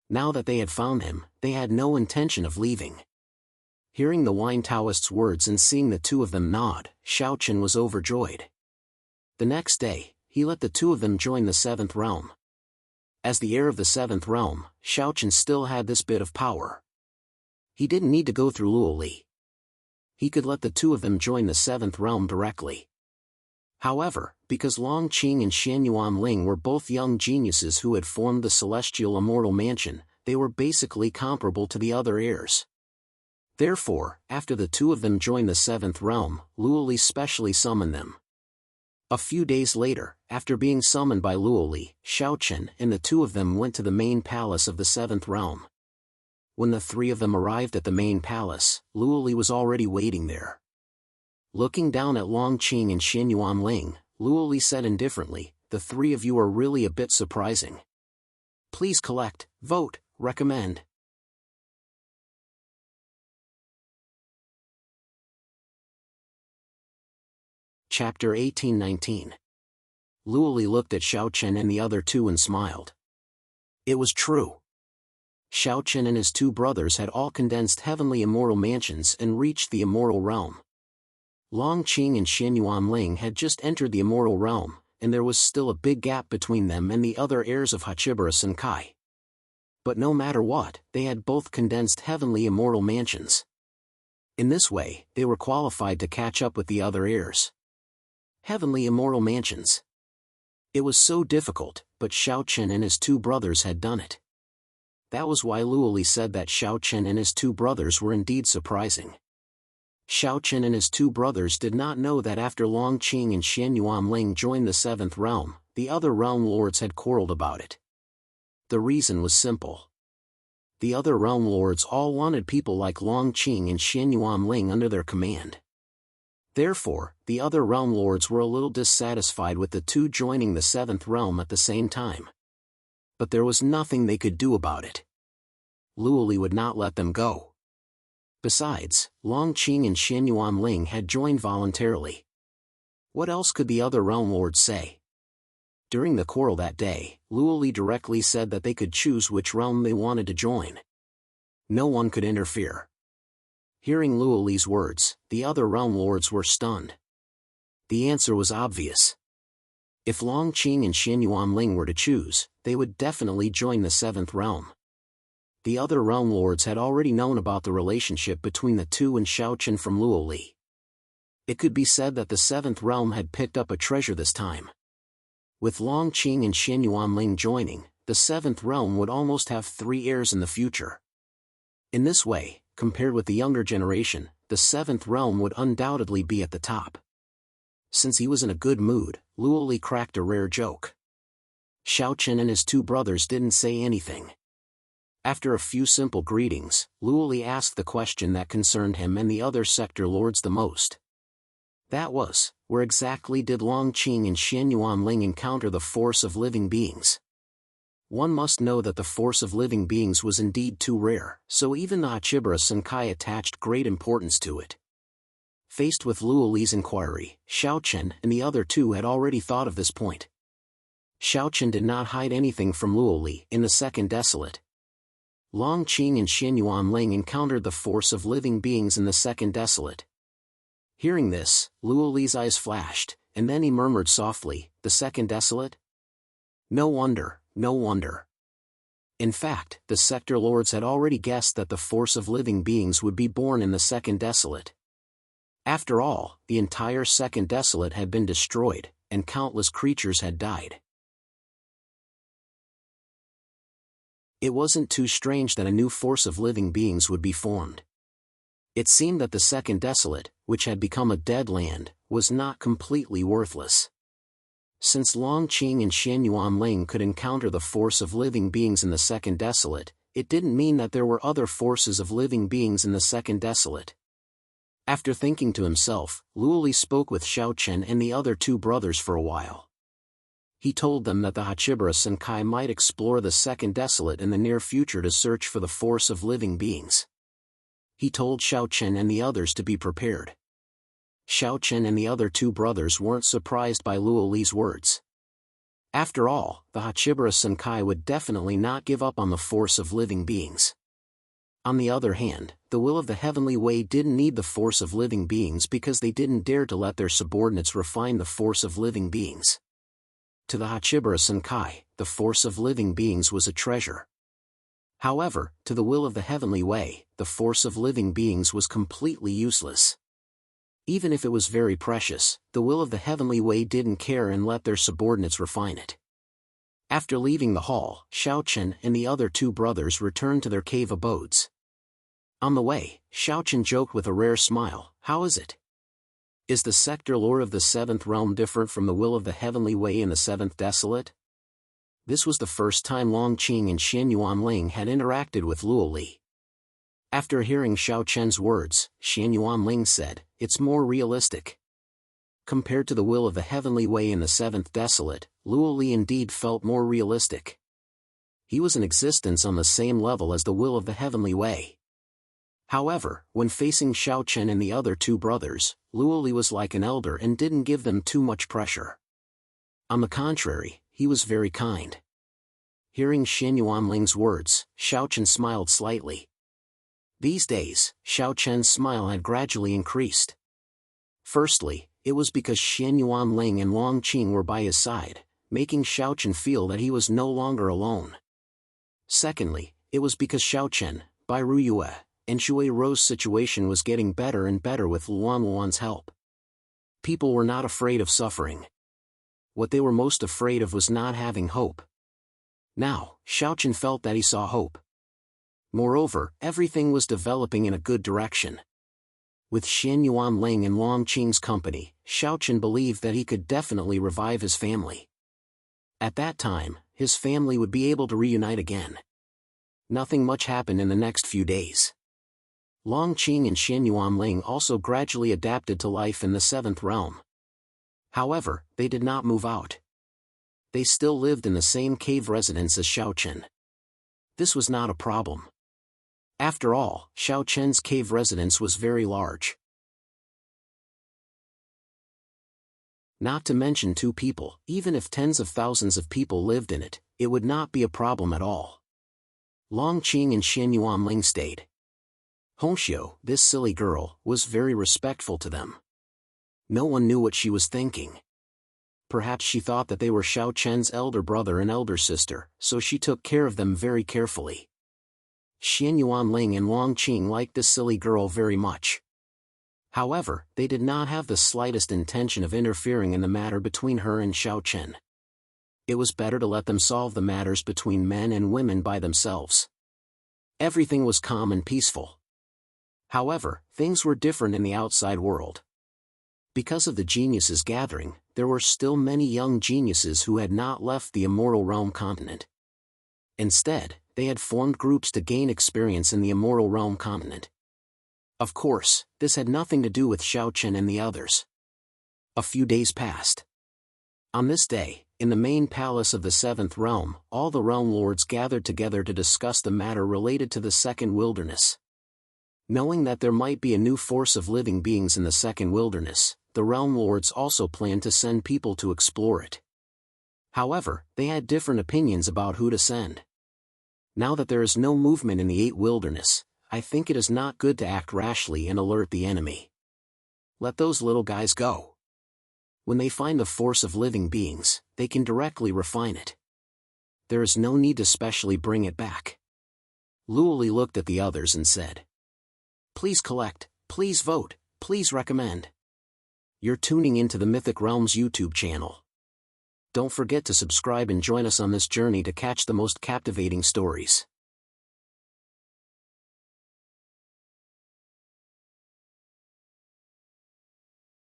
Speaker 1: Now that they had found him, they had no intention of leaving. Hearing the wine Taoist's words and seeing the two of them nod, Xiaochen was overjoyed. The next day, he let the two of them join the 7th realm. As the heir of the 7th realm, Xiaochen still had this bit of power. He didn't need to go through Luoli. He could let the two of them join the 7th realm directly. However, because Long Qing and Xian Yuanling were both young geniuses who had formed the celestial immortal mansion, they were basically comparable to the other heirs. Therefore, after the two of them joined the 7th realm, Luoli specially summoned them. A few days later, after being summoned by Luoli, Xiaochen and the two of them went to the main palace of the 7th realm. When the 3 of them arrived at the main palace, Luoli was already waiting there. Looking down at Long Qing and Xian Yuanling, Luoli said indifferently, "The 3 of you are really a bit surprising. Please collect, vote, recommend." Chapter 18-19. Luoli looked at Xiaochen and the other two and smiled. It was true. Xiaochen and his 2 brothers had all condensed heavenly immortal mansions and reached the immortal realm. Long Qing and Xian Yuanling had just entered the immortal realm, and there was still a big gap between them and the other heirs of Hachibara Senkai. But no matter what, they had both condensed heavenly immortal mansions. In this way, they were qualified to catch up with the other heirs. Heavenly immortal mansions. It was so difficult, but Xiaochen and his 2 brothers had done it. That was why Luoli said that Xiaochen and his 2 brothers were indeed surprising. Xiaochen and his 2 brothers did not know that after Long Qing and Xian Yuanling joined the 7th realm, the other realm lords had quarreled about it. The reason was simple. The other realm lords all wanted people like Long Qing and Xian Yuanling under their command. Therefore, the other realm lords were a little dissatisfied with the 2 joining the 7th realm at the same time. But there was nothing they could do about it. Luoli would not let them go. Besides, Long Qing and Xian Yuanling had joined voluntarily. What else could the other realm lords say? During the quarrel that day, Luoli directly said that they could choose which realm they wanted to join. No one could interfere. Hearing Luoli's words, the other realm lords were stunned. The answer was obvious. If Long Qing and Xian Yuanling were to choose, they would definitely join the 7th realm. The other realm lords had already known about the relationship between the two and Xiaochen from Luoli. It could be said that the 7th realm had picked up a treasure this time. With Long Qing and Xian Yuanling joining, the 7th realm would almost have 3 heirs in the future. In this way, compared with the younger generation, the 7th realm would undoubtedly be at the top. Since he was in a good mood, Luoli cracked a rare joke. Xiaochen and his 2 brothers didn't say anything. After a few simple greetings, Luoli asked the question that concerned him and the other sector lords the most. That was, where exactly did Long Qing and Xian Yuanling encounter the force of living beings? One must know that the force of living beings was indeed too rare, so even the Hachibara Senkai attached great importance to it. Faced with Luoli's inquiry, Xiaochen and the other 2 had already thought of this point. Xiaochen did not hide anything from Luoli in the Second Desolate. Long Qing and Xian Yuanling encountered the force of living beings in the Second Desolate. Hearing this, Luoli's eyes flashed, and then he murmured softly, "The second desolate?" No wonder, no wonder. In fact, the sector lords had already guessed that the force of living beings would be born in the second desolate. After all, the entire second desolate had been destroyed, and countless creatures had died. It wasn't too strange that a new force of living beings would be formed. It seemed that the second desolate, which had become a dead land, was not completely worthless. Since Longqing and Xianyuanling could encounter the force of living beings in the second desolate, it didn't mean that there were other forces of living beings in the second desolate. After thinking to himself, Luoli spoke with Xiaochen and the other two brothers for a while. He told them that the Hachibara Senkai might explore the second desolate in the near future to search for the force of living beings. He told Xiaochen and the others to be prepared. Xiaochen and the other two brothers weren't surprised by Luoli's words. After all, the Hachibara Senkai would definitely not give up on the force of living beings. On the other hand, the will of the Heavenly Way didn't need the force of living beings because they didn't dare to let their subordinates refine the force of living beings. To the Hachibara Senkai, the force of living beings was a treasure. However, to the will of the Heavenly Way, the force of living beings was completely useless. Even if it was very precious, the will of the Heavenly Way didn't care and let their subordinates refine it. After leaving the hall, Xiaochen and the other two brothers returned to their cave abodes. On the way, Xiaochen joked with a rare smile, "How is it? Is the sector lore of the seventh realm different from the will of the Heavenly Way in the seventh desolate?" This was the first time Longqing and Xianyuanling had interacted with Luoli. After hearing Xiaochen's words, Xianyuanling said, "It's more realistic." Compared to the will of the Heavenly Way in the seventh desolate, Luoli indeed felt more realistic. He was in existence on the same level as the will of the Heavenly Way. However, when facing Xiaochen and the other two brothers, Luoli was like an elder and didn't give them too much pressure. On the contrary, he was very kind. Hearing Xianyuanling's words, Xiaochen smiled slightly. These days, Xiaochen's smile had gradually increased. Firstly, it was because Xianyuanling and Longqing were by his side, making Xiaochen feel that he was no longer alone. Secondly, it was because Xiaochen, Bai Ruyue, and Shui Ro's situation was getting better and better with Luan Luan's help. People were not afraid of suffering. What they were most afraid of was not having hope. Now, Xiaochen felt that he saw hope. Moreover, everything was developing in a good direction. With Xianyuanling and Longqing's company, Xiaochen believed that he could definitely revive his family. At that time, his family would be able to reunite again. Nothing much happened in the next few days. Longqing and Xianyuanling also gradually adapted to life in the seventh realm. However, they did not move out. They still lived in the same cave residence as Xiaochen. This was not a problem. After all, Xiaochen's cave residence was very large. Not to mention two people, even if tens of thousands of people lived in it, it would not be a problem at all. Longqing and Xianyuanling stayed. Hongxiu, this silly girl, was very respectful to them. No one knew what she was thinking. Perhaps she thought that they were Xiaochen's elder brother and elder sister, so she took care of them very carefully. Xianyuanling and Longqing liked this silly girl very much. However, they did not have the slightest intention of interfering in the matter between her and Xiaochen. It was better to let them solve the matters between men and women by themselves. Everything was calm and peaceful. However, things were different in the outside world. Because of the geniuses gathering, there were still many young geniuses who had not left the Immortal Realm continent. Instead, they had formed groups to gain experience in the Immortal Realm continent. Of course, this had nothing to do with Xiaochen and the others. A few days passed. On this day, in the main palace of the seventh realm, all the realm lords gathered together to discuss the matter related to the second wilderness. Knowing that there might be a new force of living beings in the second wilderness, the realm lords also planned to send people to explore it. However, they had different opinions about who to send. Now that there is no movement in the eight wilderness, I think it is not good to act rashly and alert the enemy. Let those little guys go. When they find the force of living beings, they can directly refine it. There is no need to specially bring it back. Luoli looked at the others and said, "Please collect, please vote, please recommend. You're tuning into the Mythic Realms YouTube channel. Don't forget to subscribe and join us on this journey to catch the most captivating stories."